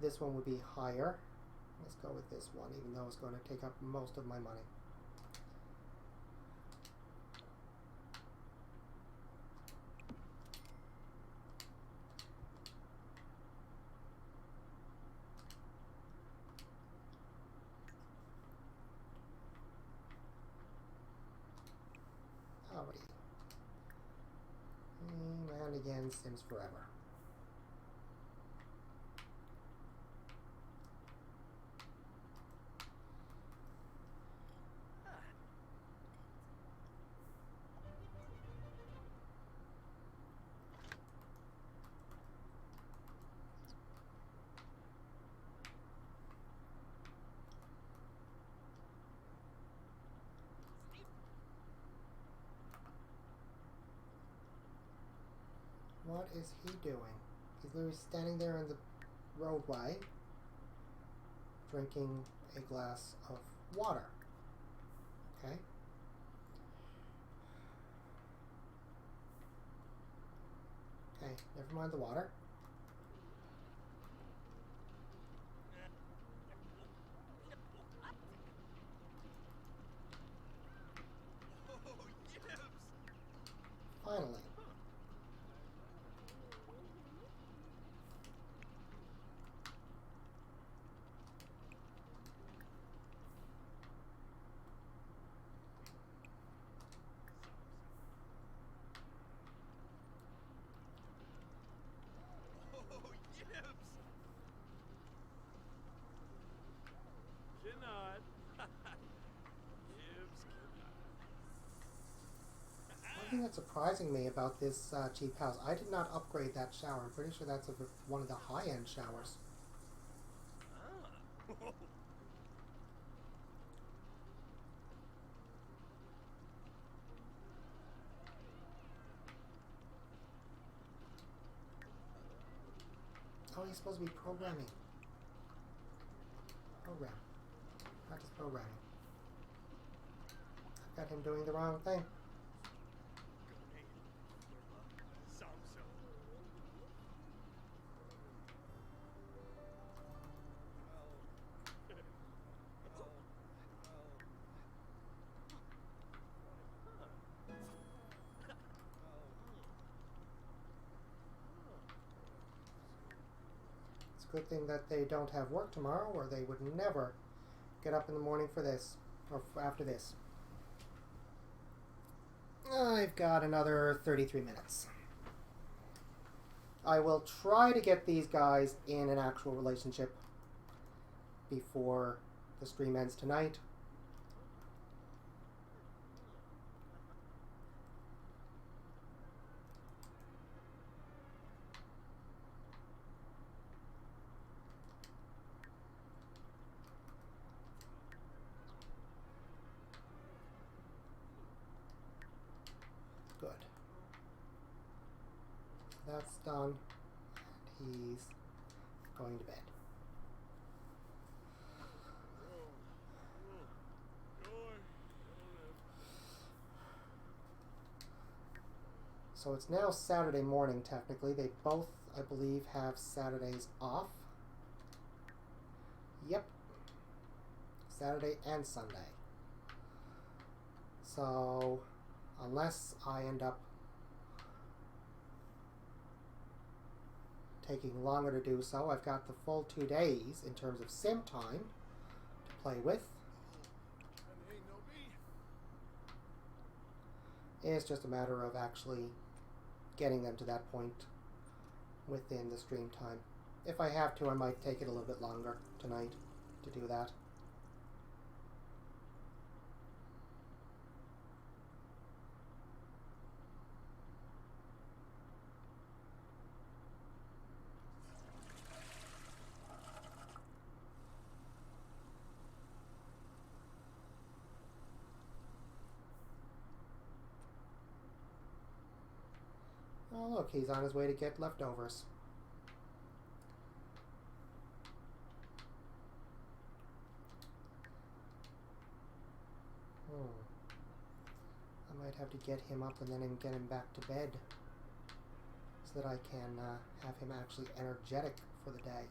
This one would be higher. Let's go with this one, even though it's going to take up most of my money. Alrighty. And again, Sims Forever. What is he doing? He's literally standing there in the roadway, drinking a glass of water. Okay. Okay, never mind the water. Finally. One thing that's surprising me about this cheap house, I did not upgrade that shower. I'm pretty sure that's one of the high-end showers. Oh, he's supposed to be programming. Program. Practice programming. I've got him doing the wrong thing. Good thing that they don't have work tomorrow, or they would never get up in the morning for this, or after this. I've got another 33 minutes. I will try to get these guys in an actual relationship before the stream ends tonight. that's done. And he's going to bed. So it's now Saturday morning, technically. They both, I believe, have Saturdays off. Yep. Saturday and Sunday. So, unless I end up taking longer to do so, I've got the full 2 days in terms of sim time to play with. It's just a matter of actually getting them to that point within the stream time. If I have to, I might take it a little bit longer tonight to do that. Oh look, he's on his way to get leftovers. I might have to get him up and then get him back to bed so that I can have him actually energetic for the day.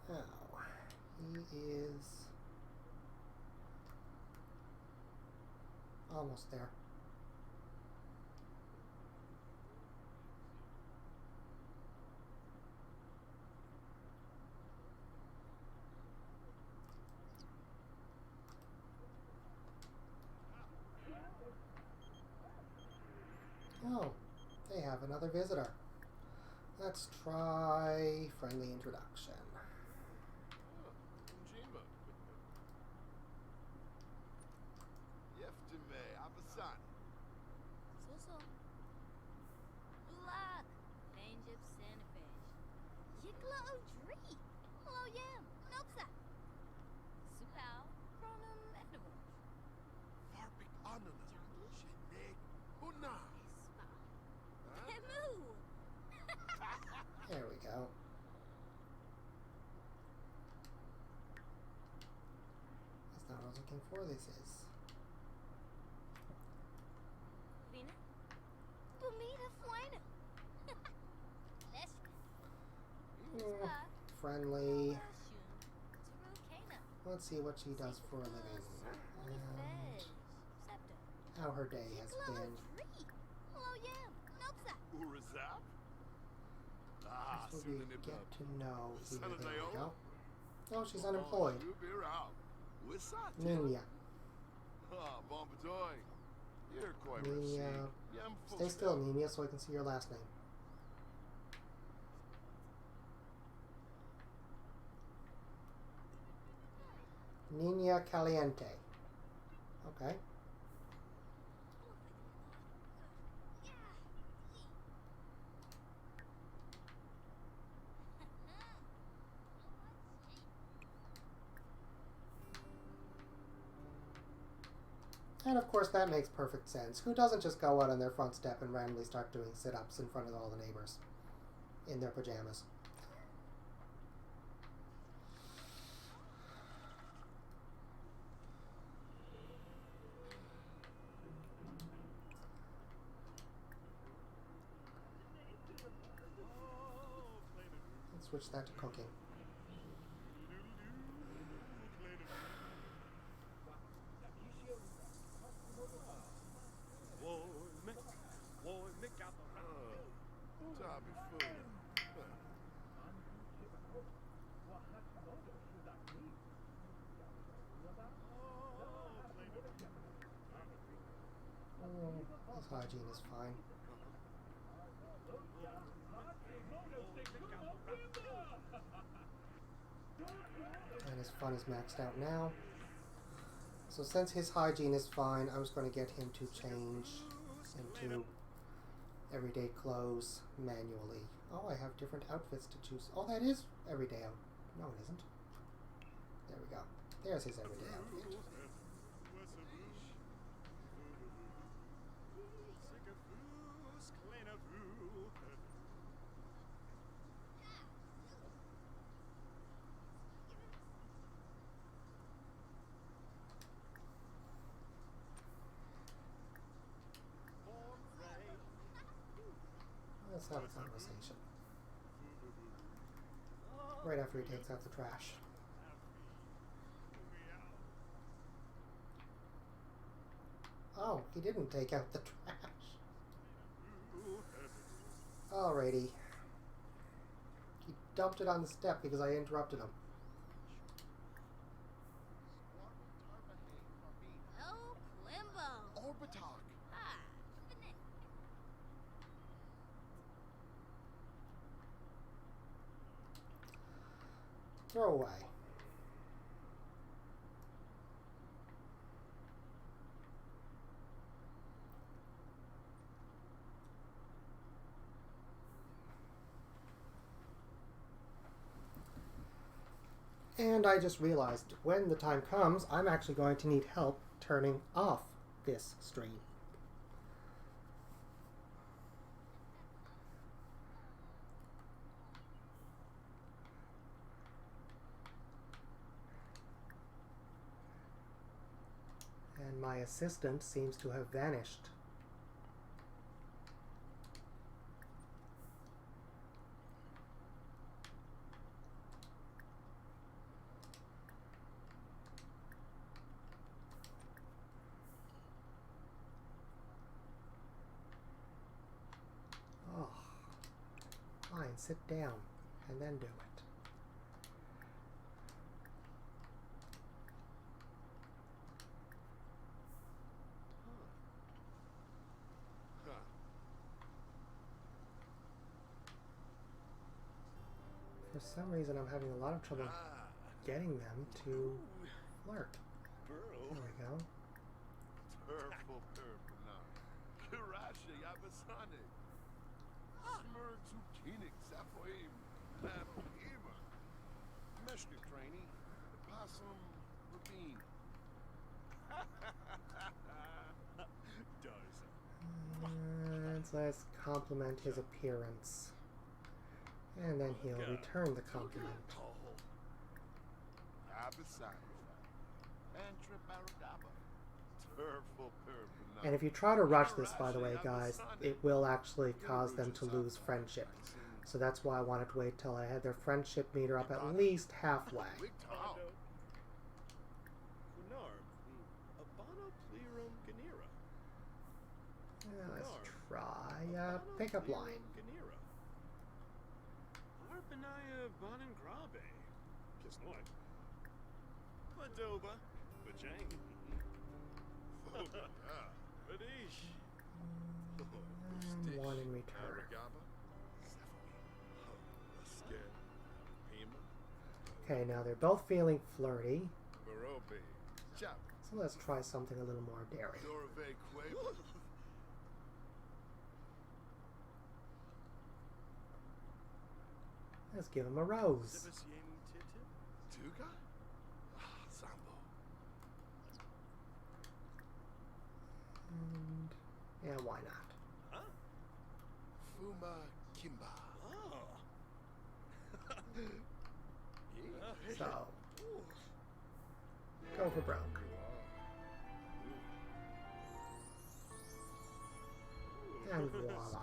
Now, he is almost there. Oh, they have another visitor. Let's try friendly introduction. There we go. That's not what I was looking for. This is. Friendly. Let's see what she does for a living and how her day has been. This will be get to know here. There we go. Oh, she's unemployed. Ninya. Ninya. Stay still, Ninya, so I can see your last name. Niña Caliente. Okay. And of course that makes perfect sense. Who doesn't just go out on their front step and randomly start doing sit-ups in front of all the neighbors in their pajamas? switch that to cooking. His hygiene is fine. And his fun is maxed out now. So since his hygiene is fine, I was going to get him to change into everyday clothes manually. Oh, I have different outfits to choose. Oh, that is everyday out. No, it isn't. There we go. There's his everyday outfit. Let's have a conversation. Right after he takes out the trash. Oh, he didn't take out the trash. Alrighty. He dumped it on the step because I interrupted him. Oh, Plimbo. Orbitalk. Ah, Throw away. And I just realized when the time comes, I'm actually going to need help turning off this stream. And my assistant seems to have vanished. Oh, fine, sit down and then do it. For some reason, I'm having a lot of trouble getting them to flirt. There we go. Purple, purple, now. Kirasha, Yabasane. Smur zucchinik, Zafoim, Lapima. Meshka trainee, possum, Rabin. And let's compliment his appearance. And then he'll return the compliment. And if you try to rush this, by the way, guys, it will actually cause them to lose friendship. So that's why I wanted to wait till I had their friendship meter up at least halfway. Let's try pickup line. And one in return. Okay, now they're both feeling flirty. So let's try something a little more daring. Let's give him a rose. And yeah, why not? Fuma Kimba. So, go for broke. And voila.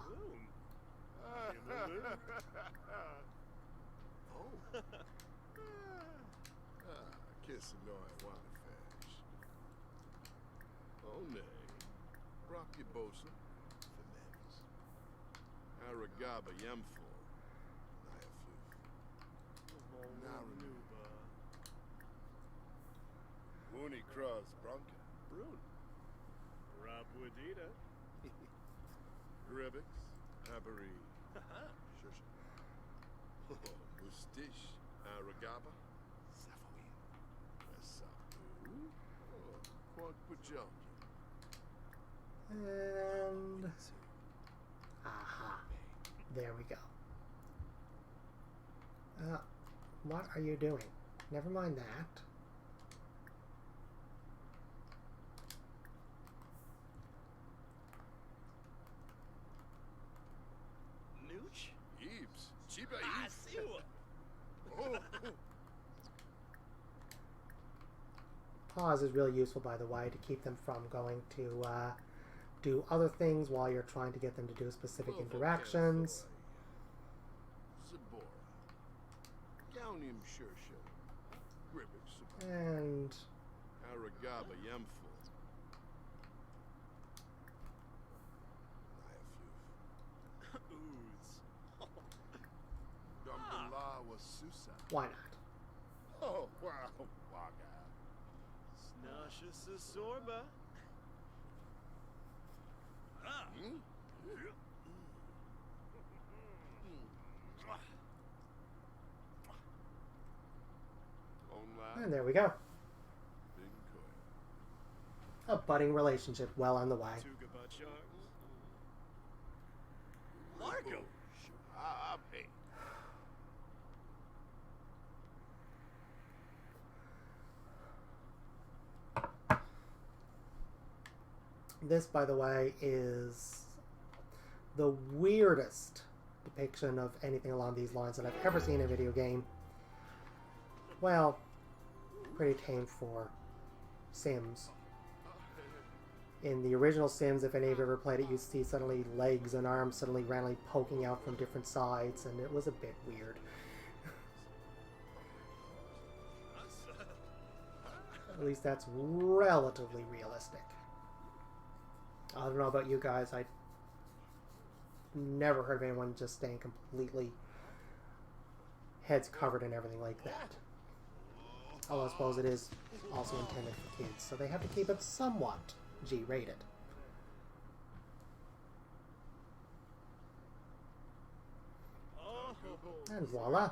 Kiss annoying waterfish. Oh, nay. Rocky bosa. Finesse. Aragaba yamful. Nayafuf. Mooney cross bronca. Brun. Rapudita. Rebix. Aberi. Shusha. Mustish. Aragaba. Safoin. Sapu. Quad Pujalki. And aha, there we go. What are you doing? Never mind that. Nooch? Eves. Chiba Ah, Eves. Siwa. Oh. Pause is really useful, by the way, to keep them from going to do other things while you're trying to get them to do specific interactions. Zabora. Gaunium Shersha. Gribbix. And Aragaba Yamful. Nayafuf. Ooze. Dumbala was Susa. why not? Oh, wow. Waga. Snasha Sasorba. Ah. Hmm? Online. And there we go. Big A coil. budding relationship well on the way. Tugabachar. Largo. I pay. This, by the way, is the weirdest depiction of anything along these lines that I've ever seen in a video game. Well, pretty tame for Sims. In the original Sims, if any of you ever played it, you'd see suddenly legs and arms suddenly randomly poking out from different sides, and it was a bit weird. At least that's relatively realistic. I don't know about you guys, I never heard of anyone just staying completely heads covered and everything like that. Although I suppose it is also intended for kids, so they have to keep it somewhat G-rated. Oh. And voila!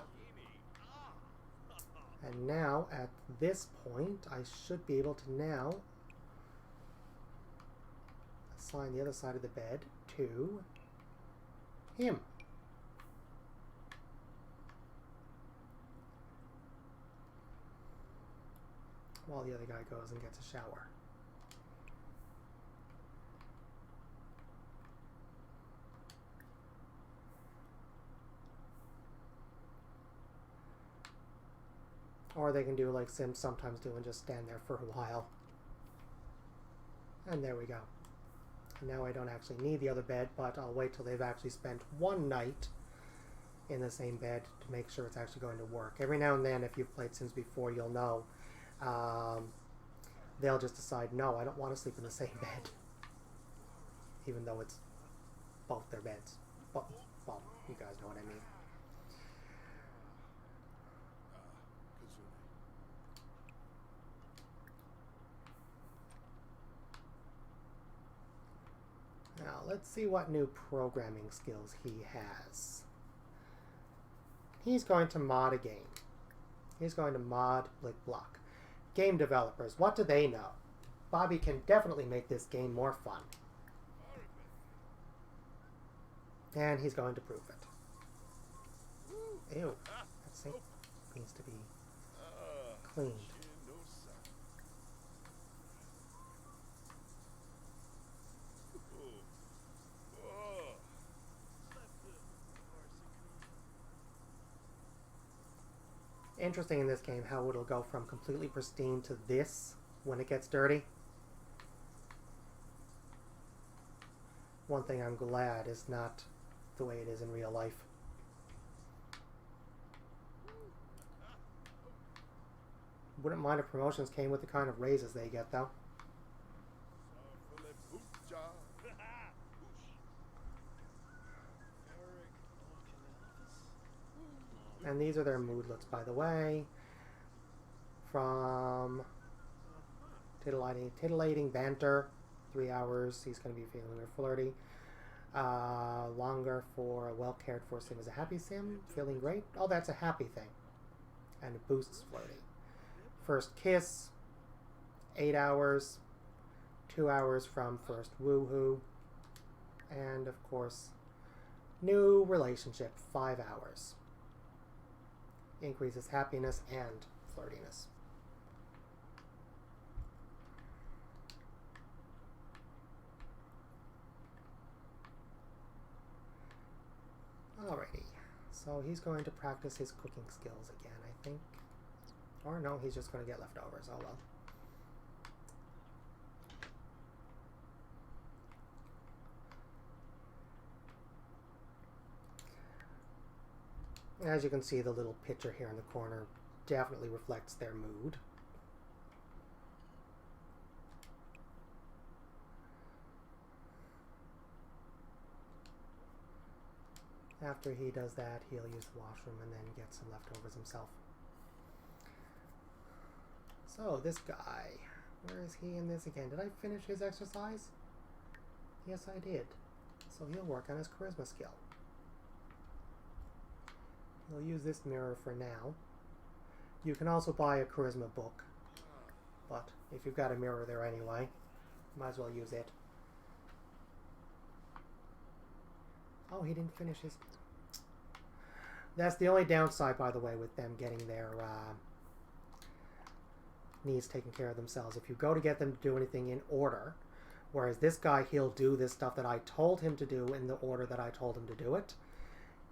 And now, at this point, I should be able to now assign the other side of the bed to him. While the other guy goes and gets a shower. Or they can do like Sims sometimes do and just stand there for a while. And there we go. And now I don't actually need the other bed, but I'll wait till they've actually spent one night in the same bed to make sure it's actually going to work. Every now and then, if you've played Sims before, you'll know they'll just decide, no, I don't want to sleep in the same bed. Even though it's both their beds. But, well, you guys know what I mean. Now, let's see what new programming skills he has. He's going to mod a game. He's going to mod Blick Block. Game developers, what do they know? Bobby can definitely make this game more fun. And he's going to prove it. Ew, that sink needs to be cleaned. Interesting in this game how it'll go from completely pristine to this when it gets dirty. One thing I'm glad is not the way it is in real life. Wouldn't mind if promotions came with the kind of raises they get, though. And these are their moodlets, by the way. From titillating banter, 3 hours. He's going to be feeling very flirty. Longer for a well-cared for sim is a happy sim. Feeling great. Oh, that's a happy thing. And it boosts flirty. First kiss, 8 hours. 2 hours from first woohoo. And, of course, new relationship, 5 hours. Increases happiness and flirtiness. Alrighty, so he's going to practice his cooking skills again, I think. Or no, he's just going to get leftovers, oh well. As you can see, the little picture here in the corner definitely reflects their mood. After he does that, he'll use the washroom and then get some leftovers himself. So, this guy. Where is he in this again? Did I finish his exercise? Yes, I did. So he'll work on his charisma skill. We'll use this mirror for now. You can also buy a charisma book, but if you've got a mirror there anyway, might as well use it. Oh, he didn't finish his... That's the only downside, by the way, with them getting their needs taken care of themselves. If you go to get them to do anything in order, whereas this guy, he'll do this stuff that I told him to do in the order that I told him to do it.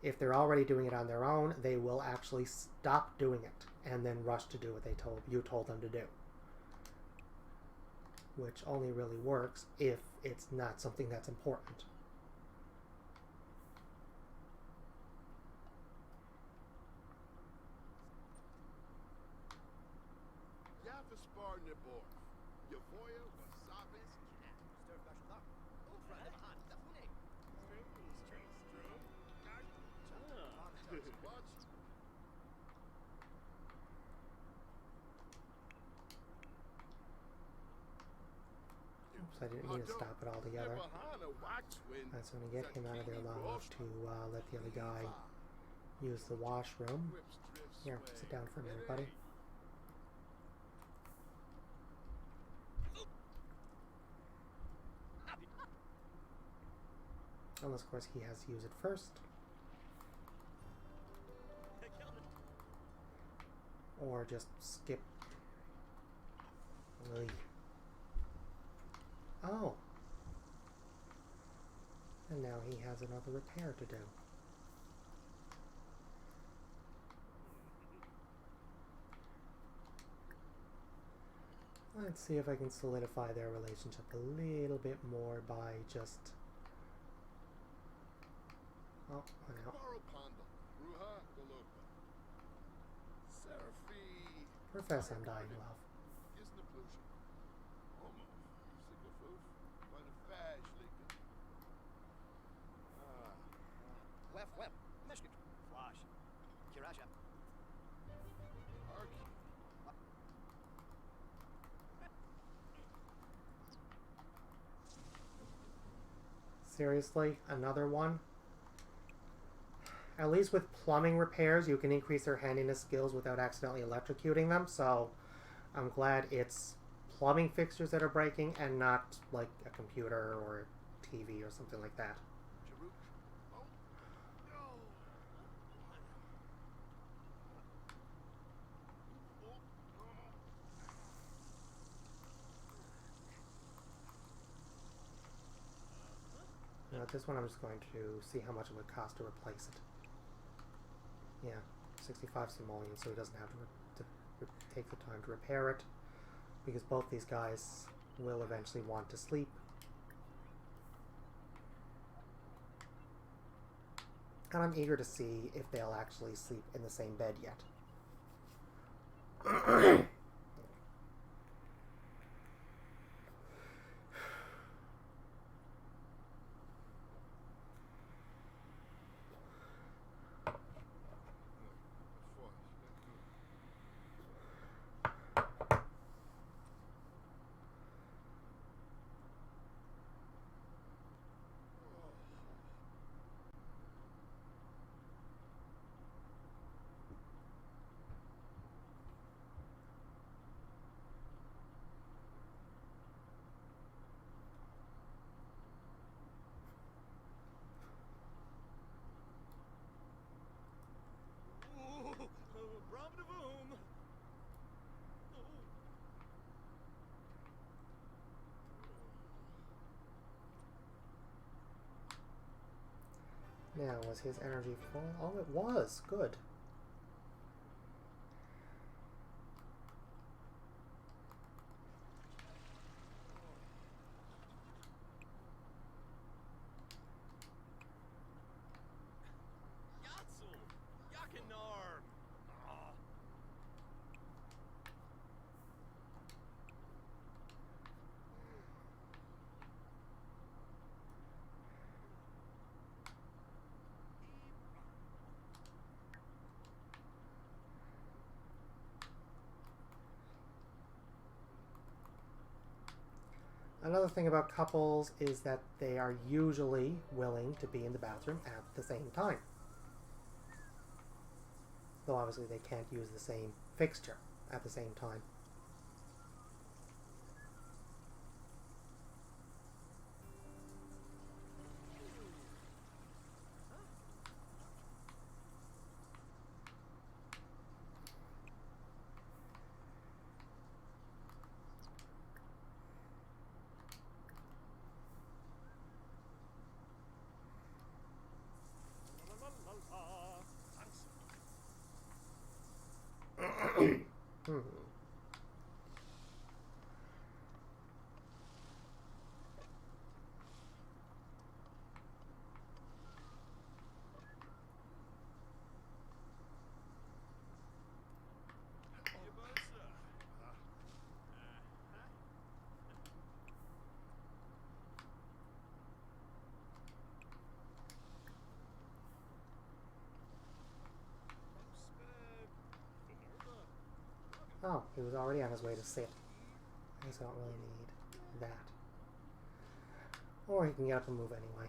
If they're already doing it on their own, they will actually stop doing it and then rush to do what you told them to do. Which only really works if it's not something that's important. Oops, I didn't mean to stop it altogether. I just want to get him out of there long enough to let the other guy use the washroom. Here, sit down for a minute, buddy. Unless, of course, he has to use it first. Or just skip. Really. Oh. And now he has another repair to do. Let's see if I can solidify their relationship a little bit more by just... Oh, went out. Profess I'm dying, love. Seriously? Another one? At least with plumbing repairs, you can increase their handiness skills without accidentally electrocuting them, so I'm glad it's plumbing fixtures that are breaking and not like a computer or a TV or something like that. Now, with this one, I'm just going to see how much it would cost to replace it. Yeah, 65 simoleons, so he doesn't have to take the time to repair it, because both these guys will eventually want to sleep. And I'm eager to see if they'll actually sleep in the same bed yet. Now, was his energy full? Oh, it was. Good. Yatzel! Yakinarm! Ah. Another thing about couples is that they are usually willing to be in the bathroom at the same time. Though obviously they can't use the same fixture at the same time. Hmm. Oh, he was already on his way to sit. I guess I don't really need that. Or he can get up and move anyway.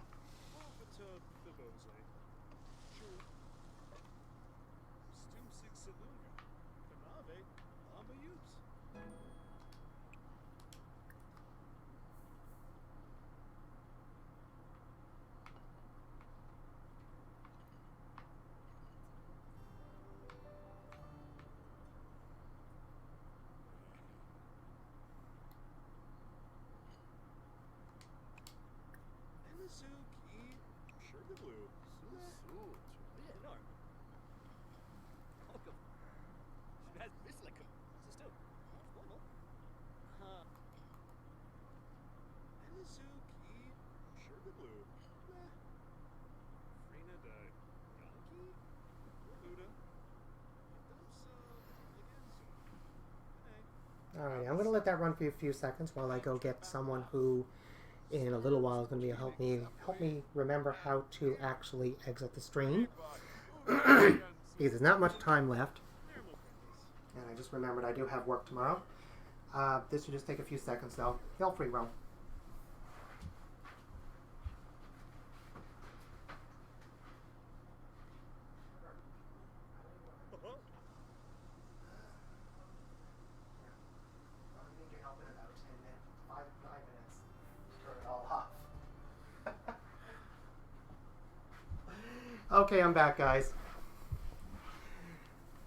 Alright, I'm going to let that run for a few seconds while I go get someone who in a little while is going to help me remember how to actually exit the stream. Because there's not much time left. And I just remembered I do have work tomorrow. This should just take a few seconds though. Feel free, roam. Okay, I'm back, guys.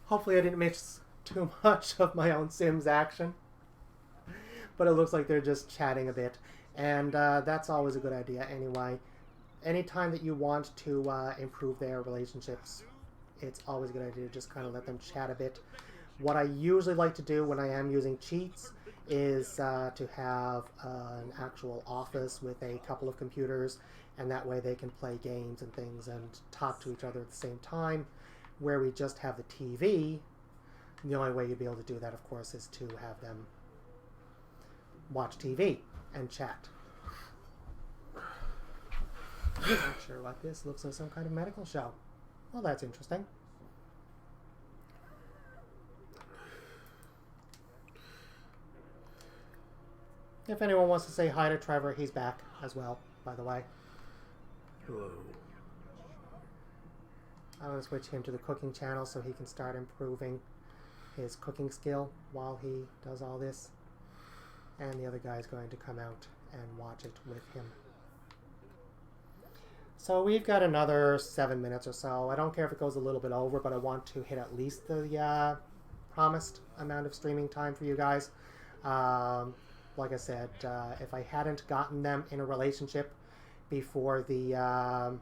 Hopefully I didn't miss too much of my own Sims action. But it looks like they're just chatting a bit. And that's always a good idea anyway. Anytime that you want to improve their relationships, it's always a good idea to just kind of let them chat a bit. What I usually like to do when I am using cheats is to have an actual office with a couple of computers, and that way they can play games and things and talk to each other at the same time. Where we just have the TV, the only way you'd be able to do that, of course, is to have them watch TV and chat. I'm not sure what this looks like, some kind of medical show. Well, that's interesting. If anyone wants to say hi to Trevor, he's back as well, by the way. Hello. I'm going to switch him to the cooking channel so he can start improving his cooking skill while he does all this. And the other guy is going to come out and watch it with him. So we've got another 7 minutes or so. I don't care if it goes a little bit over, but I want to hit at least the promised amount of streaming time for you guys. Like I said, if I hadn't gotten them in a relationship before the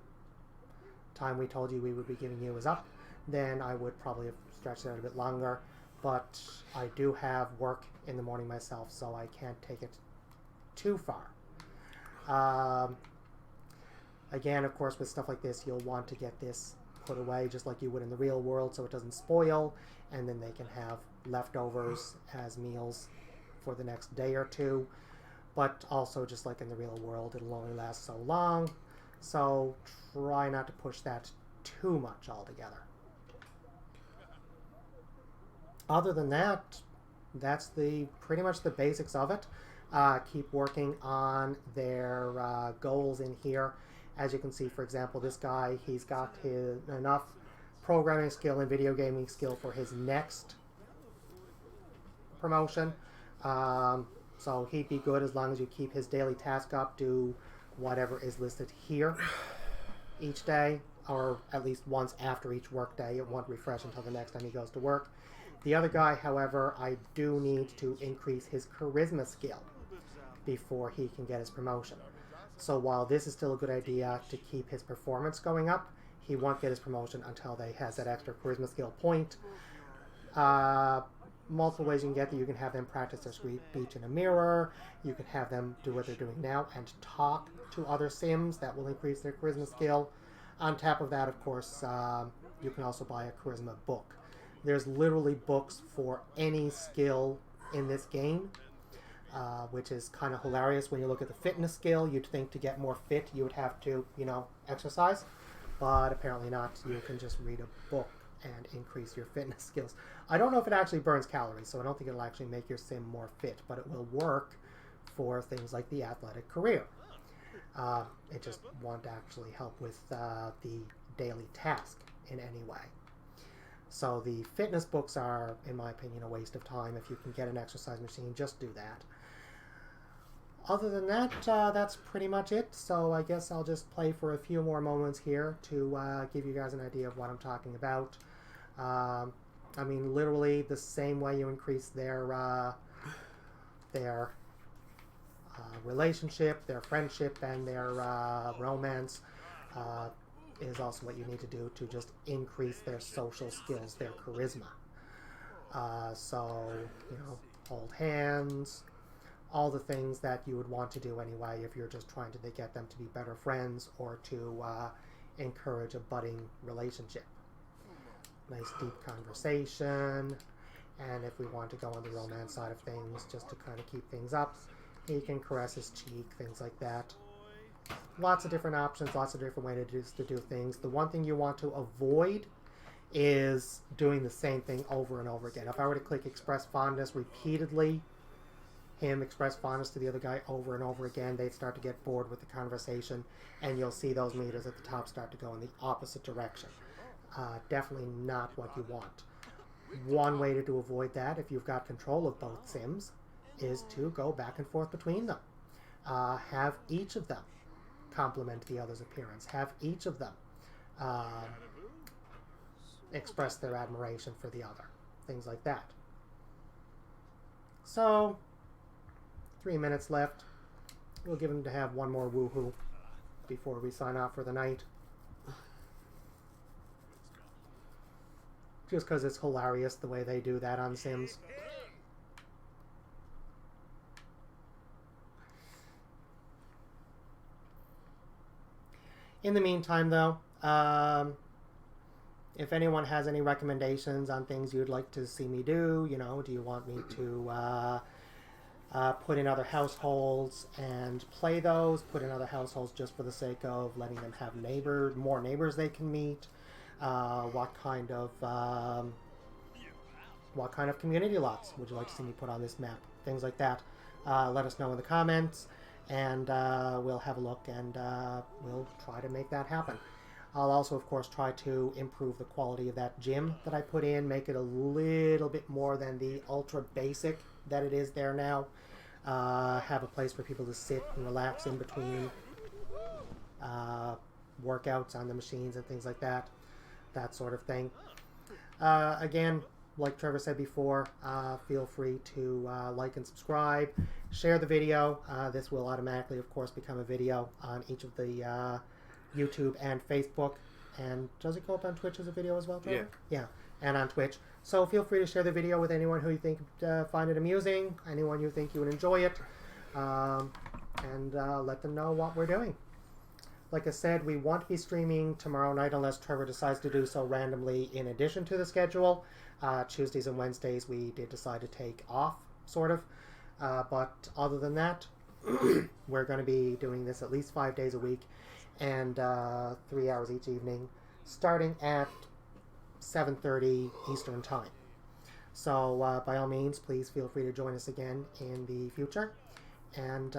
time we told you we would be giving you is up, then I would probably have stretched it out a bit longer. But I do have work in the morning myself, so I can't take it too far. Again, of course, with stuff like this, you'll want to get this put away just like you would in the real world so it doesn't spoil, and then they can have leftovers as meals for the next day or two. But also, just like in the real world, it'll only last so long, so try not to push that too much altogether. Other than that, that's pretty much the basics of it. Keep working on their goals in here. As you can see, for example, this guy, he's got enough programming skill and video gaming skill for his next promotion. So he'd be good as long as you keep his daily task up, do whatever is listed here each day, or at least once after each work day. It won't refresh until the next time he goes to work. The other guy, however, I do need to increase his charisma skill before he can get his promotion. So while this is still a good idea to keep his performance going up, he won't get his promotion until they has that extra charisma skill point. Multiple ways you can get that. You can have them practice their speech in a mirror. You can have them do what they're doing now and talk to other Sims. That will increase their charisma skill. On top of that, of course, you can also buy a charisma book. There's literally books for any skill in this game, which is kind of hilarious. When you look at the fitness skill, you'd think to get more fit, you would have to, exercise. But apparently not. You can just read a book and increase your fitness skills. I don't know if it actually burns calories, so I don't think it'll actually make your sim more fit, but it will work for things like the athletic career. It just won't actually help with the daily task in any way. So the fitness books are, in my opinion, a waste of time. If you can get an exercise machine, just do that. Other than that, that's pretty much it. So I guess I'll just play for a few more moments here to give you guys an idea of what I'm talking about. I mean, literally the same way you increase their relationship, their friendship, and their romance is also what you need to do to just increase their social skills, their charisma. So, hold hands, all the things that you would want to do anyway if you're just trying to get them to be better friends or to encourage a budding relationship. Nice deep conversation, and if we want to go on the romance side of things, just to kind of keep things up, he can caress his cheek, things like that. Lots of different options, lots of different ways to do things. The one thing you want to avoid is doing the same thing over and over again. If I were to click express fondness repeatedly, him express fondness to the other guy over and over again, they'd start to get bored with the conversation, and you'll see those meters at the top start to go in the opposite direction. Definitely not what you want. One way to avoid that, if you've got control of both Sims, is to go back and forth between them. Have each of them compliment the other's appearance. Have each of them express their admiration for the other. Things like that. So, 3 minutes left. We'll give him to have one more woohoo before we sign off for the night. Just because it's hilarious the way they do that on Sims. In the meantime, though, if anyone has any recommendations on things you'd like to see me do, do you want me to put in other households and play those, put in other households just for the sake of letting them have more neighbors they can meet, what kind of community lots would you like to see me put on this map, things like that. Let us know in the comments, and we'll have a look, and we'll try to make that happen. I'll also, of course, try to improve the quality of that gym that I put in, make it a little bit more than the ultra basic that it is there now. Have a place for people to sit and relax in between workouts on the machines and things like that. That sort of thing. Again, like Trevor said before, feel free to like and subscribe. Share the video. This will automatically, of course, become a video on each of the YouTube and Facebook. And does it go up on Twitch as a video as well, Trevor? Yeah, and on Twitch. So feel free to share the video with anyone who you think find it amusing, anyone you think you would enjoy it, and let them know what we're doing. Like I said, we won't be streaming tomorrow night unless Trevor decides to do so randomly in addition to the schedule. Tuesdays and Wednesdays we did decide to take off, sort of. But other than that, we're going to be doing this at least 5 days a week and 3 hours each evening, starting at 7:30 Eastern Time. So by all means, please feel free to join us again in the future. And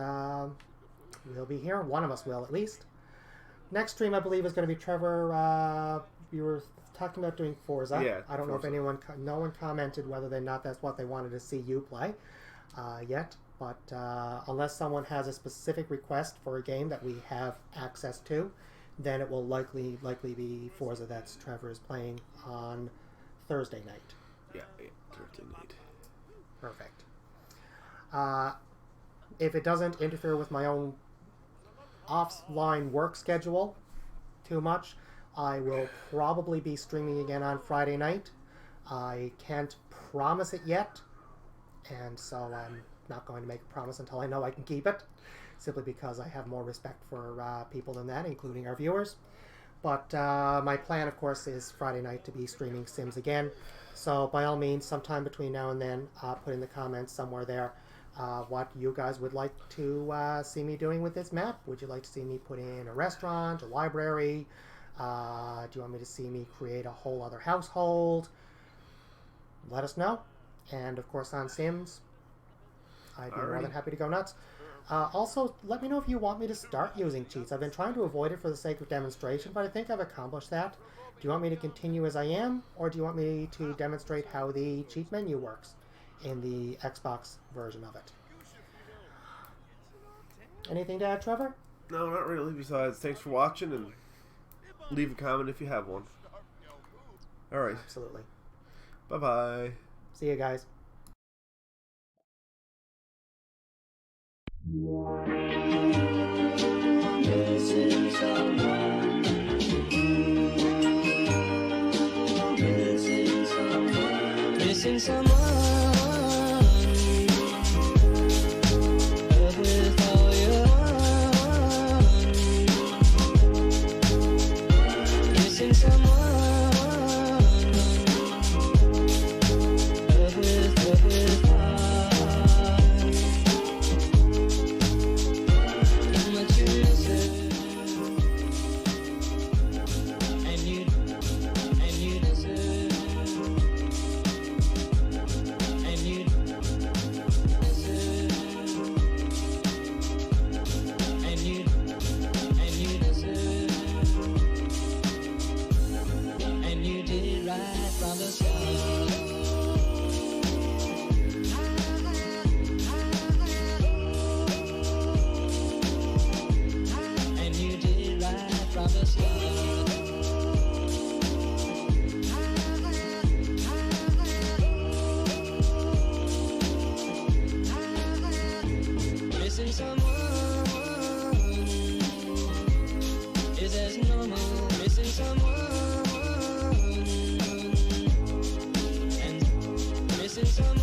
we'll be here. One of us will, at least. Next stream, I believe, is going to be Trevor. You were talking about doing Forza. Yeah, I don't know if Forza. no one commented whether or not that's what they wanted to see you play yet. But unless someone has a specific request for a game that we have access to, then it will likely be Forza that Trevor is playing on Thursday night. Yeah, Thursday night. Perfect. If it doesn't interfere with my own offline work schedule too much, I will probably be streaming again on Friday night. I can't promise it yet, and so I'm not going to make a promise until I know I can keep it, simply because I have more respect for people than that, including our viewers. But my plan, of course, is Friday night to be streaming Sims again. So by all means, sometime between now and then, put in the comments somewhere there what you guys would like to see me doing with this map. Would you like to see me put in a restaurant, a library? Do you want me to see me create a whole other household? Let us know. And of course on Sims, I'd be more than happy to go nuts. Also, let me know if you want me to start using cheats. I've been trying to avoid it for the sake of demonstration, but I think I've accomplished that. Do you want me to continue as I am, or do you want me to demonstrate how the cheat menu works in the Xbox version of it? Anything to add, Trevor? No, not really. Besides, thanks for watching, and leave a comment if you have one. Alright. Absolutely. Bye-bye. See you guys. Missing someone with all your heart. Missing someone with heart. How much you miss it, and you deserve. And you deserve. And you did it right from the start. And you did it right from the start. Missing someone is as normal. Missing someone and missing someone.